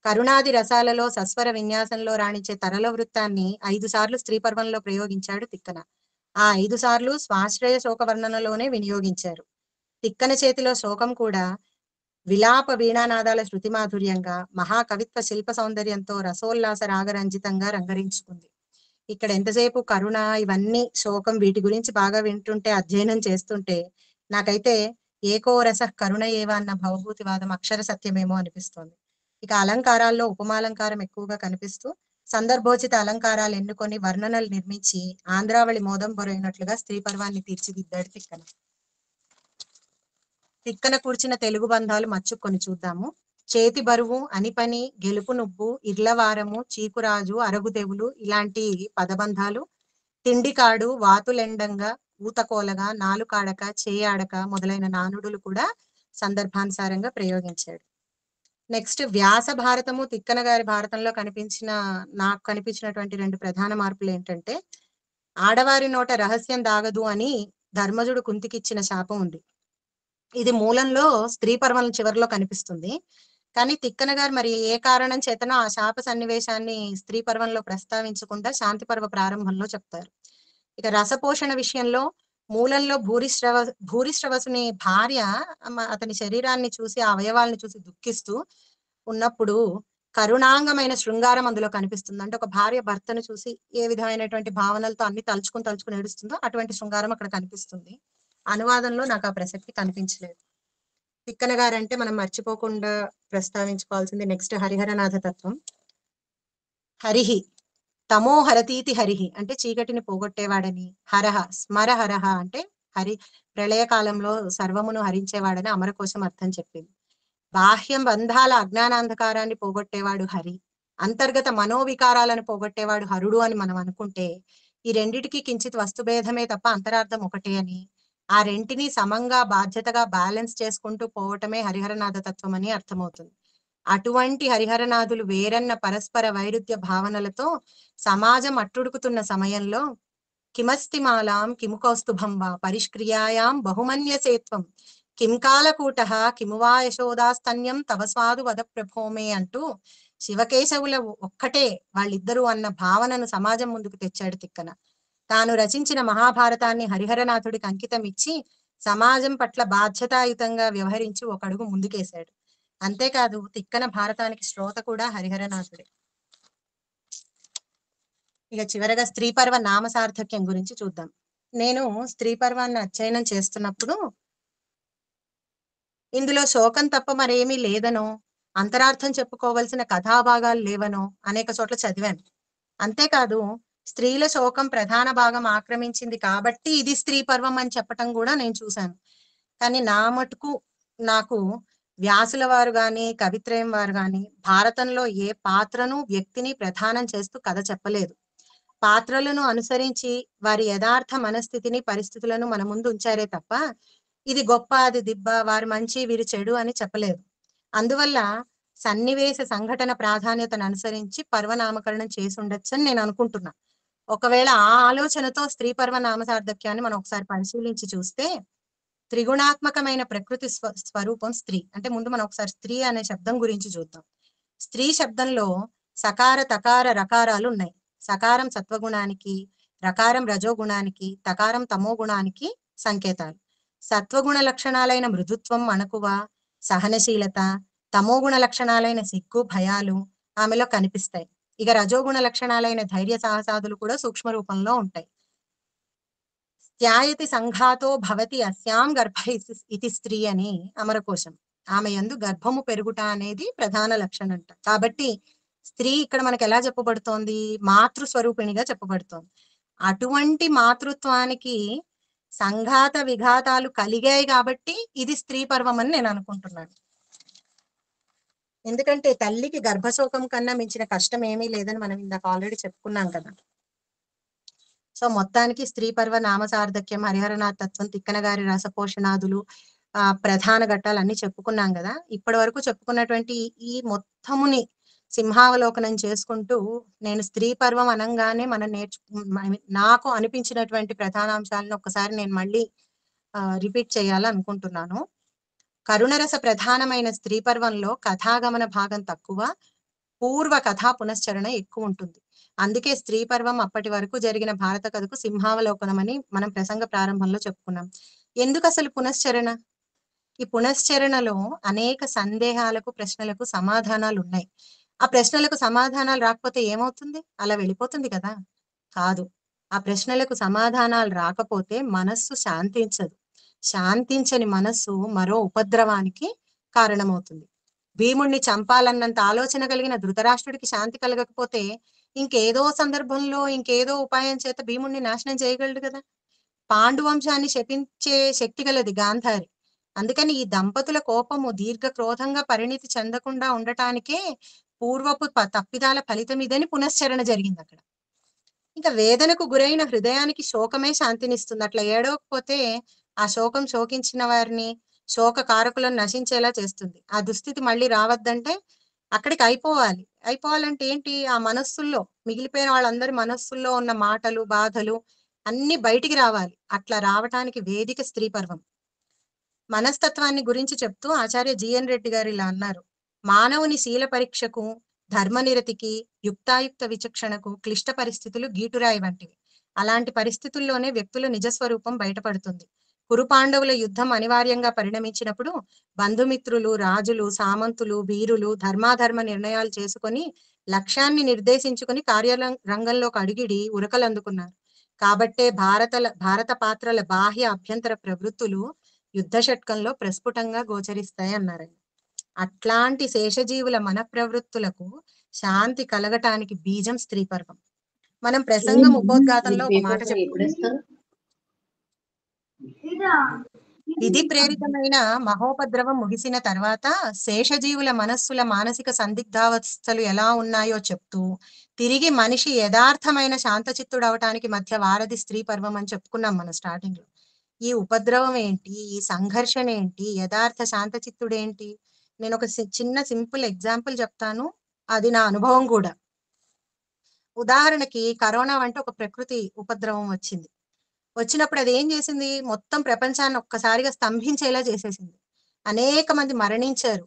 కరుణాది రసాలలో సస్వర విన్యాసంలో రాణించే తరల వృత్తాన్ని 5 సార్లు స్త్రీ పర్వంలో ప్రయోగించాడు తిక్కన. ఆ 5 సార్లు స్వాశ్రయ శోక వర్ణనలోనే వినియోగించారు. తిక్కన చేతిలో శోకం కూడా విలాప వీణానాదాల శృతి మాధుర్యంగా, మహాకవిత్వ శిల్ప సౌందర్యంతో రసోల్లాస రాగరంజితంగా రంగరించుకుంది. ఇక్కడ ఎంతసేపు కరుణ, ఇవన్నీ శోకం, వీటి గురించి బాగా వింటుంటే, అధ్యయనం చేస్తుంటే నాకైతే ఏకో రస కరుణ ఏవ అన్న భవభూతివాదం అక్షర సత్యమేమో అనిపిస్తోంది. ఇక అలంకారాల్లో ఉపమాలంకారం ఎక్కువగా కనిపిస్తూ సందర్భోచిత అలంకారాలు ఎన్నుకొని వర్ణనలు నిర్మించి ఆంధ్రావళి మోదం బొరైనట్లుగా స్త్రీ పర్వాన్ని తీర్చిదిద్దాడు తిక్కన. తిక్కన కూర్చిన తెలుగు బంధాలు మచ్చుకొని చూద్దాము. చేతి బరువు, అనిపని, గెలుపు నువ్వు, ఇర్లవారము, చీకురాజు, అరుగుదెవులు ఇలాంటి పదబంధాలు, తిండికాడు, వాతులెండంగా, ఊతకోలగా, నాలుకాడక, చేయాడక మొదలైన నానుడులు కూడా సందర్భానుసారంగా ప్రయోగించాడు. నెక్స్ట్ వ్యాస భారతము, తిక్కన గారి భారతంలో నాకు కనిపించినటువంటి 2 ప్రధాన మార్పులు ఏంటంటే, ఆడవారి నోట రహస్యం దాగదు అని ధర్మజుడు కుంతికిచ్చిన శాపం ఉంది. ఇది మూలంలో స్త్రీ పర్వం చివరిలో కనిపిస్తుంది. కానీ తిక్కన గారు మరి ఏ కారణం చేతనో ఆ శాప సన్నివేశాన్ని స్త్రీ పర్వంలో ప్రస్తావించకుండా శాంతి పర్వ ప్రారంభంలో చెప్తారు. ఇక రసపోషణ విషయంలో మూలంలో భూరిశ్రవసుని భార్య అతని శరీరాన్ని చూసి, ఆ అవయవాలను చూసి దుఃఖిస్తూ ఉన్నప్పుడు కరుణాంగమైన శృంగారం అందులో కనిపిస్తుంది. అంటే ఒక భార్య భర్తను చూసి ఏ విధమైనటువంటి భావనలతో అన్ని తలుచుకుని ఏడుస్తుందో అటువంటి శృంగారం అక్కడ కనిపిస్తుంది. అనువాదంలో నాకు ఆ ప్రసక్తి కనిపించలేదు. తిక్కన గారంటే మనం మర్చిపోకుండా ప్రస్తావించుకోవాల్సింది నెక్స్ట్ హరిహరనాథ తత్వం. హరిహి తమో హరతీతి హరిహి అంటే చీకటిని పోగొట్టేవాడని, హరహ స్మర హరహ అంటే హరి ప్రళయకాలంలో సర్వమును హరించేవాడని అమరకోశం అర్థం చెప్పింది. బాహ్యం బంధాల అజ్ఞానాంధకారాన్ని పోగొట్టేవాడు హరి, అంతర్గత మనోవికారాలను పోగొట్టేవాడు హరుడు అని మనం అనుకుంటే, ఈ రెండిటికి కించిత్ వస్తుభేదమే తప్ప అంతరార్థం ఒకటే అని, ఆ రెంటిని సమంగా బాధ్యతగా బ్యాలెన్స్ చేసుకుంటూ పోవటమే హరిహరనాథ తత్వం అని అర్థమవుతుంది. అటువంటి హరిహరనాథులు వేరన్న పరస్పర వైరుధ్య భావనలతో సమాజం అట్టుడుకుతున్న సమయంలో కిమస్తిమాలాం కిముకౌస్తుభం వా పరిష్క్రియాయాం బహుమన్యసేత్వం కింకాలకూట కిమువా యశోదాస్తన్యం తవ స్వాదు వద ప్రభోమే అంటూ శివకేశవుల ఒక్కటే వాళ్ళిద్దరూ అన్న భావనను సమాజం ముందుకు తెచ్చాడు తిక్కన. తాను రచించిన మహాభారతాన్ని హరిహరనాథుడికి అంకితం ఇచ్చి సమాజం పట్ల బాధ్యతాయుతంగా వ్యవహరించి ఒక అడుగు ముందుకేశాడు. అంతేకాదు తిక్కన భారతానికి శ్రోత కూడా హరిహరనాథుడే. ఇక చివరగా స్త్రీ పర్వ నామ సార్థక్యం గురించి చూద్దాం. నేను స్త్రీ పర్వాన్ని అధ్యయనం చేస్తున్నప్పుడు ఇందులో శోకం తప్ప మరేమీ లేదనో, అంతరార్థం చెప్పుకోవలసిన కథాభాగాలు లేవనో అనేక చోట్ల చదివాను. అంతేకాదు స్త్రీల శోకం ప్రధాన భాగం ఆక్రమించింది కాబట్టి ఇది స్త్రీ పర్వం అని చెప్పటం కూడా నేను చూశాను. కానీ నా మటుకు నాకు వ్యాసుల వారు గాని, కవిత్రయం వారు గాని భారతంలో ఏ పాత్రను, వ్యక్తిని ప్రధానం చేస్తూ కథ చెప్పలేదు. పాత్రలను అనుసరించి వారి యథార్థ మనస్థితిని, పరిస్థితులను మన ముందు ఉంచారే తప్ప ఇది గొప్ప, అది దిబ్బ, వారి మంచి, వీరి చెడు అని చెప్పలేదు. అందువల్ల సన్నివేశ సంఘటన ప్రాధాన్యతను అనుసరించి పర్వనామకరణం చేసి ఉండొచ్చు అని నేను అనుకుంటున్నా. ఒకవేళ ఆ ఆలోచనతో స్త్రీ పర్వ నామసార్థక్యాన్ని మనం ఒకసారి పరిశీలించి చూస్తే త్రిగుణాత్మకమైన ప్రకృతి స్వరూపం స్త్రీ. అంటే ముందు మనం ఒకసారి స్త్రీ అనే శబ్దం గురించి చూద్దాం. స్త్రీ శబ్దంలో సకార తకార రకారాలు ఉన్నాయి. సకారం సత్వగుణానికి, రకారం రజోగుణానికి, తకారం తమో గుణానికి సంకేతాలు. సత్వగుణ లక్షణాలైన మృదుత్వం, అణకువ, సహనశీలత, తమోగుణ లక్షణాలైన సిగ్గు, భయాలు ఆమెలో కనిపిస్తాయి. ఇక రజోగుణ లక్షణాలైన ధైర్య సాహసాదులు కూడా సూక్ష్మ రూపంలో ఉంటాయి. త్యాయతి సంఘాతో భవతి అస్యాం గర్భ ఇది స్త్రీ అని అమరకోశం. ఆమె యందు గర్భము పెరుగుట అనేది ప్రధాన లక్షణం అంట. కాబట్టి స్త్రీ ఇక్కడ మనకు ఎలా చెప్పబడుతోంది? మాతృస్వరూపిణిగా చెప్పబడుతోంది. అటువంటి మాతృత్వానికి సంఘాత విఘాతాలు కలిగాయి కాబట్టి ఇది స్త్రీ పర్వం అని నేను అనుకుంటున్నాను. ఎందుకంటే తల్లికి గర్భశోకం కన్నా మించిన కష్టం ఏమీ లేదని మనం ఇందాక ఆల్రెడీ చెప్పుకున్నాం కదా. సో మొత్తానికి స్త్రీ పర్వ నామసార్థక్యం, హరిహరనాథ్ తత్వం, తిక్కన గారి రసపోషణాదులు, ప్రధాన ఘట్టాలు అన్ని చెప్పుకున్నాం కదా. ఇప్పటి వరకు చెప్పుకున్నటువంటి ఈ మొత్తముని సింహావలోకనం చేసుకుంటూ నేను స్త్రీ పర్వం అనంగానే మనం నాకు అనిపించినటువంటి ప్రధానాంశాలను ఒక్కసారి నేను మళ్ళీ రిపీట్ చేయాలనుకుంటున్నాను. కరుణరస ప్రధానమైన స్త్రీ పర్వంలో కథాగమన భాగం తక్కువ, పూర్వ కథా పునశ్చరణ ఎక్కువ ఉంటుంది. అందుకే స్త్రీ పర్వం అప్పటి వరకు జరిగిన భారత కథకు సింహావలోకనం అని మనం ప్రసంగ ప్రారంభంలో చెప్పుకున్నాం. ఎందుకు అసలు పునశ్చరణ? ఈ పునశ్చరణలో అనేక సందేహాలకు, ప్రశ్నలకు సమాధానాలు ఉన్నాయి. ఆ ప్రశ్నలకు సమాధానాలు రాకపోతే ఏమవుతుంది? అలా వెళ్ళిపోతుంది కదా. కాదు, ఆ ప్రశ్నలకు సమాధానాలు రాకపోతే మనస్సు శాంతించదు. శాంతించని మనస్సు మరో ఉపద్రవానికి కారణమవుతుంది. భీముణ్ణి చంపాలన్నంత ఆలోచన కలిగిన ధృతరాష్ట్రుడికి శాంతి కలగకపోతే ఇంకేదో సందర్భంలో ఇంకేదో ఉపాయం చేత భీముణ్ణి నాశనం చేయగలడు కదా. పాండువంశాన్ని శపించే శక్తి గలది గాంధారి. అందుకని ఈ దంపతుల కోపము దీర్ఘ క్రోధంగా పరిణితి చెందకుండా ఉండటానికే పూర్వపు తప్పిదాల ఫలితం ఇదని పునశ్చరణ జరిగింది అక్కడ. ఇంకా వేదనకు గురైన హృదయానికి శోకమే శాంతినిస్తుంది. అట్లా ఏడవకపోతే ఆ శోకం శోకించిన వారిని, శోక కారకులను నశించేలా చేస్తుంది. ఆ దుస్థితి మళ్ళీ రావద్దంటే అక్కడికి అయిపోవాలంటే ఏంటి? ఆ మనస్సుల్లో మిగిలిపోయిన వాళ్ళందరి మనస్సుల్లో ఉన్న మాటలు, బాధలు అన్ని బయటికి రావాలి. అట్లా రావటానికి వేదిక స్త్రీ పర్వం. మనస్తత్వాన్ని గురించి చెప్తూ ఆచార్య జిఎన్ రెడ్డి గారు ఇలా అన్నారు: మానవుని శీల పరీక్షకు, ధర్మనిరతికి, యుక్తాయుక్త విచక్షణకు క్లిష్ట పరిస్థితులు గీటురాయి వంటివి. అలాంటి పరిస్థితుల్లోనే వ్యక్తుల నిజస్వరూపం బయటపడుతుంది. కురుపాండవుల యుద్ధం అనివార్యంగా పరిణమించినప్పుడు బంధుమిత్రులు, రాజులు, సామంతులు, వీరులు ధర్మాధర్మ నిర్ణయాలు చేసుకొని లక్ష్యాన్ని నిర్దేశించుకుని కార్యరంగంలోకి అడిగిడి ఉరకలందుకున్నారు. కాబట్టే భారత పాత్రల బాహ్య అభ్యంతర ప్రవృత్తులు యుద్ధ షట్కంలో ప్రస్ఫుటంగా గోచరిస్తాయి అన్నారు. అట్లాంటి శేషజీవుల మన ప్రవృత్తులకు శాంతి కలగటానికి బీజం స్త్రీ పర్వం. మనం ప్రసంగం ఉపోద్ఘాతంలో ఒక మాట చెప్పుకుంటాం. విధి ప్రేరితమైన మహోపద్రవం ముగిసిన తర్వాత శేషజీవుల మనస్సుల మానసిక సందిగ్ధావస్థలు ఎలా ఉన్నాయో చెప్తూ తిరిగి మనిషి యథార్థమైన శాంతచిత్తుడు అవటానికి మధ్య వారధి స్త్రీ పర్వం అని చెప్పుకున్నాం మనం స్టార్టింగ్ లో. ఈ ఉపద్రవం ఏంటి, ఈ సంఘర్షణ ఏంటి, యథార్థ శాంతచిత్తుడు ఏంటి? నేను ఒక చిన్న సింపుల్ ఎగ్జాంపుల్ చెప్తాను, అది నా అనుభవం కూడా. ఉదాహరణకి కరోనా అంటే ఒక ప్రకృతి ఉపద్రవం వచ్చినప్పుడు అది ఏం చేసింది? మొత్తం ప్రపంచాన్ని ఒక్కసారిగా స్తంభించేలా చేసేసింది. అనేక మంది మరణించారు.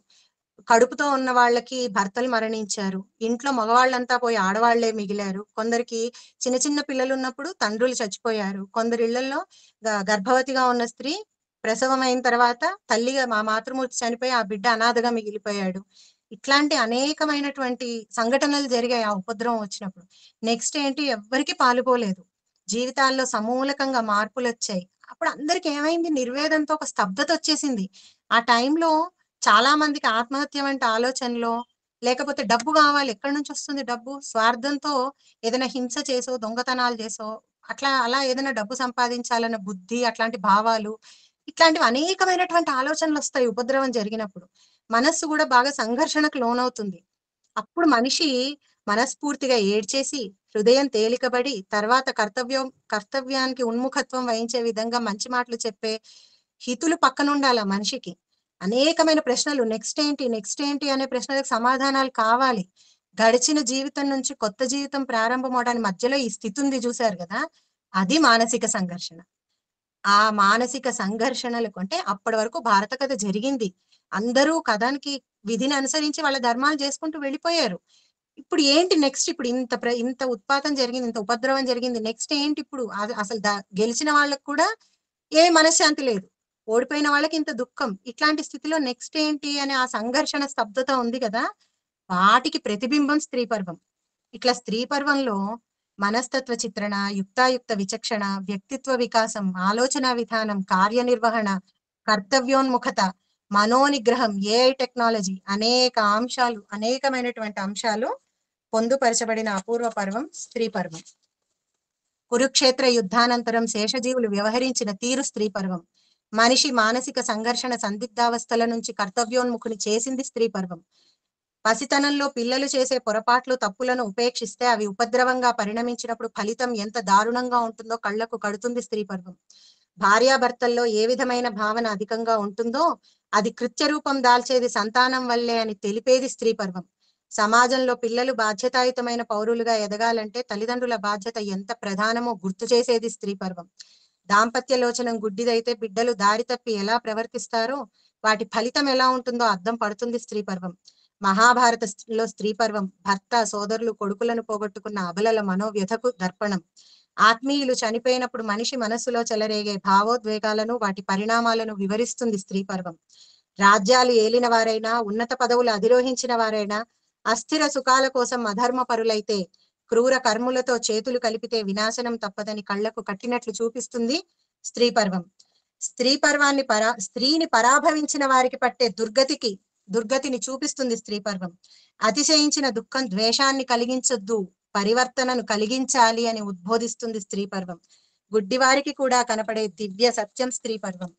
కడుపుతో ఉన్న వాళ్ళకి భర్తలు మరణించారు. ఇంట్లో మగవాళ్ళంతా పోయి ఆడవాళ్లే మిగిలారు. కొందరికి చిన్న చిన్న పిల్లలు ఉన్నప్పుడు తండ్రులు చచ్చిపోయారు. కొందరి ఇళ్లలో గర్భవతిగా ఉన్న స్త్రీ ప్రసవం అయిన తర్వాత తల్లిగా మాతృమూర్తి చనిపోయి ఆ బిడ్డ అనాథగా మిగిలిపోయాడు. ఇట్లాంటి అనేకమైనటువంటి సంఘటనలు జరిగాయి ఆ ఉపద్రవం వచ్చినప్పుడు. నెక్స్ట్ ఏంటి? ఎవ్వరికి పాలుపోలేదు. జీవితాల్లో సమూలకంగా మార్పులు వచ్చాయి. అప్పుడు అందరికి ఏమైంది? నిర్వేదంతో ఒక స్తబ్దత వచ్చేసింది. ఆ టైంలో చాలా మందికి ఆత్మహత్య వంటి ఆలోచనలో, లేకపోతే డబ్బు కావాలి, ఎక్కడి నుంచి వస్తుంది డబ్బు, స్వార్థంతో ఏదైనా హింస చేసో, దొంగతనాలు చేసో, అలా ఏదైనా డబ్బు సంపాదించాలన్న బుద్ధి, అట్లాంటి భావాలు, ఇట్లాంటివి అనేకమైనటువంటి ఆలోచనలు వస్తాయి ఉపద్రవం జరిగినప్పుడు. మనస్సు కూడా బాగా సంఘర్షణకు లోనవుతుంది. అప్పుడు మనిషి మనస్ఫూర్తిగా ఏడ్చేసి హృదయం తేలికబడి తర్వాత కర్తవ్యానికి ఉన్ముఖత్వం వహించే విధంగా మంచి మాటలు చెప్పే హితులు పక్కన ఉండాలి. మనిషికి అనేకమైన ప్రశ్నలు, నెక్స్ట్ ఏంటి అనే ప్రశ్నలకు సమాధానాలు కావాలి. గడిచిన జీవితం నుంచి కొత్త జీవితం ప్రారంభం అవడానికి మధ్యలో ఈ స్థితి ఉంది చూసారు కదా, అది మానసిక సంఘర్షణ. ఆ మానసిక సంఘర్షణలకు అంటే అప్పటి వరకు భారత కథ జరిగింది, అందరూ కథానికి విధిని అనుసరించి వాళ్ళ ధర్మాలు చేసుకుంటూ వెళ్ళిపోయారు. ఇప్పుడు ఏంటి నెక్స్ట్? ఇప్పుడు ఇంత ఉత్పాతం జరిగింది, ఇంత ఉపద్రవం జరిగింది, నెక్స్ట్ ఏంటి ఇప్పుడు? అసలు గెలిచిన వాళ్ళకు కూడా ఏ మనశ్శాంతి లేదు, ఓడిపోయిన వాళ్ళకి ఇంత దుఃఖం. ఇట్లాంటి స్థితిలో నెక్స్ట్ ఏంటి అనే ఆ సంఘర్షణ స్తబ్దత ఉంది కదా, వాటికి ప్రతిబింబం స్త్రీ పర్వం. ఇట్లా స్త్రీ పర్వంలో మనస్తత్వ చిత్రణ, యుక్తాయుక్త విచక్షణ, వ్యక్తిత్వ వికాసం, ఆలోచన విధానం, కార్యనిర్వహణ, కర్తవ్యోన్ముఖత, మనోనిగ్రహం, ఏఐ టెక్నాలజీ, అనేకమైనటువంటి అంశాలు పొందుపరచబడిన అపూర్వ పర్వం స్త్రీ పర్వం. కురుక్షేత్ర యుద్ధానంతరం శేషజీవులు వ్యవహరించిన తీరు స్త్రీ పర్వం. మనిషి మానసిక సంఘర్షణ సందిగ్ధావస్థల నుంచి కర్తవ్యోన్ముఖుని చేసింది స్త్రీ పర్వం. పసితనంలో పిల్లలు చేసే పొరపాట్లు, తప్పులను ఉపేక్షిస్తే అవి ఉపద్రవంగా పరిణమించినప్పుడు ఫలితం ఎంత దారుణంగా ఉంటుందో కళ్లకు కడుతుంది స్త్రీ పర్వం. భార్యాభర్తల్లో ఏ విధమైన భావన అధికంగా ఉంటుందో అది కృత్య రూపం దాల్చేది సంతానం వల్లే అని తెలిపేది స్త్రీ పర్వం. సమాజంలో పిల్లలు బాధ్యతాయుతమైన పౌరులుగా ఎదగాలంటే తల్లిదండ్రుల బాధ్యత ఎంత ప్రధానమో గుర్తు చేసేది స్త్రీ పర్వం. దాంపత్యలోచనం గుడ్డిదైతే బిడ్డలు దారి తప్పి ఎలా ప్రవర్తిస్తారో వాటి ఫలితం ఎలా ఉంటుందో అర్థం పడుతుంది స్త్రీ పర్వం. మహాభారతంలో స్త్రీ పర్వం భర్త, సోదరులు, కొడుకులను పోగొట్టుకున్న అబలల మనోవ్యధకు దర్పణం. ఆత్మీయులు చనిపోయినప్పుడు మనిషి మనస్సులో చెలరేగే భావోద్వేగాలను, వాటి పరిణామాలను వివరిస్తుంది స్త్రీ పర్వం. రాజ్యాలు ఏలిన వారైనా, ఉన్నత పదవులు అధిరోహించిన వారైనా అస్థిర సుఖాల కోసం అధర్మ పరులైతే, క్రూర కర్ములతో చేతులు కలిపితే వినాశనం తప్పదని కళ్లకు కట్టినట్లు చూపిస్తుంది స్త్రీ పర్వం. స్త్రీ పర్వాన్ని స్త్రీని పరాభవించిన వారికి పట్టే దుర్గతిని చూపిస్తుంది స్త్రీ పర్వం. అతిశయించిన దుఃఖం ద్వేషాన్ని కలిగించొద్దు, పరివర్తనను కలిగించాలి అని ఉద్బోధిస్తుంది స్త్రీ పర్వం. గుడ్డివారికి కూడా కనపడే దివ్య సత్యం స్త్రీ పర్వం.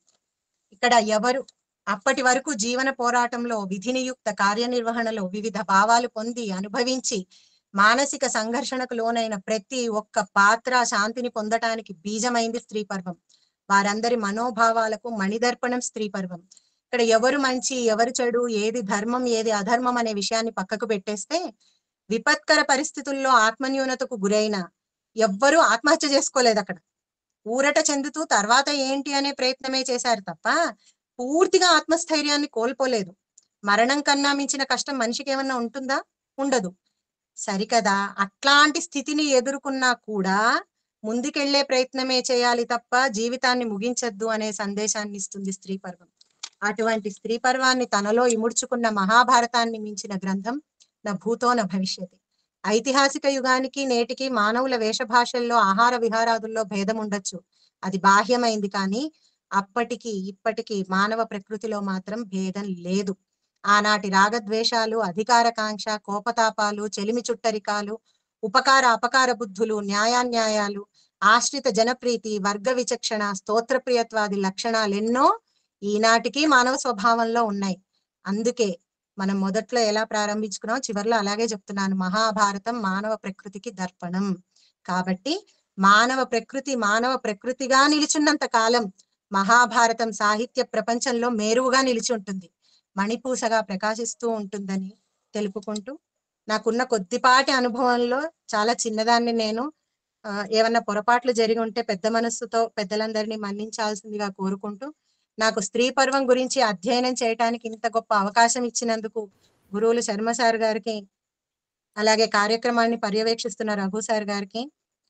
ఇక్కడ ఎవరు అప్పటి వరకు జీవన పోరాటంలో విధినియుక్త కార్యనిర్వహణలో వివిధ భావాలు పొంది అనుభవించి మానసిక సంఘర్షణకు లోనైన ప్రతి ఒక్క పాత్ర శాంతిని పొందటానికి బీజమైంది స్త్రీ పర్వం. వారందరి మనోభావాలకు మణిదర్పణం స్త్రీ పర్వం. ఇక్కడ ఎవరు మంచి, ఎవరు చెడు, ఏది ధర్మం, ఏది అధర్మం అనే విషయాన్ని పక్కకు పెట్టేస్తే, విపత్కర పరిస్థితుల్లో ఆత్మన్యూనతకు గురైన ఎవ్వరూ ఆత్మహత్య చేసుకోలేదు. అక్కడ ఊరట చెందుతూ తర్వాత ఏంటి అనే ప్రయత్నమే చేశారు తప్ప పూర్తిగా ఆత్మస్థైర్యాన్ని కోల్పోలేదు. మరణం కన్నా మించిన కష్టం మనిషికి ఏమన్నా ఉంటుందా? ఉండదు. సరికదా, అట్లాంటి స్థితిని ఎదుర్కొన్నా కూడా ముందుకెళ్లే ప్రయత్నమే చేయాలి తప్ప జీవితాన్ని ముగించద్దు అనే సందేశాన్ని ఇస్తుంది స్త్రీ పర్వం. అటువంటి స్త్రీ పర్వాన్ని తనలో ఇముడ్చుకున్న మహాభారతాన్ని మించిన గ్రంథం నా భూతో నా భవిష్యతి. ఐతిహాసిక యుగానికి నేటికి మానవుల వేషభాషల్లో, ఆహార విహారాదుల్లో భేదం ఉండొచ్చు, అది బాహ్యమైంది. కానీ అప్పటికి ఇప్పటికీ మానవ ప్రకృతిలో మాత్రం భేదం లేదు. ఆనాటి రాగద్వేషాలు, అధికారకాంక్ష, కోపతాపాలు, చెలిమి చుట్టరికాలు, ఉపకార అపకార బుద్ధులు, న్యాయాన్యాయాలు, ఆశ్రిత జనప్రీతి, వర్గ విచక్షణ, స్తోత్రప్రియత్వాది లక్షణాలెన్నో ఈనాటికి మానవ స్వభావంలో ఉన్నాయి. అందుకే మనం మొదట్లో ఎలా ప్రారంభించుకున్నాం, చివరిలో అలాగే చెప్తున్నాను, మహాభారతం మానవ ప్రకృతికి దర్పణం. కాబట్టి మానవ ప్రకృతిగా నిలిచున్నంత కాలం మహాభారతం సాహిత్య ప్రపంచంలో మేరువుగా నిలిచి ఉంటుంది, మణిపూసగా ప్రకాశిస్తూ ఉంటుందని తెలుపుకుంటూ, నాకున్న కొద్దిపాటి అనుభవంలో చాలా చిన్నదాన్ని నేను, ఏమన్నా పొరపాట్లు జరిగి ఉంటే పెద్ద మనస్సుతో పెద్దలందరినీ మన్నించాల్సిందిగా కోరుకుంటూ, నాకు స్త్రీ పర్వం గురించి అధ్యయనం చేయడానికి ఇంత గొప్ప అవకాశం ఇచ్చినందుకు గురువులు శర్మ సార్ గారికి, అలాగే కార్యక్రమాన్ని పర్యవేక్షిస్తున్న రఘు సార్ గారికి,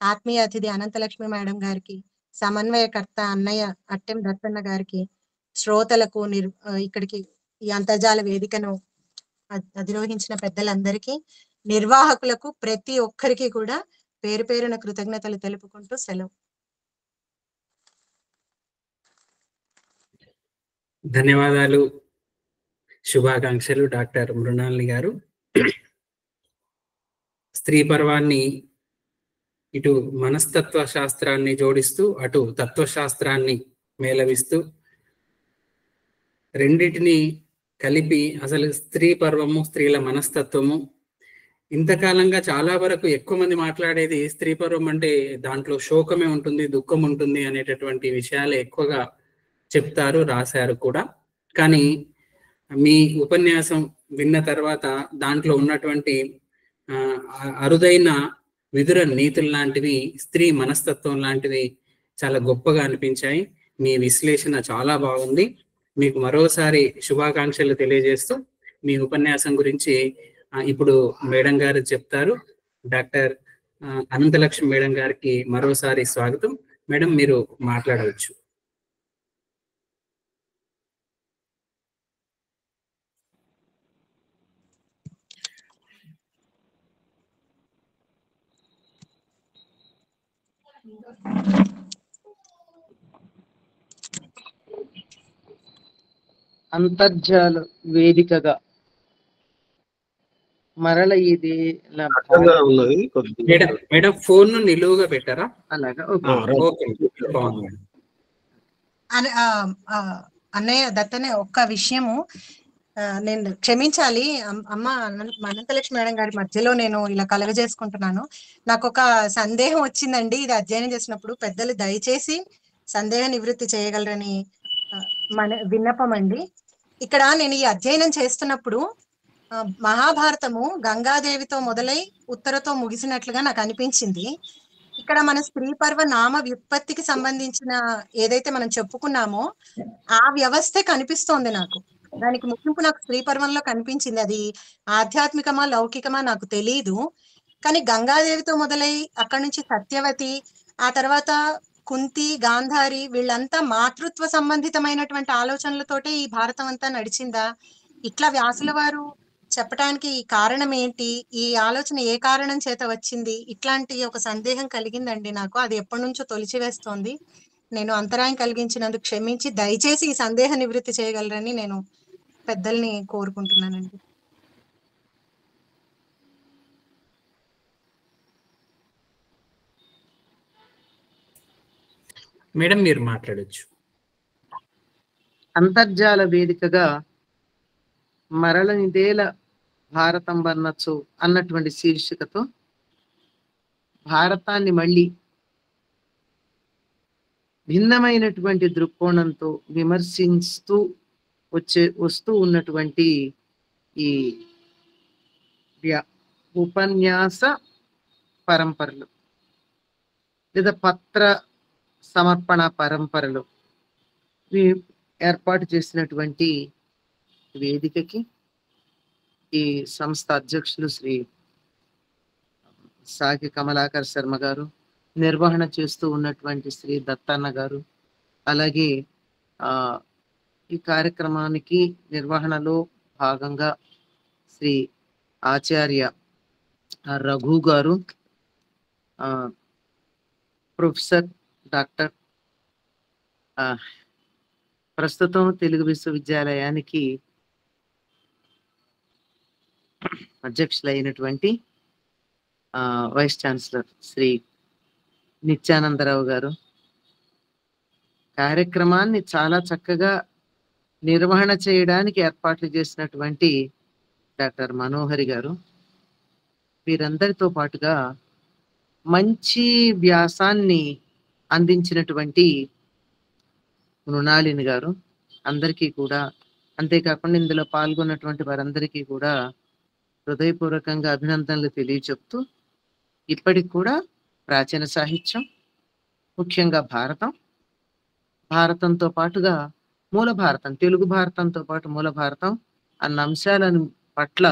ఆత్మీయ అతిథి అనంతలక్ష్మి మేడం గారికి, సమన్వయకర్త అన్నయ్య అట్టెం దత్తన్న గారికి, శ్రోతలకు, ఇక్కడికి ఈ అంతర్జాల వేదికను అధిరోహించిన పెద్దలందరికీ, నిర్వాహకులకు, ప్రతి ఒక్కరికి కూడా పేరు పేరున కృతజ్ఞతలు తెలుపుకుంటూ సెలవు. ధన్యవాదాలు, శుభాకాంక్షలు డాక్టర్ మృణాలిని గారు. స్త్రీ పర్వాన్ని ఇటు మనస్తత్వ శాస్త్రాన్ని జోడిస్తూ అటు తత్వశాస్త్రాన్ని మేళవిస్తూ రెండిటిని కలిపి అసలు స్త్రీ పర్వము, స్త్రీల మనస్తత్వము, ఇంతకాలంగా చాలా వరకు ఎక్కువ మంది మాట్లాడేది స్త్రీ పర్వం అంటే దాంట్లో శోకమే ఉంటుంది, దుఃఖం ఉంటుంది అనేటటువంటి విషయాలు ఎక్కువగా చెప్తారు, రాశారు కూడా. కానీ మీ ఉపన్యాసం విన్న తర్వాత దాంట్లో ఉన్నటువంటి అరుదైన విదుర నీతులు లాంటివి, స్త్రీ మనస్తత్వం లాంటివి చాలా గొప్పగా అనిపించాయి. మీ విశ్లేషణ చాలా బాగుంది. మీకు మరోసారి శుభాకాంక్షలు తెలియజేస్తూ మీ ఉపన్యాసం గురించి ఇప్పుడు మేడం గారు చెప్తారు. డాక్టర్ అనంతలక్ష్మి మేడం గారికి మరోసారి స్వాగతం. మేడం, మీరు మాట్లాడవచ్చు. అంతర్జాల వేదికగా మరల ఇది ఉన్నది మేడం మేడం ఫోన్ ను నిలువుగా పెట్టారా? అలాగా. ఓకే, బాగుంది. అన్నయ్య దత్తనే ఒక్క విషయము, నేను క్షమించాలి అమ్మ అనంతలక్ష్మి మేడం గారి మధ్యలో నేను ఇలా కలగజేసుకుంటున్నాను. నాకు ఒక సందేహం వచ్చిందండి ఇది అధ్యయనం చేసినప్పుడు. పెద్దలు దయచేసి సందేహ నివృత్తి చేయగలరని విన్నపం అండి. ఇక్కడ నేను ఈ అధ్యయనం చేస్తున్నప్పుడు మహాభారతము గంగాదేవితో మొదలై ఉత్తరతో ముగిసినట్లుగా నాకు అనిపించింది. ఇక్కడ మన స్త్రీ పర్వ నామ వ్యుత్పత్తికి సంబంధించిన ఏదైతే మనం చెప్పుకున్నామో ఆ వ్యవస్థే కనిపిస్తోంది నాకు. దానికి ముగింపు నాకు స్త్రీ పర్వంలో కనిపించింది. అది ఆధ్యాత్మికమా లౌకికమా నాకు తెలియదు. కానీ గంగాదేవితో మొదలై అక్కడి నుంచి సత్యవతి, ఆ తర్వాత కుంతి, గాంధారి, వీళ్ళంతా మాతృత్వ సంబంధితమైనటువంటి ఆలోచనలతోటే ఈ భారతం అంతా నడిచిందా? ఇట్లా వ్యాసుల వారు చెప్పడానికి కారణం ఏంటి? ఈ ఆలోచన ఏ కారణం చేత వచ్చింది? ఇట్లాంటి ఒక సందేహం కలిగిందండి నాకు. అది ఎప్పటి నుంచో తొలిచివేస్తోంది. నేను అంతరాయం కలిగించినందుకు క్షమించి దయచేసి ఈ సందేహ నివృత్తి చేయగలరని నేను పెద్దల్ని కోరుకుంటున్నానండి. మేడం, మీరు మాట్లాడొచ్చు. అంతర్జాల వేదికగా మరల నిదేల భారతం వర్ణచ్చు అన్నటువంటి శీర్షికతో భారతాన్ని మళ్ళీ భిన్నమైనటువంటి దృక్కోణంతో విమర్శిస్తూ వస్తూ ఉన్నటువంటి ఈ ఉపన్యాస పరంపరలు లేదా పత్ర సమర్పణ పరంపరలు ఏర్పాటు చేసినటువంటి వేదికకి ఈ సంస్థ అధ్యక్షులు శ్రీ సాకి కమలాకర్ శర్మ గారు, నిర్వహణ చేస్తూ ఉన్నటువంటి శ్రీ దత్తన్న గారు, అలాగే ఈ కార్యక్రమానికి నిర్వహణలో భాగంగా శ్రీ ఆచార్య రఘు గారు, ప్రొఫెసర్ డాక్టర్ ప్రస్తుతం తెలుగు విశ్వవిద్యాలయానికి అధ్యక్షులైనటువంటి వైస్ ఛాన్సలర్ శ్రీ నిత్యానందరావు గారు, కార్యక్రమాన్ని చాలా చక్కగా నిర్వహణ చేయడానికి ఏర్పాట్లు చేసినటువంటి డాక్టర్ మనోహరి గారు, వీరందరితో పాటుగా మంచి వ్యాసాన్ని అందించినటువంటి మృణాళిని గారు, అందరికీ కూడా, అంతేకాకుండా ఇందులో పాల్గొన్నటువంటి వారందరికీ కూడా హృదయపూర్వకంగా అభినందనలు తెలియచెప్తూ, ఇప్పటికి కూడా ప్రాచీన సాహిత్యం, ముఖ్యంగా భారతంతో పాటుగా మూల భారతం, తెలుగు భారతంతో పాటు మూల భారతం అన్న అంశాలను పట్ల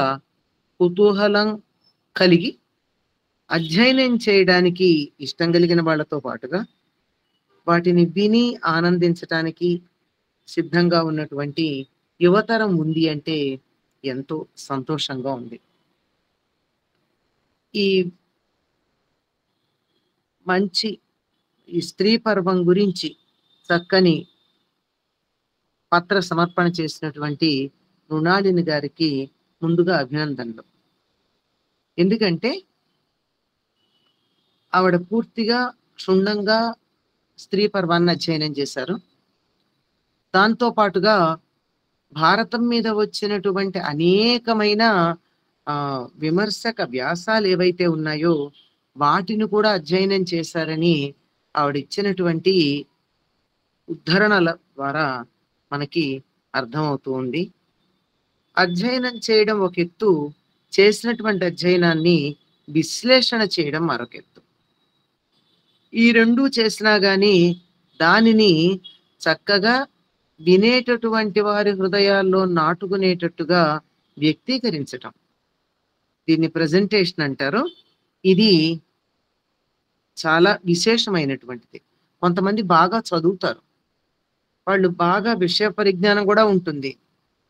కుతూహలం కలిగి అధ్యయనం చేయడానికి ఇష్టం కలిగిన వాళ్ళతో పాటుగా వాటిని విని ఆనందించటానికి సిద్ధంగా ఉన్నటువంటి యువతరం ఉంది అంటే ఎంతో సంతోషంగా ఉంది. ఈ మంచి ఈ స్త్రీ పర్వం గురించి చక్కని పత్ర సమర్పణ చేసినటువంటి మృణాళిని గారికి ముందుగా అభినందనలు. ఎందుకంటే ఆవిడ పూర్తిగా క్షుణ్ణంగా స్త్రీ పర్వాన్ని అధ్యయనం చేశారు. దాంతో పాటుగా భారతం మీద వచ్చినటువంటి అనేకమైన విమర్శక వ్యాసాలు ఏవైతే ఉన్నాయో వాటిని కూడా అధ్యయనం చేశారని ఆవిడ ఇచ్చినటువంటి ఉద్ధరణల ద్వారా మనకి అర్థమవుతూ ఉంది. అధ్యయనం చేయడం ఒక ఎత్తు, చేసినటువంటి అధ్యయనాన్ని విశ్లేషణ చేయడం మరొక ఎత్తు. ఈ రెండు చేసినా గాని దానిని చక్కగా వినేటటువంటి వారి హృదయాల్లో నాటుకునేటట్టుగా వ్యక్తీకరించటం, దీన్ని ప్రజెంటేషన్ అంటారు. ఇది చాలా విశేషమైనటువంటిది. కొంతమంది బాగా చదువుతారు, వాళ్ళు బాగా విషయ పరిజ్ఞానం కూడా ఉంటుంది,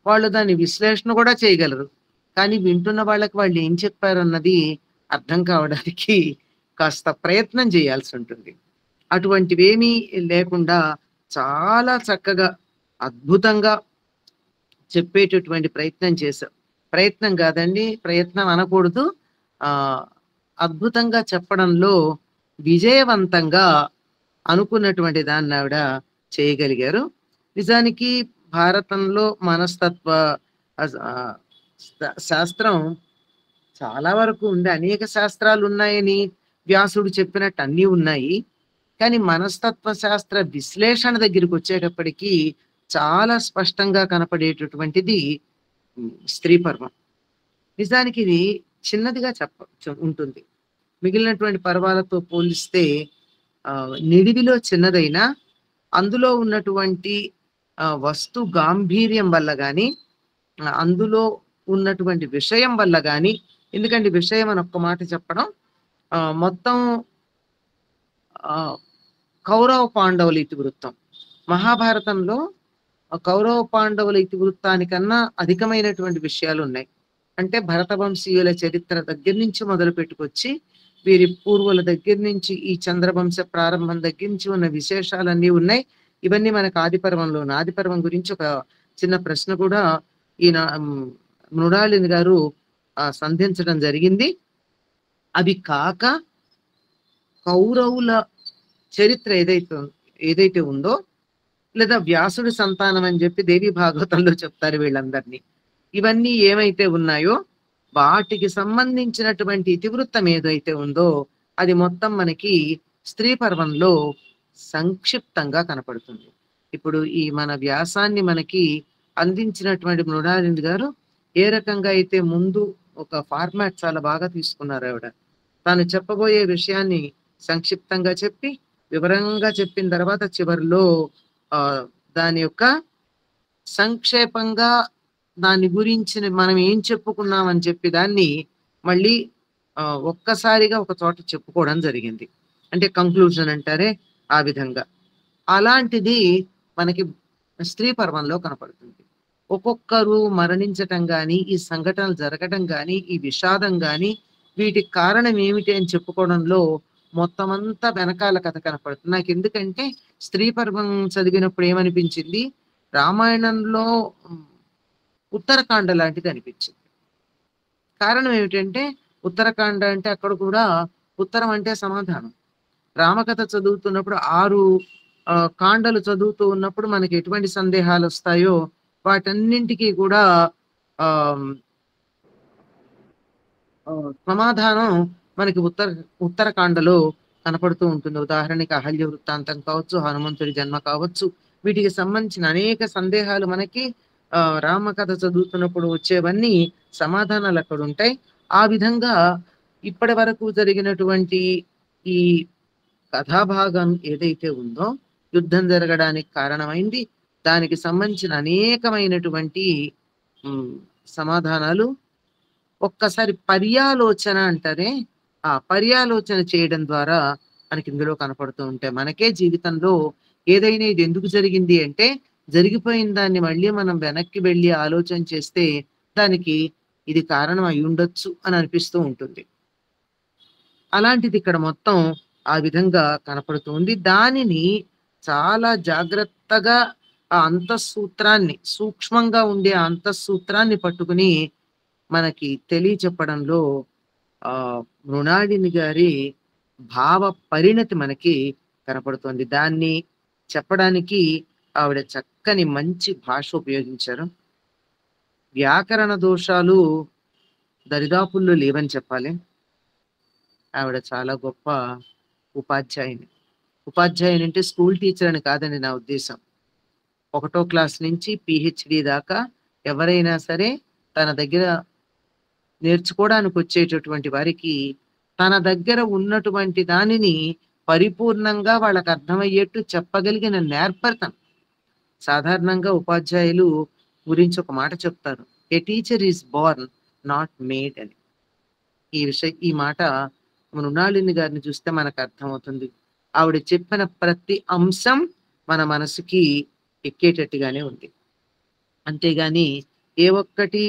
వాళ్ళు దాని విశ్లేషణ కూడా చేయగలరు. కానీ వింటున్న వాళ్ళకి వాళ్ళు ఏం చెప్పారన్నది అర్థం కావడానికి కాస్త ప్రయత్నం చేయాల్సి ఉంటుంది. అటువంటివేమీ లేకుండా చాలా చక్కగా అద్భుతంగా చెప్పేటటువంటి ప్రయత్నం చేశారు. ప్రయత్నం కాదండి, ప్రయత్నం అనకూడదు, అద్భుతంగా చెప్పడంలో విజయవంతంగా అనుకున్నటువంటి దాన్ని ఆవిడ చేయగలిగారు. నిజానికి భారతంలో మనస్తత్వ శాస్త్రం చాలా వరకు ఉంది. అనేక శాస్త్రాలు ఉన్నాయని వ్యాసుడు చెప్పినట్టు అన్నీ ఉన్నాయి. కానీ మనస్తత్వ శాస్త్ర విశ్లేషణ దగ్గరికి వచ్చేటప్పటికి చాలా స్పష్టంగా కనపడేటటువంటిది స్త్రీ పర్వం. నిజానికి ఇది చిన్నదిగా ఉంటుంది. మిగిలినటువంటి పర్వాలతో పోలిస్తే నిడివిలో చిన్నదైనా అందులో ఉన్నటువంటి వస్తు గాంభీర్యం వల్ల కానీ, అందులో ఉన్నటువంటి విషయం వల్ల కానీ, ఎందుకంటే విషయం అని ఒక్క మాట చెప్పడం, మొత్తం కౌరవ పాండవుల ఇతివృత్తం మహాభారతంలో కౌరవ పాండవుల ఇతివృత్తానికన్నా అధికమైనటువంటి విషయాలు ఉన్నాయి. అంటే భరత వంశీయుల చరిత్ర దగ్గర నుంచి మొదలు పెట్టుకొచ్చి వీరి పూర్వుల దగ్గర నుంచి ఈ చంద్రవంశ ప్రారంభం దగ్గర నుంచి ఉన్న విశేషాలన్నీ ఉన్నాయి. ఇవన్నీ మనకు ఆదిపర్వంలో. ఆదిపర్వం గురించి ఒక చిన్న ప్రశ్న కూడా ఈయన మృణాళిని గారు సంధించడం జరిగింది. అవి కాక కౌరవుల చరిత్ర ఏదైతే ఉందో, లేదా వ్యాసుడి సంతానం అని చెప్పి దేవి భాగవతంలో చెప్తారు వీళ్ళందరినీ, ఇవన్నీ ఏమైతే ఉన్నాయో వాటికి సంబంధించినటువంటి ఇతివృత్తం ఏదైతే ఉందో అది మొత్తం మనకి స్త్రీ పర్వంలో సంక్షిప్తంగా కనపడుతుంది. ఇప్పుడు ఈ మన వ్యాసాన్ని మనకి అందించినటువంటి మృణాలిని గారు ఏ రకంగా అయితే ముందు ఒక ఫార్మాట్ చాలా బాగా తీసుకున్నారు. ఆవిడ తాను చెప్పబోయే విషయాన్ని సంక్షిప్తంగా చెప్పి వివరంగా చెప్పిన తర్వాత చివరిలో దాని యొక్క సంక్షేపంగా దాని గురించి మనం ఏం చెప్పుకున్నామని చెప్పి దాన్ని మళ్ళీ ఒక్కసారిగా ఒక చోట చెప్పుకోవడం జరిగింది. అంటే కంక్లూజన్ అంటారే ఆ విధంగా. అలాంటిది మనకి స్త్రీ పర్వంలో కనపడుతుంది. ఒక్కొక్కరు మరణించటం కానీ, ఈ సంఘటనలు జరగటం కానీ, ఈ విషాదం కానీ, వీటికి కారణం ఏమిటి అని చెప్పుకోవడంలో మొత్తం అంతా వెనకాల కథ కనపడుతుంది. నాకు ఎందుకంటే స్త్రీ పర్వం చదివినప్పుడు ఏమనిపించింది, రామాయణంలో ఉత్తరకాండ లాంటిది అనిపించింది. కారణం ఏమిటంటే ఉత్తరకాండ అంటే అక్కడ కూడా ఉత్తరం అంటే సమాధానం. రామకథ చదువుతున్నప్పుడు 6 కాండలు చదువుతూ ఉన్నప్పుడు మనకి ఎటువంటి సందేహాలు వస్తాయో వాటన్నింటికి కూడా సమాధానం మనకి ఉత్తరకాండలో కనపడుతూ ఉంటుంది. ఉదాహరణకి అహల్య వృత్తాంతం కావచ్చు, హనుమంతుడి జన్మ కావచ్చు, వీటికి సంబంధించిన అనేక సందేహాలు మనకి రామకథ చదువుతున్నప్పుడు వచ్చేవన్నీ సమాధానాలు అక్కడ ఉంటాయి. ఆ విధంగా ఇప్పటి వరకు జరిగినటువంటి ఈ కథాభాగం ఏదైతే ఉందో యుద్ధం జరగడానికి కారణమైంది, దానికి సంబంధించిన అనేకమైనటువంటి సమాధానాలు ఒక్కసారి పర్యాలోచన అంటారే, ఆ పర్యాలోచన చేయడం ద్వారా మనకి ఇందులో కనపడుతూ ఉంటాయి. మనకే జీవితంలో ఏదైనా ఇది ఎందుకు జరిగింది అంటే జరిగిపోయిన దాన్ని మళ్ళీ మనం వెనక్కి వెళ్ళి ఆలోచన చేస్తే దానికి ఇది కారణం అయి ఉండొచ్చు అని అనిపిస్తూ ఉంటుంది. అలాంటిది ఇక్కడ మొత్తం ఆ విధంగా కనపడుతుంది. దానిని చాలా జాగ్రత్తగా ఆ అంతఃసూత్రాన్ని, సూక్ష్మంగా ఉండే అంతఃసూత్రాన్ని పట్టుకుని మనకి తెలియచెప్పడంలో మృణాళిని గారి భావ పరిణతి మనకి కనపడుతుంది. దాన్ని చెప్పడానికి ఆవిడ చక్కని మంచి భాష ఉపయోగించారు. వ్యాకరణ దోషాలు దరిదాపుల్లో లేవని చెప్పాలి. ఆవిడ చాలా గొప్ప ఉపాధ్యాయుని అంటే స్కూల్ టీచర్ అని కాదండి నా ఉద్దేశం. 1వ క్లాస్ నుంచి PhD దాకా ఎవరైనా సరే తన దగ్గర నేర్చుకోవడానికి వచ్చేటటువంటి వారికి తన దగ్గర ఉన్నటువంటి దానిని పరిపూర్ణంగా వాళ్ళకి అర్థమయ్యేట్టు చెప్పగలిగిన నేర్పరితనం. సాధారణంగా ఉపాధ్యాయులు గురించి ఒక మాట చెప్తారు, a teacher is born not made అని. ఈ మాట మృణాళిని గారిని చూస్తే మనకు అర్థమవుతుంది. ఆవిడ చెప్పిన ప్రతి అంశం మన మనసుకి ఎక్కేటట్టుగానే ఉంది. అంతేగాని ఏ ఒక్కటి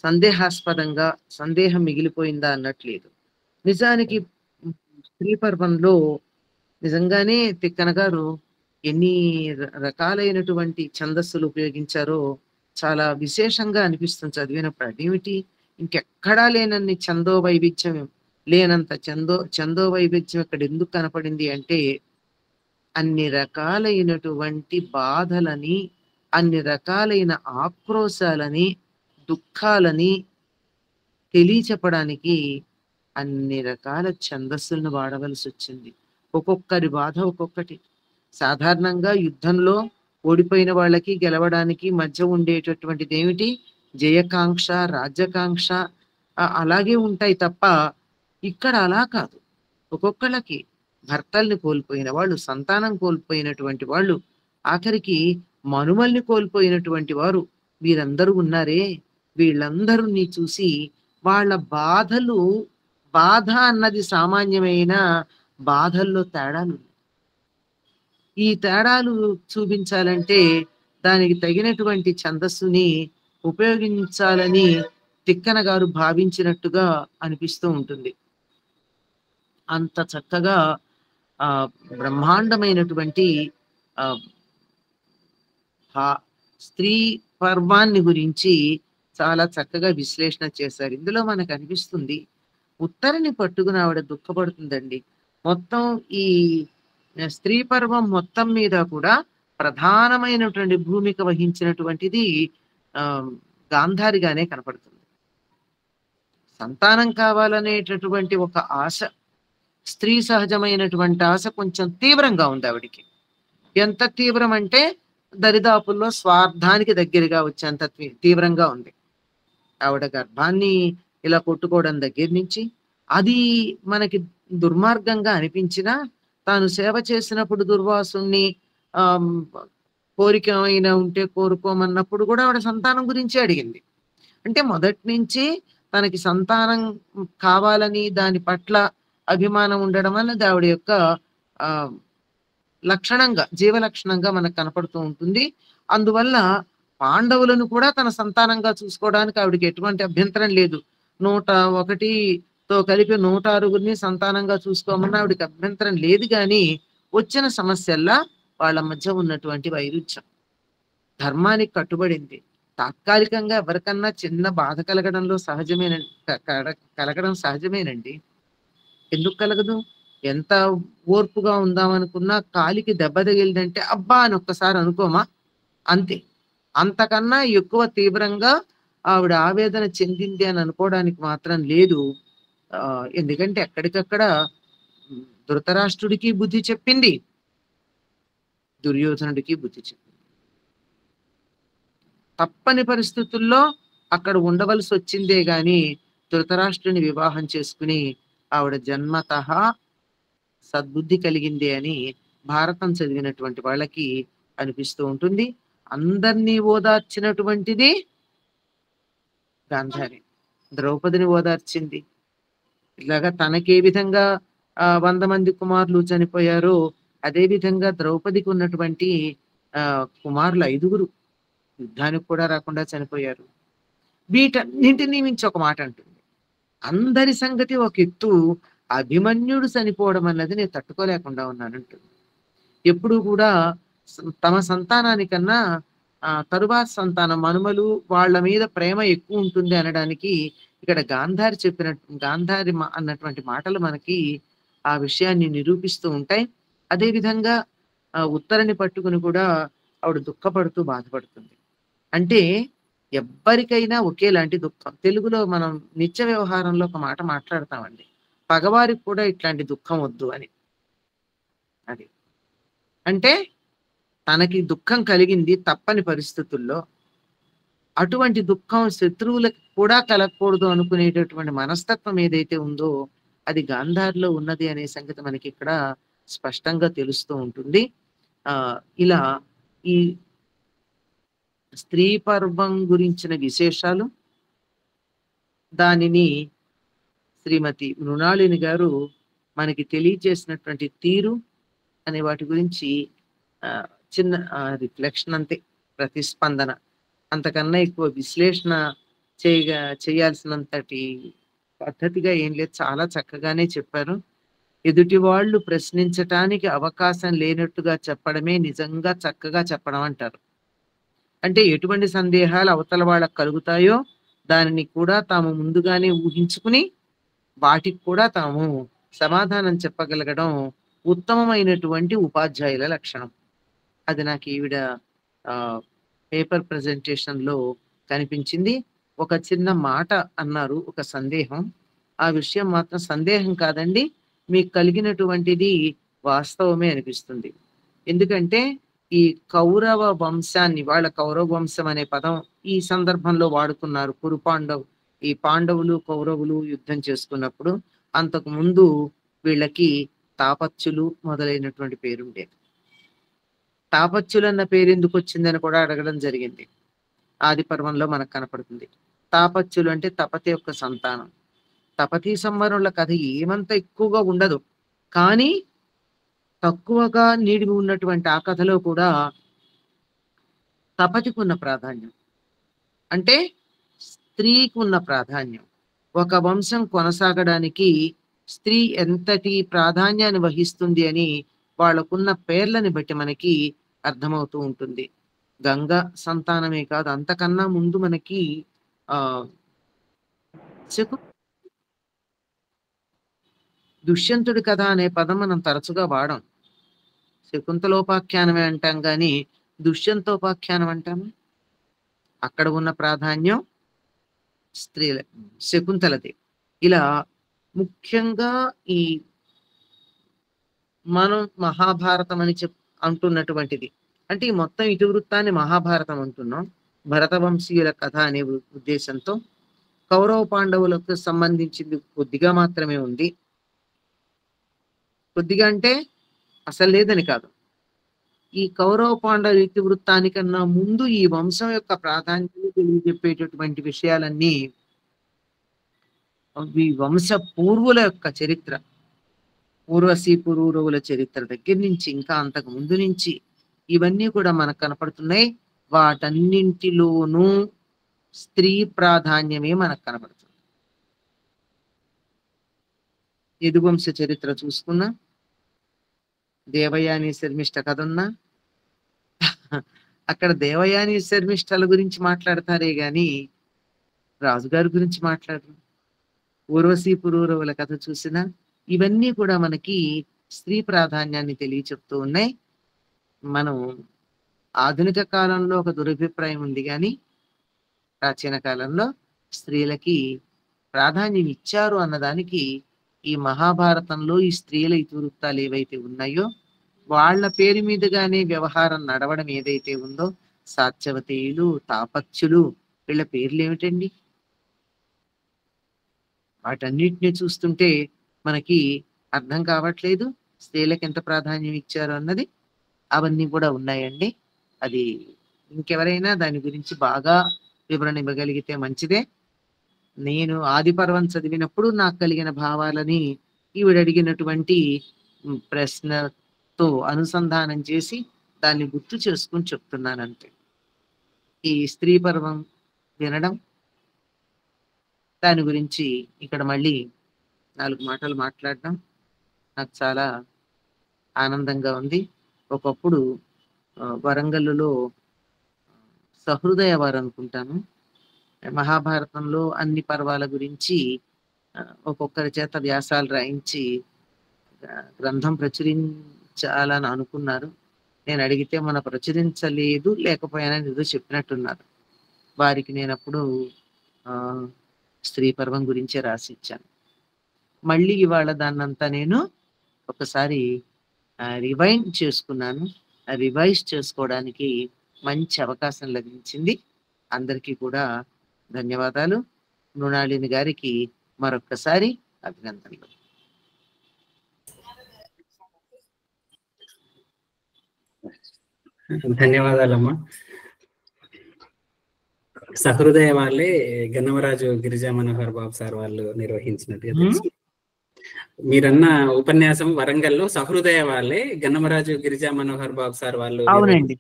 సందేహాస్పదంగా సందేహం మిగిలిపోయిందా అన్నట్లేదు. నిజానికి స్త్రీ పర్వంలో నిజంగానే తిక్కన గారు ఎన్ని రకాలైనటువంటి ఛందస్సులు ఉపయోగించారో చాలా విశేషంగా అనిపిస్తుంది చదివినప్పుడు. అదేమిటి, ఇంకెక్కడా లేనన్ని ఛందో వైవిధ్యం, లేనంత ఛందో వైవిధ్యం ఇక్కడ ఎందుకు కనపడింది అంటే, అన్ని రకాలైనటువంటి బాధలని, అన్ని రకాలైన ఆక్రోశాలని, దుఃఖాలని తెలియచెప్పడానికి అన్ని రకాల ఛందస్సులను వాడవలసి వచ్చింది. ఒక్కొక్కరి బాధ ఒక్కొక్కటి. సాధారణంగా యుద్ధంలో ఓడిపోయిన వాళ్ళకి గెలవడానికి మధ్య ఉండేటటువంటిది ఏమిటి, జయకాంక్ష, రాజ్యకాంక్ష అలాగే ఉంటాయి తప్ప ఇక్కడ అలా కాదు. ఒక్కొక్కళ్ళకి భర్తల్ని కోల్పోయిన వాళ్ళు, సంతానం కోల్పోయినటువంటి వాళ్ళు, ఆఖరికి మనుమల్ని కోల్పోయినటువంటి వారు, వీరందరూ ఉన్నారే, వీళ్ళందరినీ చూసి వాళ్ళ బాధలు, బాధ అన్నది సామాన్యమైన బాధల్లో తేడాలు. ఈ తేడాలు చూపించాలంటే దానికి తగినటువంటి ఛందస్సుని ఉపయోగించాలని తిక్కన గారు భావించినట్టుగా అనిపిస్తూ ఉంటుంది. అంత చక్కగా బ్రహ్మాండమైనటువంటి స్త్రీ పర్వాన్ని గురించి చాలా చక్కగా విశ్లేషణ చేశారు. ఇందులో మనకు అనిపిస్తుంది ఉత్తరని పట్టుకుని ఆవిడ దుఃఖపడుతుందండి. మొత్తం ఈ స్త్రీ పర్వం మొత్తం మీద కూడా ప్రధానమైనటువంటి భూమిక వహించినటువంటిది గాంధారిగానే కనపడుతుంది. సంతానం కావాలనేటటువంటి ఒక ఆశ, స్త్రీ సహజమైనటువంటి ఆశ కొంచెం తీవ్రంగా ఉంది ఆవిడికి. ఎంత తీవ్రం అంటే దరిదాపుల్లో స్వార్థానికి దగ్గరగా వచ్చేంత తీవ్రంగా ఉంది. ఆవిడ గర్భాన్ని ఇలా కొట్టుకోవడం దగ్గర నుంచి, అది మనకి దుర్మార్గంగా అనిపించినా తాను సేవ చేసినప్పుడు దుర్వాసుని కోరిక అయినా ఉంటే కోరుకోమన్నప్పుడు కూడా ఆవిడ సంతానం గురించి అడిగింది. అంటే మొదటి నుంచి తనకి సంతానం కావాలని దాని పట్ల అభిమానం ఉండడం అన్నది ఆవిడ యొక్క లక్షణంగా, జీవ లక్షణంగా మనకు కనపడుతూ ఉంటుంది. అందువల్ల పాండవులను కూడా తన సంతానంగా చూసుకోవడానికి ఆవిడకి ఎటువంటి అభ్యంతరం లేదు. 101తో కలిపి 106 సంతానంగా చూసుకోమని ఆవిడకి అభ్యంతరం లేదు. కానీ వచ్చిన సమస్యల్లా వాళ్ళ మధ్య ఉన్నటువంటి వైరుధ్యం, ధర్మానికి కట్టుబడింది. తాత్కాలికంగా ఎవరికన్నా చిన్న బాధ కలగడంలో కలగడం సహజమేనండి. ఎందుకు కలగదు? ఎంత ఓర్పుగా ఉందామనుకున్నా కాలికి దెబ్బ తగిలిదంటే అబ్బా అని ఒక్కసారి అనుకోమా, అంతే. అంతకన్నా ఎక్కువ తీవ్రంగా ఆవిడ ఆవేదన చెందింది అని అనుకోవడానికి మాత్రం లేదు. ఎందుకంటే ఎక్కడికక్కడ ధృతరాష్ట్రుడికి బుద్ధి చెప్పింది, దుర్యోధనుడికి బుద్ధి చెప్పింది. తప్పని పరిస్థితుల్లో అక్కడ ఉండవలసి వచ్చిందే గాని ధృతరాష్ట్రుని వివాహం చేసుకుని ఆవిడ జన్మతః సద్బుద్ధి కలిగింది అని భారతం చదివినటువంటి వాళ్ళకి అనిపిస్తూ ఉంటుంది. అందరినీ ఓదార్చినటువంటిది గాంధారి. ద్రౌపదిని ఓదార్చింది. ఇలాగా తనకే విధంగా 100 మంది కుమారులు చనిపోయారో అదే విధంగా ద్రౌపదికి ఉన్నటువంటి కుమారులు 5 యుద్ధానికి కూడా రాకుండా చనిపోయారు. వీటన్నింటినీ మించి ఒక మాట అంటుంది, అందరి సంగతి ఒక ఎత్తు, అభిమన్యుడు చనిపోవడం అన్నది నేను తట్టుకోలేకుండా ఉన్నానంటుంది. ఎప్పుడు కూడా తమ సంతానానికన్నా తరువాత సంతానం, మనుమలు, వాళ్ళ మీద ప్రేమ ఎక్కువ ఉంటుంది అనడానికి ఇక్కడ గాంధారి అన్నటువంటి మాటలు మనకి ఆ విషయాన్ని నిరూపిస్తూ ఉంటాయి. అదే విధంగా ఉత్తరని పట్టుకుని కూడా ఆవిడ దుఃఖపడుతూ బాధపడుతుంది. అంటే ఎవ్వరికైనా ఒకేలాంటి దుఃఖం. తెలుగులో మనం నిత్య వ్యవహారంలో ఒక మాట మాట్లాడతామండి, పగవారికి కూడా ఇట్లాంటి దుఃఖం వద్దు అని. అది అంటే తనకి దుఃఖం కలిగింది తప్పని పరిస్థితుల్లో, అటువంటి దుఃఖం శత్రువులకు కూడా కలగకూడదు అనుకునేటటువంటి మనస్తత్వం ఏదైతే ఉందో అది గాంధారిలో ఉన్నది అనే సంగతి మనకి ఇక్కడ స్పష్టంగా తెలుస్తూ ఉంటుంది. ఇలా ఈ స్త్రీ పర్వం గురించిన విశేషాలు దానిని శ్రీమతి మృణాళిని గారు మనకి తెలియజేసినటువంటి తీరు అనే వాటి గురించి చిన్న రిఫ్లెక్షన్ అంతే, ప్రతిస్పందన, అంతకన్నా ఎక్కువ విశ్లేషణ చేయాల్సినంతటి పద్ధతిగా ఏం లేదు. చాలా చక్కగానే చెప్పారు. ఎదుటి వాళ్ళు ప్రశ్నించటానికి అవకాశం లేనట్టుగా చెప్పడమే నిజంగా చక్కగా చెప్పడం అంటారు. అంటే ఎటువంటి సందేహాలు అవతల వాళ్ళకు కలుగుతాయో దానిని కూడా తాము ముందుగానే ఊహించుకుని వాటికి కూడా తాము సమాధానం చెప్పగలగడం ఉత్తమమైనటువంటి ఉపాధ్యాయుల లక్షణం. అది నాకు ఈవిడ పేపర్ ప్రెజెంటేషన్ లో కనిపించింది. ఒక చిన్న మాట అన్నారు, ఒక సందేహం. ఆ విషయం మాత్రం సందేహం కాదండి, మీకు కలిగినటువంటిది వాస్తవమే అనిపిస్తుంది. ఎందుకంటే ఈ కౌరవ వంశాన్ని, వాళ్ళ కౌరవ వంశం అనే పదం ఈ సందర్భంలో వాడుతున్నారు. ఈ పాండవులు కౌరవులు యుద్ధం చేసుకున్నప్పుడు అంతకు ముందు వీళ్ళకి తాపత్యులు మొదలైనటువంటి పేరుండేది. తాపత్యులు అన్న పేరు ఎందుకు వచ్చిందని కూడా అడగడం జరిగింది. ఆది పర్వంలో మనకు కనపడుతుంది. తాపత్యులు అంటే తపతి యొక్క సంతానం. తపతి సంవరణుల కథ ఏమంత ఎక్కువగా ఉండదు, కానీ తక్కువగా నీడి ఉన్నటువంటి ఆ కథలో కూడా తపతికి ఉన్న ప్రాధాన్యం, అంటే స్త్రీకి ఉన్న ప్రాధాన్యం, ఒక వంశం కొనసాగడానికి స్త్రీ ఎంతటి ప్రాధాన్యాన్ని వహిస్తుంది అని వాళ్ళకున్న పేర్లని బట్టి మనకి అర్థమవుతూ ఉంటుంది. గంగ సంతానమే కాదు, అంతకన్నా ముందు మనకి దుష్యంతుడి కథ అనే పదం మనం తరచుగా వాడం. శకుంతలోపాఖ్యానమే అంటాం కానీ దుష్యంతోపాఖ్యానం అంటాము. అక్కడ ఉన్న ప్రాధాన్యం శకుంతలది. ఇలా ముఖ్యంగా ఈ మనం మహాభారతం అని అంటున్నటువంటిది, అంటే ఈ మొత్తం ఇతివృత్తాన్ని మహాభారతం అంటున్నాం. భరతవంశీయుల కథ అనే ఉద్దేశంతో కౌరవ పాండవులకు సంబంధించింది కొద్దిగా మాత్రమే ఉంది. కొద్దిగా అంటే అసలు లేదని కాదు. ఈ కౌరవ పాండవ ఇతివృత్తానికన్నా ముందు ఈ వంశం యొక్క ప్రాధాన్యతను తెలియజెప్పేటటువంటి విషయాలన్నీ ఈ వంశ పూర్వుల యొక్క చరిత్ర, పూర్వశీ పురూరవుల చరిత్ర దగ్గర నుంచి ఇంకా అంతకు ముందు నుంచి ఇవన్నీ కూడా మనకు కనపడుతున్నాయి. వాటన్నింటిలోనూ స్త్రీ ప్రాధాన్యమే మనకు కనపడుతుంది. యదువంశ చరిత్ర చూసుకున్నా, దేవయాని శర్మిష్ఠ కథ ఉన్నా, అక్కడ దేవయాని శర్మిష్ఠల గురించి మాట్లాడతారే గాని రాజుగారి గురించి మాట్లాడరు. ఊర్వశీ పురూరవుల కథ చూసినా ఇవన్నీ కూడా మనకి స్త్రీ ప్రాధాన్యాన్ని తెలియచెప్తూ ఉన్నాయి. మనం ఆధునిక కాలంలో ఒక దురభిప్రాయం ఉంది కానీ ప్రాచీన కాలంలో స్త్రీలకి ప్రాధాన్యం ఇచ్చారు అన్నదానికి ఈ మహాభారతంలో ఈ స్త్రీల ఇతివృత్తాలు ఏవైతే ఉన్నాయో వాళ్ళ పేరు మీదుగానే వ్యవహారం నడవడం ఏదైతే ఉందో, సాత్యవతీయులు, తాపత్యులు, వీళ్ళ పేర్లు ఏమిటండి? వాటన్నిటిని చూస్తుంటే మనకి అర్థం కావట్లేదు స్త్రీలకు ఎంత ప్రాధాన్యం ఇచ్చారు అన్నది. అవన్నీ కూడా ఉన్నాయండి. అది ఇంకెవరైనా దాని గురించి బాగా వివరణ ఇవ్వగలిగితే మంచిదే. నేను ఆది పర్వం చదివినప్పుడు నాకు కలిగిన భావాలని ఈవిడ అడిగినటువంటి ప్రశ్నతో అనుసంధానం చేసి దాన్ని గుర్తు చేసుకుని చెప్తున్నాను అంతే. ఈ స్త్రీ పర్వం వినడం, దాని గురించి ఇక్కడ మళ్ళీ 4 మాటలు మాట్లాడడం నాకు చాలా ఆనందంగా ఉంది. ఒకప్పుడు వరంగల్లో సహృదయ వారు అనుకుంటాను, మహాభారతంలో అన్ని పర్వాల గురించి ఒక్కొక్కరి చేత వ్యాసాలు రాయించి గ్రంథం ప్రచురించాలని అనుకున్నారు. నేను అడిగితే మన ప్రచురించలేదు, లేకపోయినా ఏదో చెప్పినట్టున్నారు. వారికి నేను అప్పుడు స్త్రీ పర్వం గురించే రాసిచ్చాను. మళ్ళీ ఇవాళ దాన్నంతా నేను ఒకసారి రివైండ్ చేసుకున్నాను. రివైజ్ చేసుకోవడానికి మంచి అవకాశం లభించింది. అందరికీ కూడా ధన్యవాదాలు. మృణాళిని గారికి మరొక్కసారి అభినందనలు. ధన్యవాదాలమ్మా. సహృదయ వాళ్ళే గన్నవరాజు గిరిజా మనోహర్ బాబు సార్ వాళ్ళు నిర్వహించినట్టుగా తెలుసు. మీరన్న ఉపన్యాసం వరంగల్లో సహృదయ వాళ్ళే గన్నమరాజు గిరిజా మనోహర్ బాబు సార్ వాళ్ళు. అవునండి.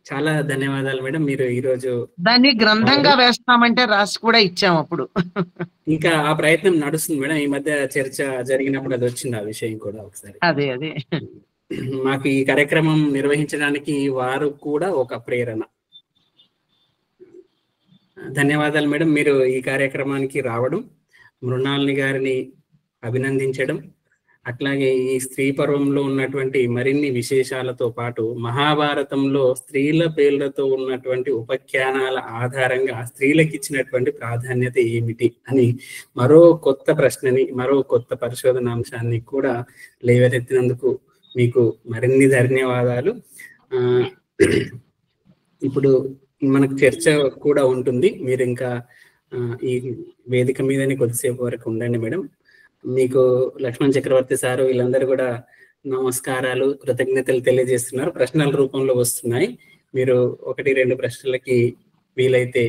చాలా ధన్యవాదాలు మేడం. మీరు ఈరోజు దాన్ని గ్రంథంగా వేస్తామంటే రాసి కూడా ఇచ్చాం అప్పుడు. ఇంకా ఆ ప్రయత్నం నడుస్తుంది మేడం. ఈ మధ్య చర్చ జరిగినప్పుడు అది వచ్చింది ఆ విషయం కూడా ఒకసారి. అదే మాకు ఈ కార్యక్రమం నిర్వహించడానికి వారు కూడా ఒక ప్రేరణ. ధన్యవాదాలు మేడం. మీరు ఈ కార్యక్రమానికి రావడం, మృణాలిని గారిని అభినందించడం, అట్లాగే ఈ స్త్రీ పర్వంలో ఉన్నటువంటి మరిన్ని విశేషాలతో పాటు మహాభారతంలో స్త్రీల పేర్లతో ఉన్నటువంటి ఉపాఖ్యానాల ఆధారంగా స్త్రీలకు ఇచ్చినటువంటి ప్రాధాన్యత ఏమిటి అని మరో కొత్త ప్రశ్నని, మరో కొత్త పరిశోధనాంశాన్ని కూడా లేవనెత్తినందుకు మీకు మరిన్ని ధన్యవాదాలు. ఇప్పుడు మనకు చర్చ కూడా ఉంటుంది. మీరు ఇంకా ఈ వేదిక మీదనే కొద్దిసేపు వరకు ఉండండి మేడం. మీకు లక్ష్మణ్ చక్రవర్తి సారు వీళ్ళందరూ కూడా నమస్కారాలు, కృతజ్ఞతలు తెలియజేస్తున్నారు. ప్రశ్నల రూపంలో వస్తున్నాయి. మీరు 1-2 ప్రశ్నలకి వీలైతే.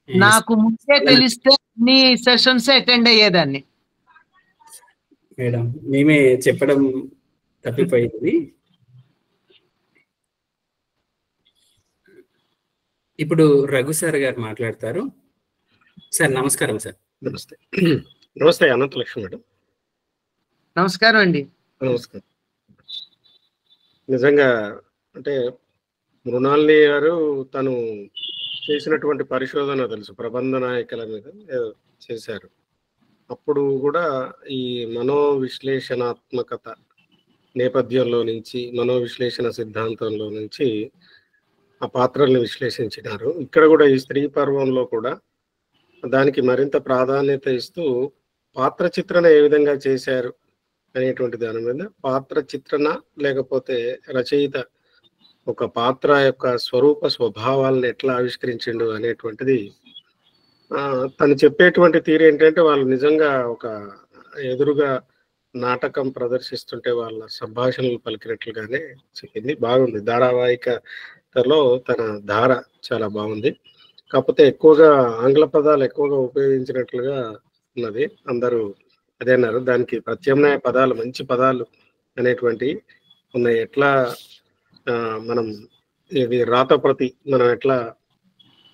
నాకు ముందే తెలిస్తే నీ సెషన్స్ అటెండ్ అయ్యేదాన్ని మేడం. మేమే చెప్పడం తప్పిపోయింది. ఇప్పుడు రఘు సార్ గారు మాట్లాడతారు. సార్ నమస్కారం. సార్ నమస్తే. నమస్తే అనంతలక్ష్మి మేడం. నమస్కారం అండి. నమస్కారం. నిజంగా అంటే మృణాలిని గారు తను చేసినటువంటి పరిశోధన తెలుసు, ప్రబంధ నాయకుల మీద చేశారు. అప్పుడు కూడా ఈ మనోవిశ్లేషణాత్మకత నేపథ్యంలో నుంచి, మనోవిశ్లేషణ సిద్ధాంతంలో నుంచి ఆ పాత్రల్ని విశ్లేషించినారు. ఇక్కడ కూడా ఈ స్త్రీ పర్వంలో కూడా దానికి మరింత ప్రాధాన్యత ఇస్తూ పాత్ర చిత్రణ ఏ విధంగా చేశారు అనేటువంటి దాని మీద, పాత్ర చిత్రణ లేకపోతే రచయిత ఒక పాత్ర యొక్క స్వరూప స్వభావాలను ఎట్లా ఆవిష్కరించిండు అనేటువంటిది తను చెప్పేటువంటి తీరు ఏంటంటే, వాళ్ళు నిజంగా ఒక ఎదురుగా నాటకం ప్రదర్శిస్తుంటే వాళ్ళ సంభాషణలు పలికినట్లుగానే చెప్పింది. బాగుంది. ధారావాహికలో తన ధార చాలా బాగుంది. కాకపోతే ఎక్కువగా ఆంగ్ల పదాలు ఎక్కువగా ఉపయోగించినట్లుగా ఉన్నది. అందరూ అదే అన్నారు. దానికి ప్రత్యామ్నాయ పదాలు, మంచి పదాలు అనేటువంటి ఉన్నాయి. ఎట్లా మనం ఇది రాతప్రతి మనం ఎట్లా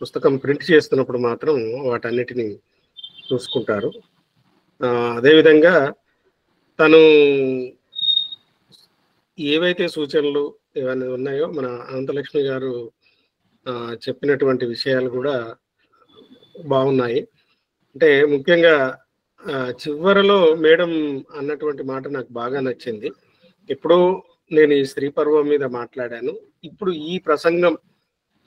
పుస్తకం ప్రింట్ చేస్తున్నప్పుడు మాత్రం వాటన్నిటిని చూసుకుంటారు. అదేవిధంగా తను ఏవైతే సూచనలు ఇవన్నీ ఉన్నాయో మన అనంతలక్ష్మి గారు చెప్పినటువంటి విషయాలు కూడా బాగున్నాయి. అంటే ముఖ్యంగా చివరలో మేడం అన్నటువంటి మాట నాకు బాగా నచ్చింది. ఎప్పుడో నేను ఈ స్త్రీ పర్వం మీద మాట్లాడాను, ఇప్పుడు ఈ ప్రసంగం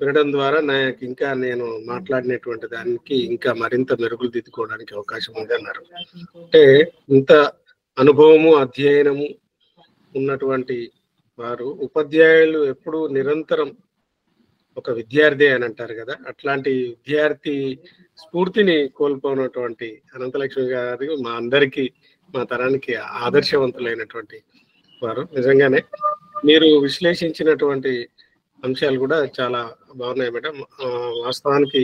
వినడం ద్వారా నాకు ఇంకా నేను మాట్లాడినటువంటి దానికి ఇంకా మరింత మెరుగులు దిద్దుకోవడానికి అవకాశం ఉంది అన్నారు. అంటే ఇంత అనుభవము, అధ్యయనము ఉన్నటువంటి వారు, ఉపాధ్యాయులు ఎప్పుడు నిరంతరం ఒక విద్యార్థి అని అంటారు కదా, అట్లాంటి విద్యార్థి స్ఫూర్తిని కోల్పోయినటువంటి అనంతలక్ష్మి గారు మా అందరికీ, మా తరానికి ఆదర్శవంతులైనటువంటి వారు. నిజంగానే మీరు విశ్లేషించినటువంటి అంశాలు కూడా చాలా బాగున్నాయి మేడం. వాస్తవానికి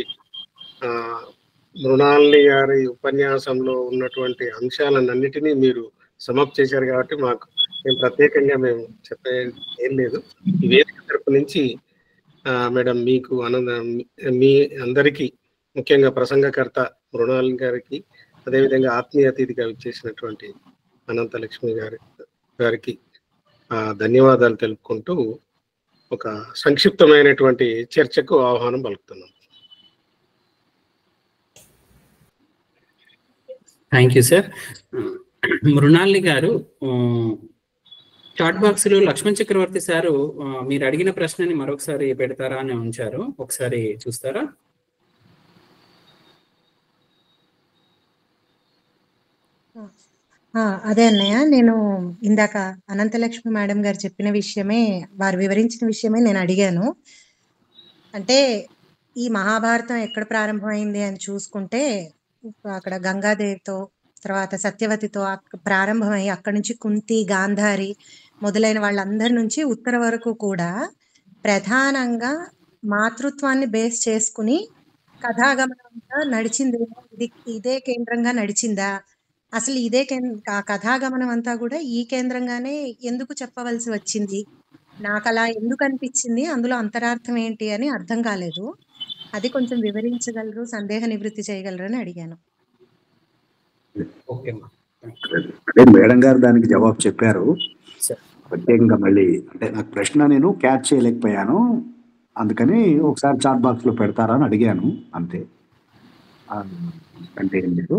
మృణాలిని గారి ఉపన్యాసంలో ఉన్నటువంటి అంశాలన్నిటినీ మీరు సమప్ చేశారు కాబట్టి మాకు ప్రత్యేకంగా మేము చెప్పే ఏం లేదు. ఈ వేదిక తరపు నుంచి మేడం మీకు మీ అందరికీ, ముఖ్యంగా ప్రసంగకర్త మృణాలిని గారికి, అదేవిధంగా ఆత్మీయ అతిథిగా విచ్చేసినటువంటి అనంతలక్ష్మి గారికి ధన్యవాదాలు తెలుపుకుంటూ ఒక సంక్షిప్తమైనటువంటి చర్చకు ఆహ్వానం పలుకుతున్నాం. Thank you sir. మృణాలిని గారు, చాట్ బాక్స్ లో లక్ష్మణ్ చక్రవర్తి సారు మీరు అడిగిన ప్రశ్నని మరొకసారి పెడతారా అని ఉంచారు, ఒకసారి చూస్తారా? అదే అన్నయ్య, నేను ఇందాక అనంతలక్ష్మి మేడం గారు చెప్పిన విషయమే, వారు వివరించిన విషయమే నేను అడిగాను. అంటే ఈ మహాభారతం ఎక్కడ ప్రారంభమైంది అని చూసుకుంటే అక్కడ గంగాదేవితో, తర్వాత సత్యవతితో ప్రారంభమై అక్కడి నుంచి కుంతి, గాంధారి మొదలైన వాళ్ళందరి నుంచి ఉత్తర వరకు కూడా ప్రధానంగా మాతృత్వాన్ని బేస్ చేసుకుని కథాగమనం అంతా నడిచింది. ఇదే కేంద్రంగా నడిచిందా, అసలు ఇదే ఆ కథాగమనం అంతా కూడా ఈ కేంద్రంగానే ఎందుకు చెప్పవలసి వచ్చింది, నాకు అలా ఎందుకు అనిపించింది, అందులో అంతరార్థం ఏంటి అని అర్థం కాలేదు. అది కొంచెం వివరించగలరు, సందేహ నివృత్తి చేయగలరు అని అడిగాను. ఓకే అమ్మా. అంటే మేడం గారు దానికి జవాబు చెప్పారు. ప్రత్యేకంగా మళ్ళీ అంటే నాకు ప్రశ్న నేను క్యాచ్ చేయలేకపోయాను, అందుకని ఒకసారి చాట్ బాక్స్ లో పెడతారా అని అడిగాను అంతే. అంటే ఏం లేదు,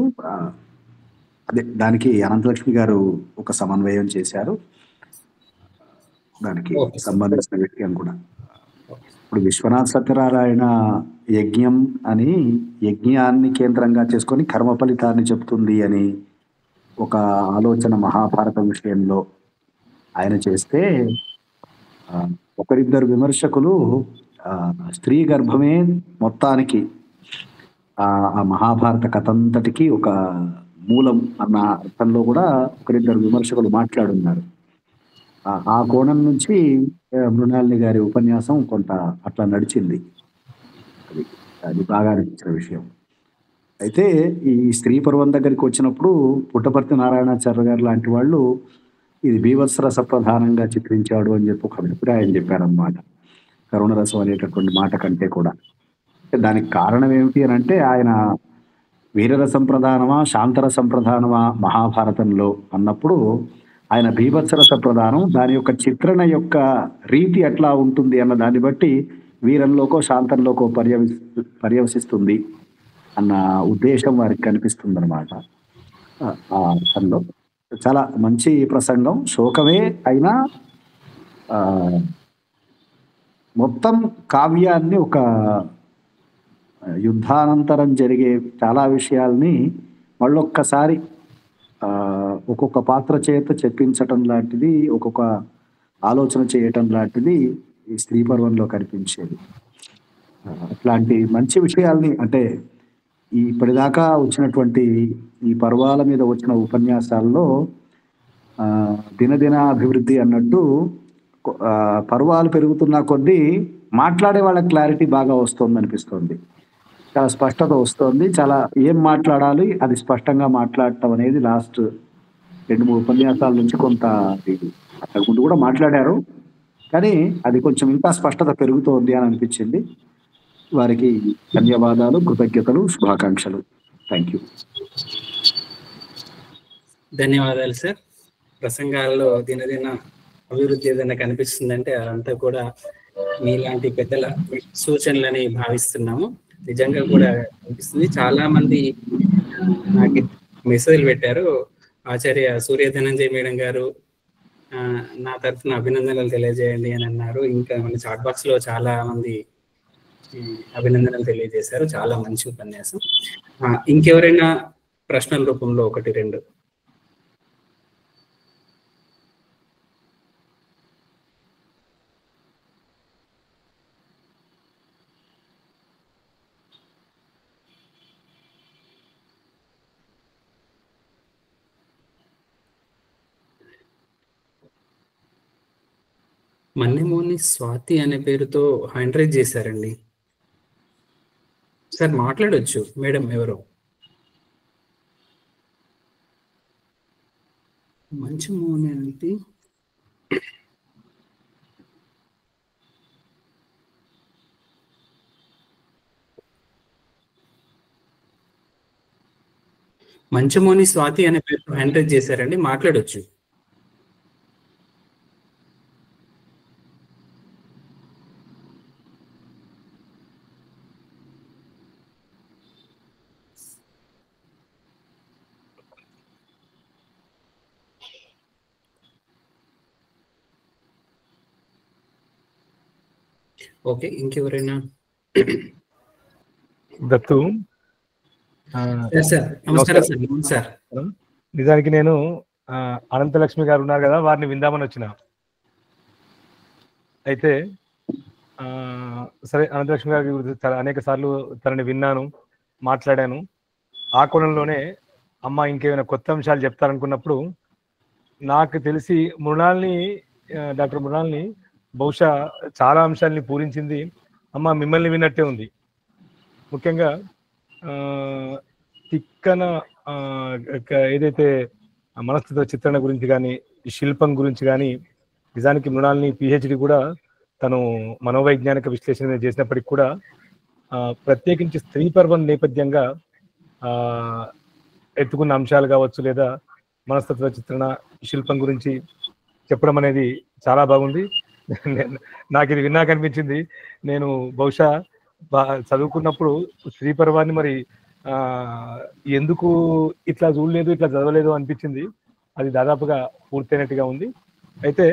అదే దానికి అనంతలక్ష్మి గారు ఒక సమన్వయం చేశారు, దానికి సంబంధించిన విషయం కూడా. ఇప్పుడు విశ్వనాథ సత్యనారాయణ యజ్ఞం అని, యజ్ఞాన్ని కేంద్రంగా చేసుకొని కర్మ ఫలితాన్ని చెప్తుంది అని ఒక ఆలోచన మహాభారతం విషయంలో ఆయన చేస్తే, ఒకరిద్దరు విమర్శకులు స్త్రీ గర్భమే మొత్తానికి ఆ మహాభారత కథ అంతటికి ఒక మూలం అన్న అర్థంలో కూడా ఒకరిద్దరు విమర్శకులు మాట్లాడున్నారు. ఆ కోణం నుంచి మృణాలిని గారి ఉపన్యాసం కొంత అట్లా నడిచింది, అది బాగా అనిపించిన విషయం. అయితే ఈ స్త్రీ పర్వం దగ్గరికి వచ్చినప్పుడు పుట్టపర్తి నారాయణాచార్య గారు లాంటి వాళ్ళు ఇది బీభత్సరస ప్రధానంగా చిత్రించాడు అని చెప్పి ఒక అభిప్రాయం చెప్పారన్నమాట, కరుణరసం అనేటటువంటి మాట కంటే కూడా. దానికి కారణం ఏమిటి అని అంటే, ఆయన వీరరసం ప్రధానమా శాంతరసం ప్రధానమా మహాభారతంలో అన్నప్పుడు ఆయన బీభత్సరస ప్రధానం, దాని యొక్క చిత్రణ యొక్క రీతి ఎట్లా ఉంటుంది అన్న దాన్ని బట్టి వీరంలోకో శాంతంలోకో పర్యవసిస్తుంది అన్న ఉద్దేశం వారికి కనిపిస్తుంది అనమాట. ఆ అర్థంలో చాలా మంచి ప్రసంగం, శోకమే అయినా మొత్తం కావ్యాన్ని ఒక యుద్ధానంతరం జరిగే చాలా విషయాల్ని మళ్ళొక్కసారి ఒక్కొక్క పాత్ర చేత చెప్పించటం లాంటిది, ఒక్కొక్క ఆలోచన చేయటం లాంటిది ఈ స్త్రీ పర్వంలో కనిపించేది. అట్లాంటి మంచి విషయాల్ని అంటే ఇప్పటిదాకా వచ్చినటువంటి ఈ పర్వాల మీద వచ్చిన ఉపన్యాసాల్లో దినదిన అభివృద్ధి అన్నట్టు పర్వాలు పెరుగుతున్న కొద్దీ మాట్లాడే వాళ్ళ క్లారిటీ బాగా వస్తుంది అనిపిస్తుంది, చాలా స్పష్టత వస్తుంది, చాలా ఏం మాట్లాడాలి అది స్పష్టంగా మాట్లాడటం అనేది లాస్ట్ 2-3 ఉపన్యాసాల నుంచి కొంత అంతకుముందు కూడా మాట్లాడారు, కానీ అది కొంచెం ఇంకా స్పష్టత పెరుగుతోంది అని అనిపించింది. వారికి ధన్యవాదాలు, కృతజ్ఞతలు, శుభాకాంక్షలు. Thank you. ధన్యవాదాలు సార్. ప్రసంగాల్లో దినదిన అభివృద్ధి ఏదైనా కనిపిస్తుందంటే అదంతా కూడా మీలాంటి పెద్దల సూచనలని భావిస్తున్నాము. నిజంగా కూడా కనిపిస్తుంది. చాలా మంది నాకు మెసేజ్లు పెట్టారు, ఆచార్య సూర్య ధనంజయ మేడం గారు నా తరఫున అభినందనలు తెలియజేయండి అని అన్నారు. ఇంకా మన చాట్ బాక్స్ లో చాలా మంది అభినందనలు తెలియజేశారు. చాలా మంచి ఉపన్యాసం. ఇంకెవరైనా ప్రశ్నల రూపంలో 1-2? మన్నెమోని స్వాతి అనే పేరుతో హ్యాండ్ రైజ్ చేశారండి సార్. మాట్లాడొచ్చు మేడం. ఎవరో మంచి మోని అంటే మంచమోని స్వాతి అనే పేరుతో హ్యాండ్ రైజ్ చేశారండి, మాట్లాడొచ్చు. ఓకే, ఇంకెవరైనా? దత్తు నమస్కారం సార్. నిజానికి నేను అనంతలక్ష్మి గారు ఉన్నారు కదా, వారిని విందామని వచ్చిన. అయితే సరే, అనంతలక్ష్మి గారి గురించి చాలా అనేక సార్లు తనని విన్నాను, మాట్లాడాను. ఆ కోణంలోనే అమ్మ ఇంకేమైనా కొత్త అంశాలు చెప్తారనుకున్నప్పుడు నాకు తెలిసి డాక్టర్ మృణాల్ని బహుశా చాలా అంశాలని పూరించింది అమ్మ మిమ్మల్ని విన్నట్టే ఉంది. ముఖ్యంగా తిక్కన ఏదైతే మనస్తత్వ చిత్రణ గురించి కానీ, శిల్పం గురించి కానీ, నిజానికి మృణాల్ని పిహెచ్డి కూడా తను మనోవైజ్ఞానిక విశ్లేషణ చేసినప్పటికి కూడా ప్రత్యేకించి స్త్రీ పర్వం నేపథ్యంగా ఎత్తుకున్న అంశాలు కావచ్చు, లేదా మనస్తత్వ చిత్రణ శిల్పం గురించి చెప్పడం అనేది చాలా బాగుంది. నాకు ఇది విన్నాక అనిపించింది, నేను బహుశా చదువుకున్నప్పుడు స్త్రీ పర్వాన్ని మరి ఎందుకు ఇట్లా చూడలేదు, ఇట్లా చదవలేదు అనిపించింది. అది దాదాపుగా పూర్తయినట్టుగా ఉంది. అయితే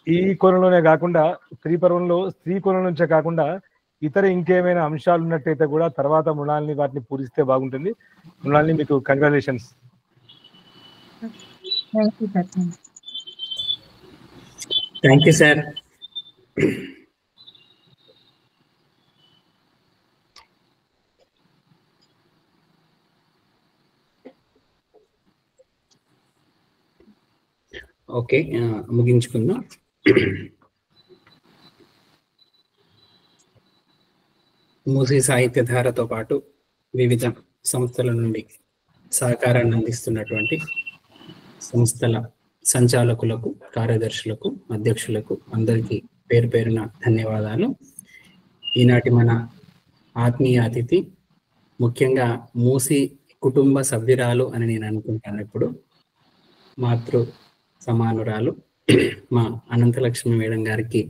ఈ కోణంలోనే కాకుండా స్త్రీ పర్వంలో స్త్రీ కోణం నుంచే కాకుండా ఇతర ఇంకేమైనా అంశాలు ఉన్నట్టయితే కూడా తర్వాత మృణాల్ని వాటిని పూరిస్తే బాగుంటుంది. మృణాల్ని మీకు congratulations. Thank you sir. Okay, ముగించుకుందాం. మూసీ సాహిత్యధారతో పాటు వివిధ సంస్థల నుండి సహకారాన్ని అందిస్తున్నటువంటి సంస్థల సంచాలకులకు, కార్యదర్శులకు, అధ్యక్షులకు అందరికీ పేరు పేరున ధన్యవాదాలు. ఈనాటి మన ఆత్మీయ అతిథి ముఖ్యంగా మూసీ కుటుంబ సభ్యురాలు అని నేను అనుకుంటాను. ఇప్పుడు మాతృ సమానురాలు మా అనంతలక్ష్మి మేడం గారికి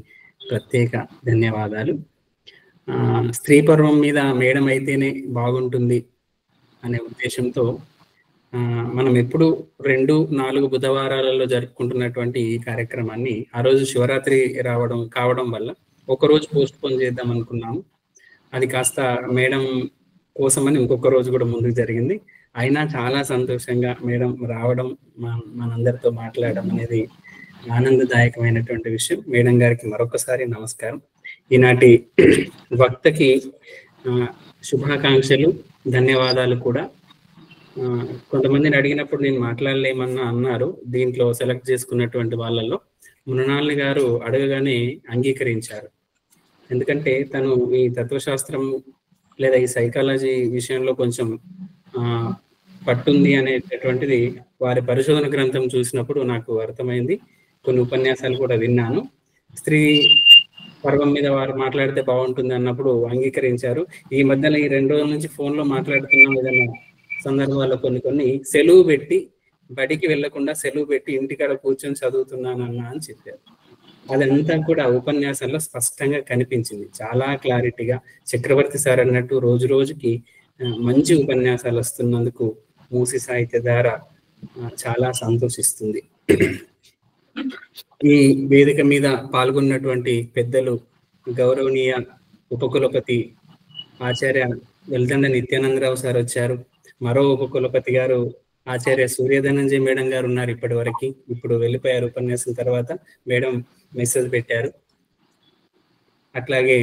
ప్రత్యేక ధన్యవాదాలు. స్త్రీ పర్వం మీద మేడం అయితేనే బాగుంటుంది అనే ఉద్దేశంతో మనం ఎప్పుడు 2-4 బుధవారాలలో జరుపుకుంటున్నటువంటి ఈ కార్యక్రమాన్ని ఆ రోజు శివరాత్రి కావడం వల్ల ఒకరోజు పోస్ట్ పోన్ చేద్దాం అనుకున్నాము. అది కాస్త మేడం కోసమని ఇంకొక రోజు కూడా ముందుకు జరిగింది. అయినా చాలా సంతోషంగా మేడం రావడం, మనందరితో మాట్లాడడం అనేది ఆనందదాయకమైనటువంటి విషయం. మేడం గారికి మరొకసారి నమస్కారం. ఈనాటి వక్తకి శుభాకాంక్షలు, ధన్యవాదాలు కూడా. కొంతమందిని అడిగినప్పుడు నేను మాట్లాడలేమన్నా అన్నారు. దీంట్లో సెలెక్ట్ చేసుకున్నటువంటి వాళ్ళల్లో మృణాల్ని గారు అడగగానే అంగీకరించారు. ఎందుకంటే తను ఈ తత్వశాస్త్రం లేదా ఈ సైకాలజీ విషయంలో కొంచెం పట్టుంది అనేటటువంటిది వారి పరిశోధన గ్రంథం చూసినప్పుడు నాకు అర్థమైంది. కొన్ని ఉపన్యాసాలు కూడా విన్నాను. స్త్రీ పర్వం మీద వారు మాట్లాడితే బాగుంటుంది అన్నప్పుడు అంగీకరించారు. ఈ మధ్యలో ఈ 2 రోజుల నుంచి ఫోన్లో మాట్లాడుతున్నాం. ఏదైనా సందర్భాల్లో కొన్ని సెలవు పెట్టి, బడికి వెళ్లకుండా సెలవు పెట్టి ఇంటికాడ కూర్చొని చదువుతున్నానన్నా అని చెప్పారు. అదంతా కూడా ఉపన్యాసంలో స్పష్టంగా కనిపించింది, చాలా క్లారిటీగా. చక్రవర్తి సార్ అన్నట్టు రోజు రోజుకి మంచి ఉపన్యాసాలు వస్తున్నందుకు మూసీ సాహిత్యధార చాలా సంతోషిస్తుంది. ఈ వేదిక మీద పాల్గొన్నటువంటి పెద్దలు, గౌరవనీయ ఉపకులపతి ఆచార్య వెల్దండ నిత్యానందరావు సార్ వచ్చారు. మరో ఉపకులపతి గారు ఆచార్య సూర్యధనంజయ మేడం గారు ఉన్నారు ఇప్పటి వరకు. ఇప్పుడు వెళ్ళిపోయారు ఉపన్యాసం తర్వాత. మేడం మెసేజ్ పెట్టారు. అట్లాగే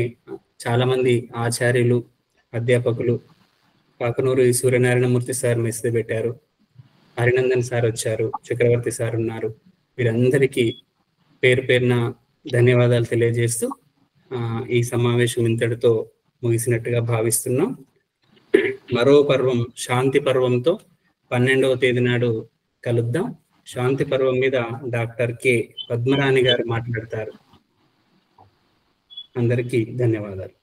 చాలా మంది ఆచార్యులు, అధ్యాపకులు, కాకనూరు సూర్యనారాయణమూర్తి సార్ మెసేజ్ పెట్టారు. హరినందన్ సార్ వచ్చారు, చక్రవర్తి సార్ ఉన్నారు. వీరందరికీ పేరు పేరున ధన్యవాదాలు తెలియజేస్తూ ఈ సమావేశం ఇంతటితో ముగిసినట్టుగా భావిస్తున్నాం. మరో పర్వం శాంతి పర్వంతో 12వ తేదీ నాడు కలుద్దాం. శాంతి పర్వం మీద డాక్టర్ కె పద్మరాణి గారు మాట్లాడతారు. అందరికీ ధన్యవాదాలు.